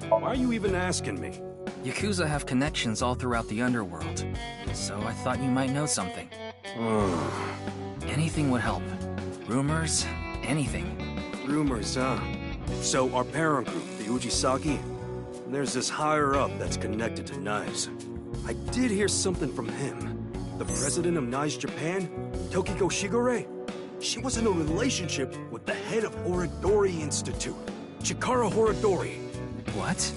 Why are you even asking me? Yakuza have connections all throughout the underworld, so I thought you might know something. Anything would help. Rumors, anything. Rumors, huh? So our parent group, the Ujisaki, there's this higher up that's connected to knives. I did hear something from him. The president of Knives Japan, Tokiko Shigure, she was in a relationship with the head of Horodori Institute, Chikara Horodori. What?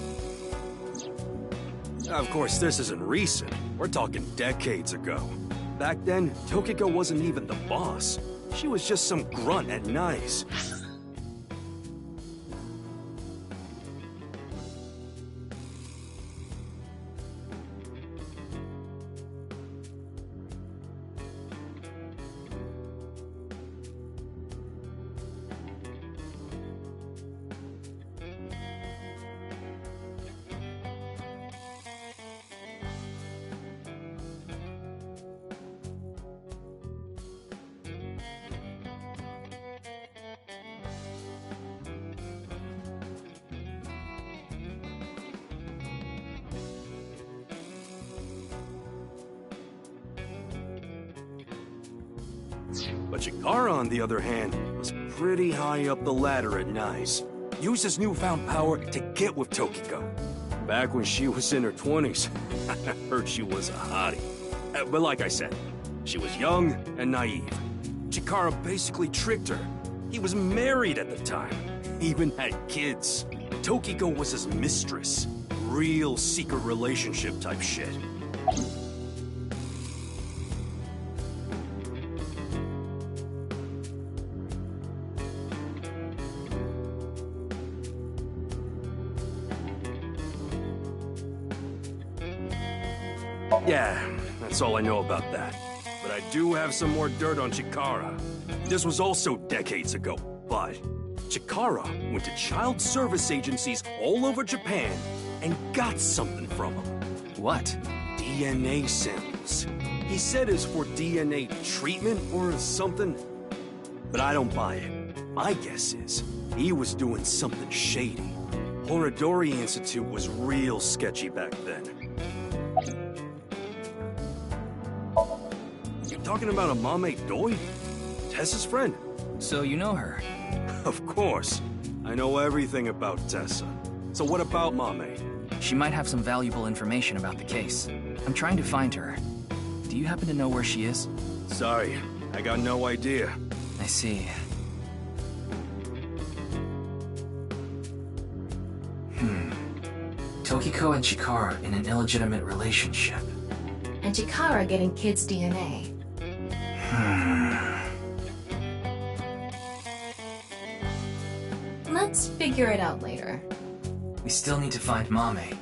Of course, this isn't recent. We're talking decades ago. Back then, Tokiko wasn't even the boss. She was just some grunt at Knives. But Chikara, on the other hand, was pretty high up the ladder at Knives. Used his newfound power to get with Tokiko. Back when she was in her 20s, I heard she was a hottie. But like I said, she was young and naive. Chikara basically tricked her. He was married at the time, even had kids. Tokiko was his mistress. Real secret relationship type shit. Yeah, that's all I know about that. But I do have some more dirt on Chikara. This was also decades ago, but Chikara went to child service agencies all over Japan and got something from them. What? DNA samples. He said it's for DNA treatment or something, but I don't buy it. My guess is he was doing something shady. Horodori Institute was real sketchy back then. Talking about a Mame Doi? Tessa's friend. So you know her? Of course. I know everything about Tessa. So what about Mame? She might have some valuable information about the case. I'm trying to find her. Do you happen to know where she is? Sorry, I got no idea. I see. Tokiko and Chikara in an illegitimate relationship. And Chikara getting kids' DNA. Let's figure it out later. We still need to find Mame.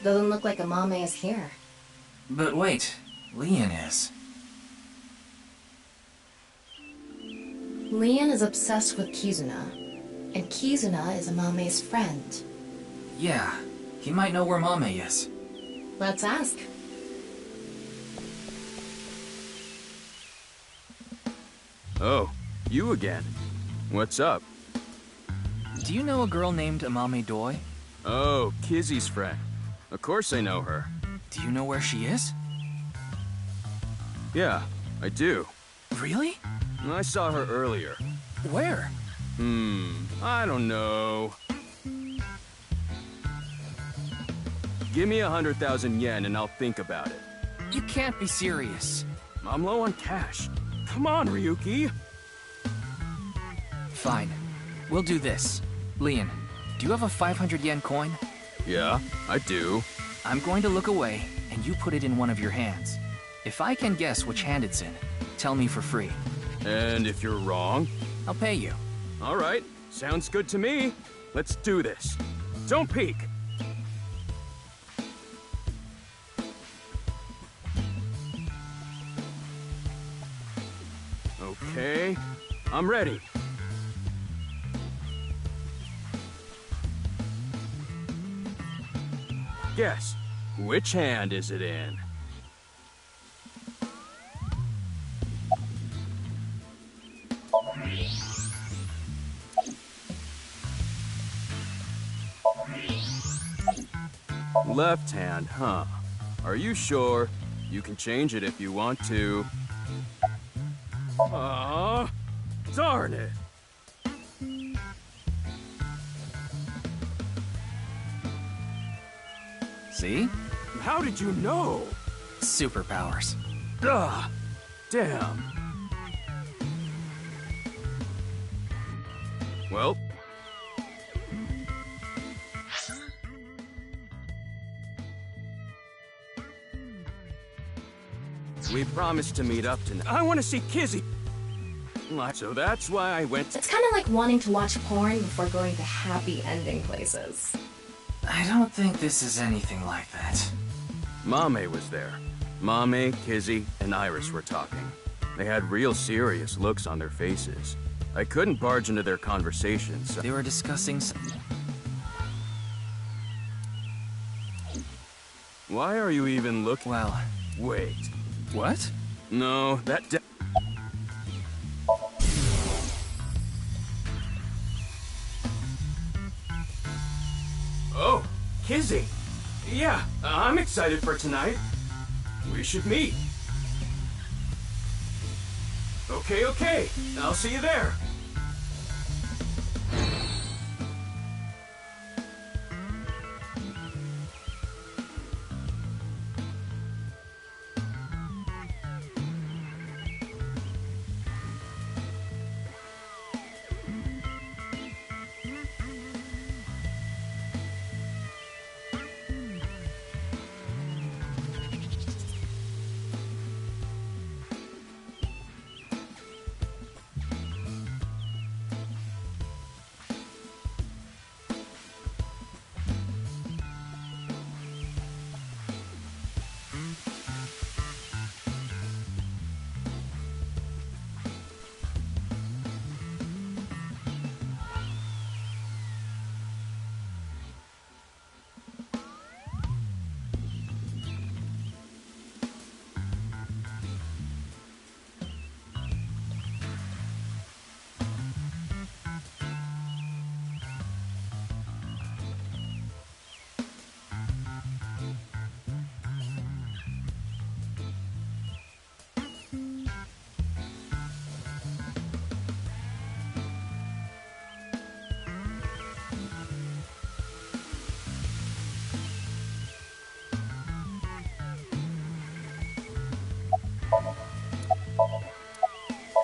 Doesn't look like a Mame is here. But wait, Leon is. Leon is obsessed with Kizuna, and Kizuna is a Mame's friend. Yeah, he might know where Mame is. Let's ask. Oh, you again. What's up? Do you know a girl named Amame Doi? Oh, Kizzy's friend. Of course I know her. Do you know where she is? Yeah, I do. Really? I saw her earlier. Where? I don't know. Give me 100,000 yen and I'll think about it. You can't be serious. I'm low on cash. Come on, Ryuki. Fine. We'll do this. Leon, do you have a 500 yen coin? Yeah, I do. I'm going to look away, and you put it in one of your hands. If I can guess which hand it's in, tell me for free. And if you're wrong? I'll pay you. All right, sounds good to me. Let's do this. Don't peek. Okay, I'm ready. Guess, which hand is it in? Left hand, huh? Are you sure? You can change it if you want to. Aw, darn it! See? How did you know? Superpowers. Ugh, damn. Well. We promised to meet up tonight. I want to see Kizzy. So that's why I went. It's kind of like wanting to watch porn before going to happy ending places. I don't think this is anything like that. Mame was there. Mame, Kizzy, and Iris were talking. They had real serious looks on their faces. I couldn't barge into their conversations. So they were discussing Why are you even looking? Well, wait. What? No, that Oh, Kizzy. Yeah, I'm excited for tonight. We should meet. Okay. I'll see you there.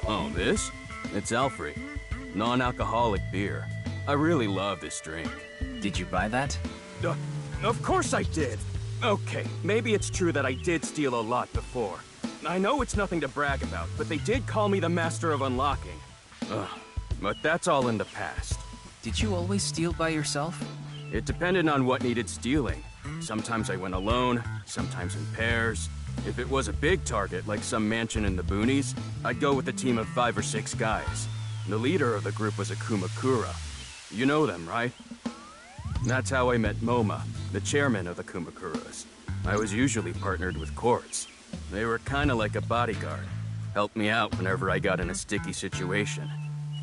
Oh, this? It's Alfred. Non-alcoholic beer. I really love this drink. Did you buy that? Of course I did! Okay, maybe it's true that I did steal a lot before. I know it's nothing to brag about, but they did call me the Master of Unlocking. Ugh, but that's all in the past. Did you always steal by yourself? It depended on what needed stealing. Sometimes I went alone, sometimes in pairs. If it was a big target, like some mansion in the boonies, I'd go with a team of 5 or 6 guys. The leader of the group was a Kumakura. You know them, right? That's how I met Moma, the chairman of the Kumakuras. I was usually partnered with Quartz. They were kinda like a bodyguard. Helped me out whenever I got in a sticky situation.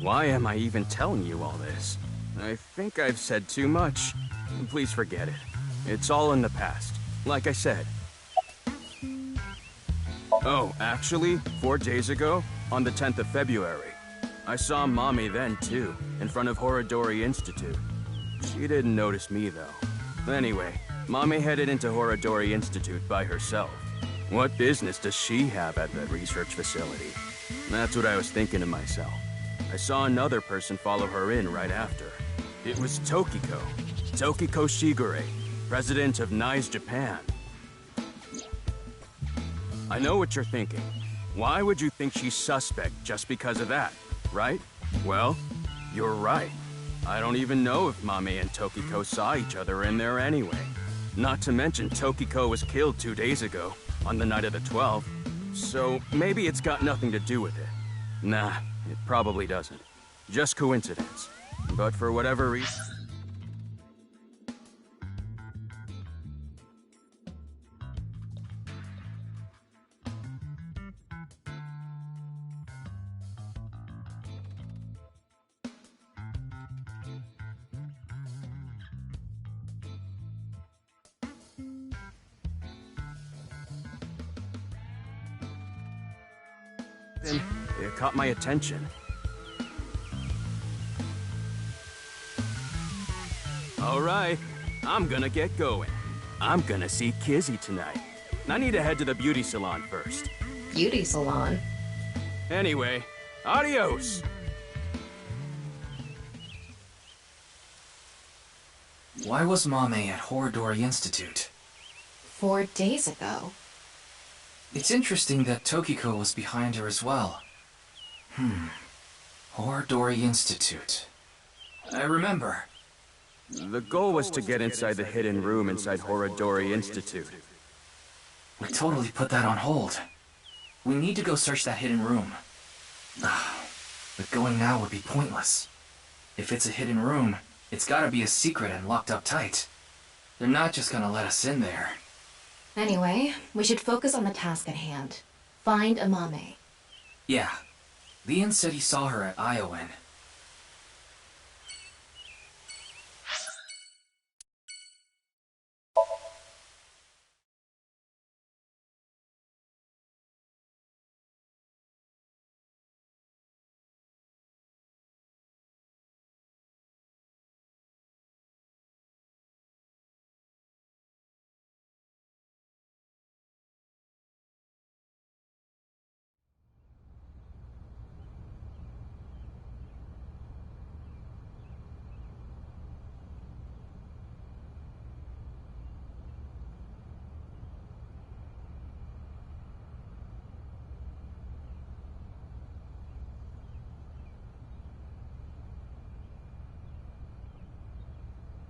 Why am I even telling you all this? I think I've said too much. Please forget it. It's all in the past. Like I said. Oh, actually, 4 days ago, on the 10th of February, I saw Mommy then, too, in front of Horodori Institute. She didn't notice me, though. Anyway, Mommy headed into Horodori Institute by herself. What business does she have at the research facility? That's what I was thinking to myself. I saw another person follow her in right after. It was Tokiko. Tokiko Shigure, president of NICE Japan. I know what you're thinking. Why would you think she's suspect just because of that, right? Well, you're right. I don't even know if Mame and Tokiko saw each other in there anyway. Not to mention Tokiko was killed 2 days ago, on the night of the 12th. So maybe it's got nothing to do with it. Nah, it probably doesn't. Just coincidence. But for whatever reason... It caught my attention. Alright, I'm gonna get going. I'm gonna see Kizzy tonight. I need to head to the beauty salon first. Beauty salon? Anyway, adios! Why was Mame at Horodori Institute? 4 days ago. It's interesting that Tokiko was behind her as well. Horodori Institute. I remember. The goal was to get inside the hidden room inside Horodori Institute. We totally put that on hold. We need to go search that hidden room. But going now would be pointless. If it's a hidden room, it's gotta be a secret and locked up tight. They're not just gonna let us in there. Anyway, we should focus on the task at hand. Find Amame. Yeah. Leon said he saw her at Iowan.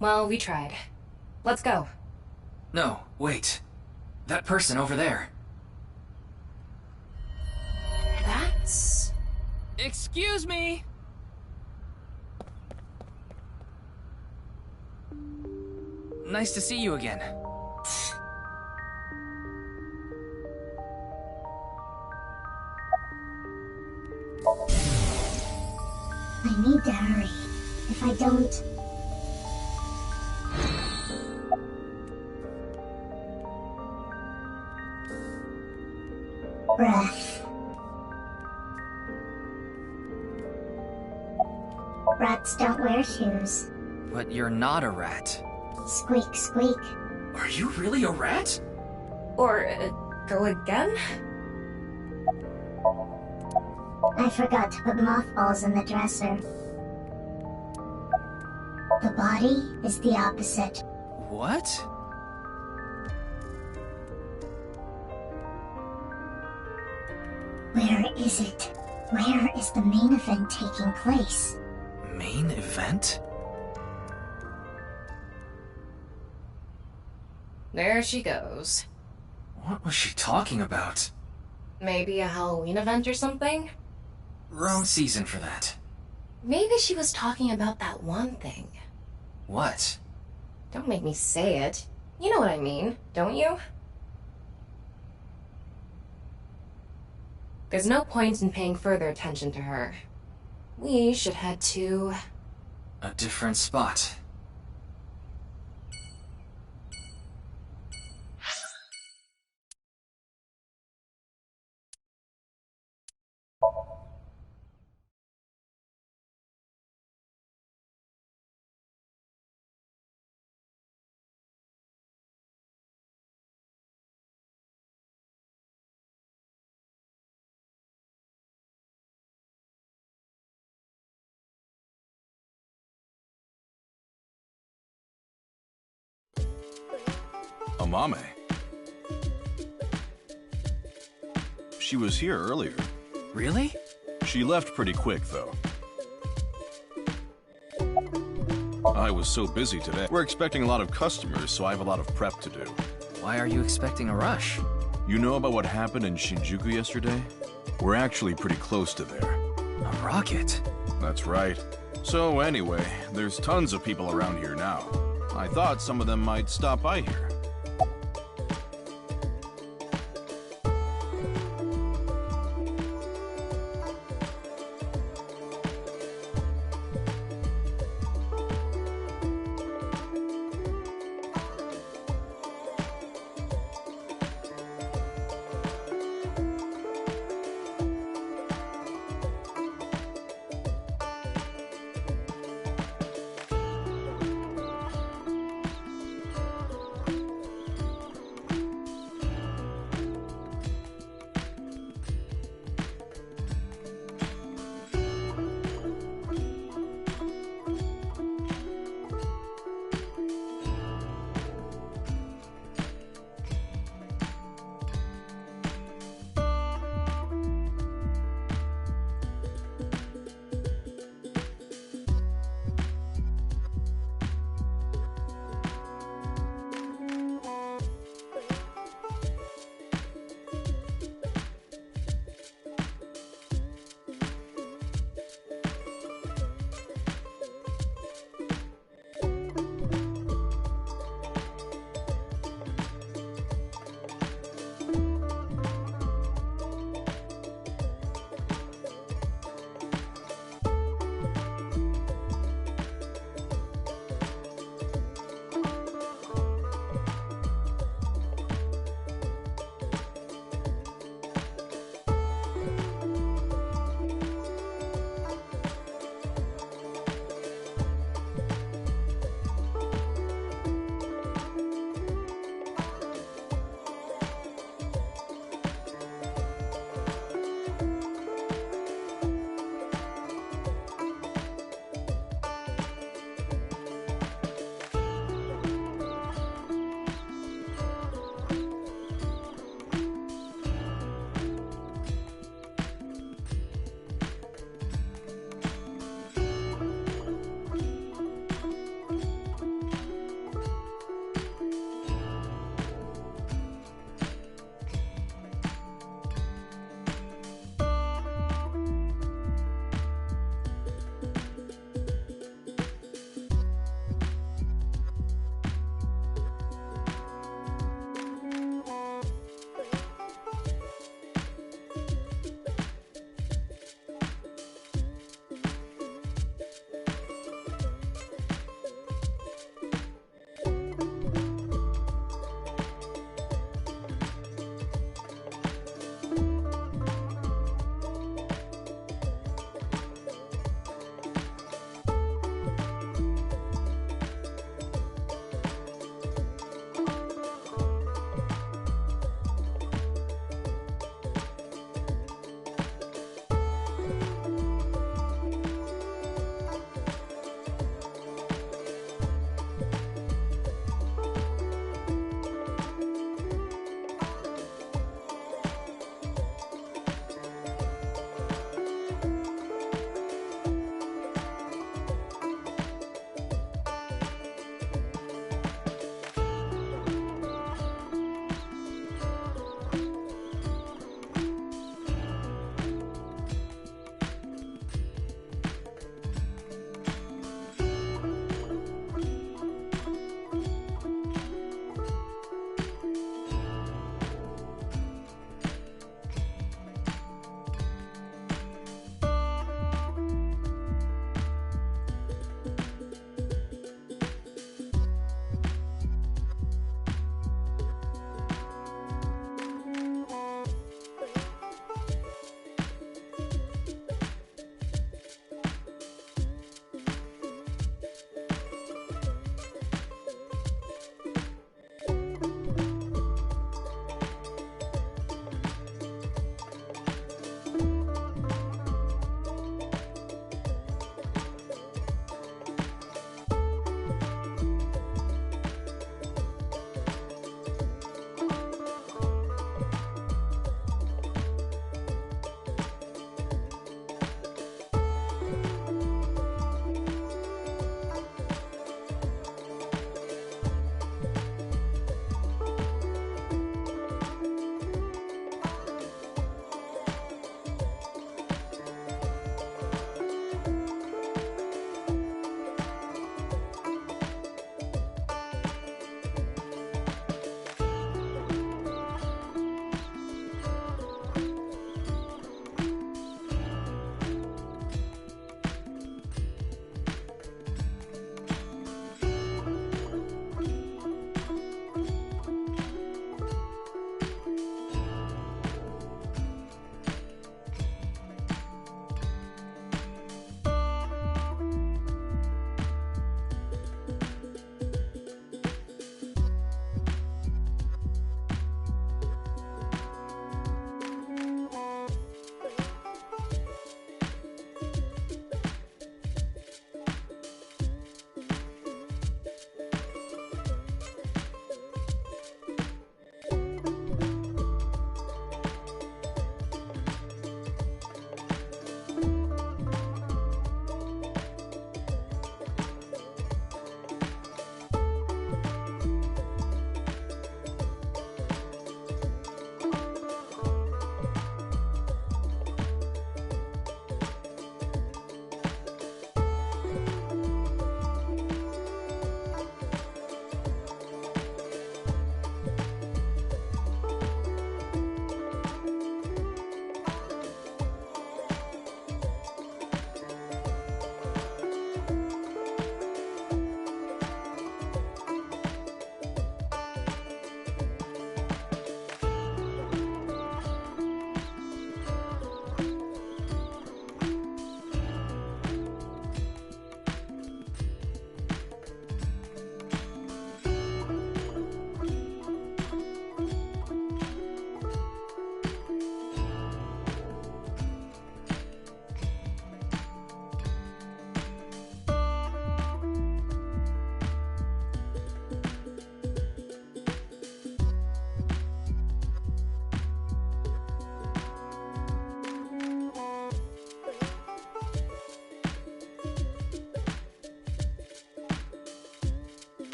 Well, we tried. Let's go. No, wait. That person over there. That's... Excuse me! Nice to see you again. I need to hurry. If I don't... Breath. Rats don't wear shoes. But you're not a rat. Squeak, squeak. Are you really a rat? Or, go again? I forgot to put mothballs in the dresser. The body is the opposite. What? Where is it? Where is the main event taking place? Main event? There she goes. What was she talking about? Maybe a Halloween event or something? Wrong season for that. Maybe she was talking about that one thing. What? Don't make me say it. You know what I mean, don't you? There's no point in paying further attention to her. We should head to... a different spot. Amame. She was here earlier. Really? She left pretty quick, though. I was so busy today. We're expecting a lot of customers, so I have a lot of prep to do. Why are you expecting a rush? You know about what happened in Shinjuku yesterday? We're actually pretty close to there. A rocket? That's right. So anyway, there's tons of people around here now. I thought some of them might stop by here.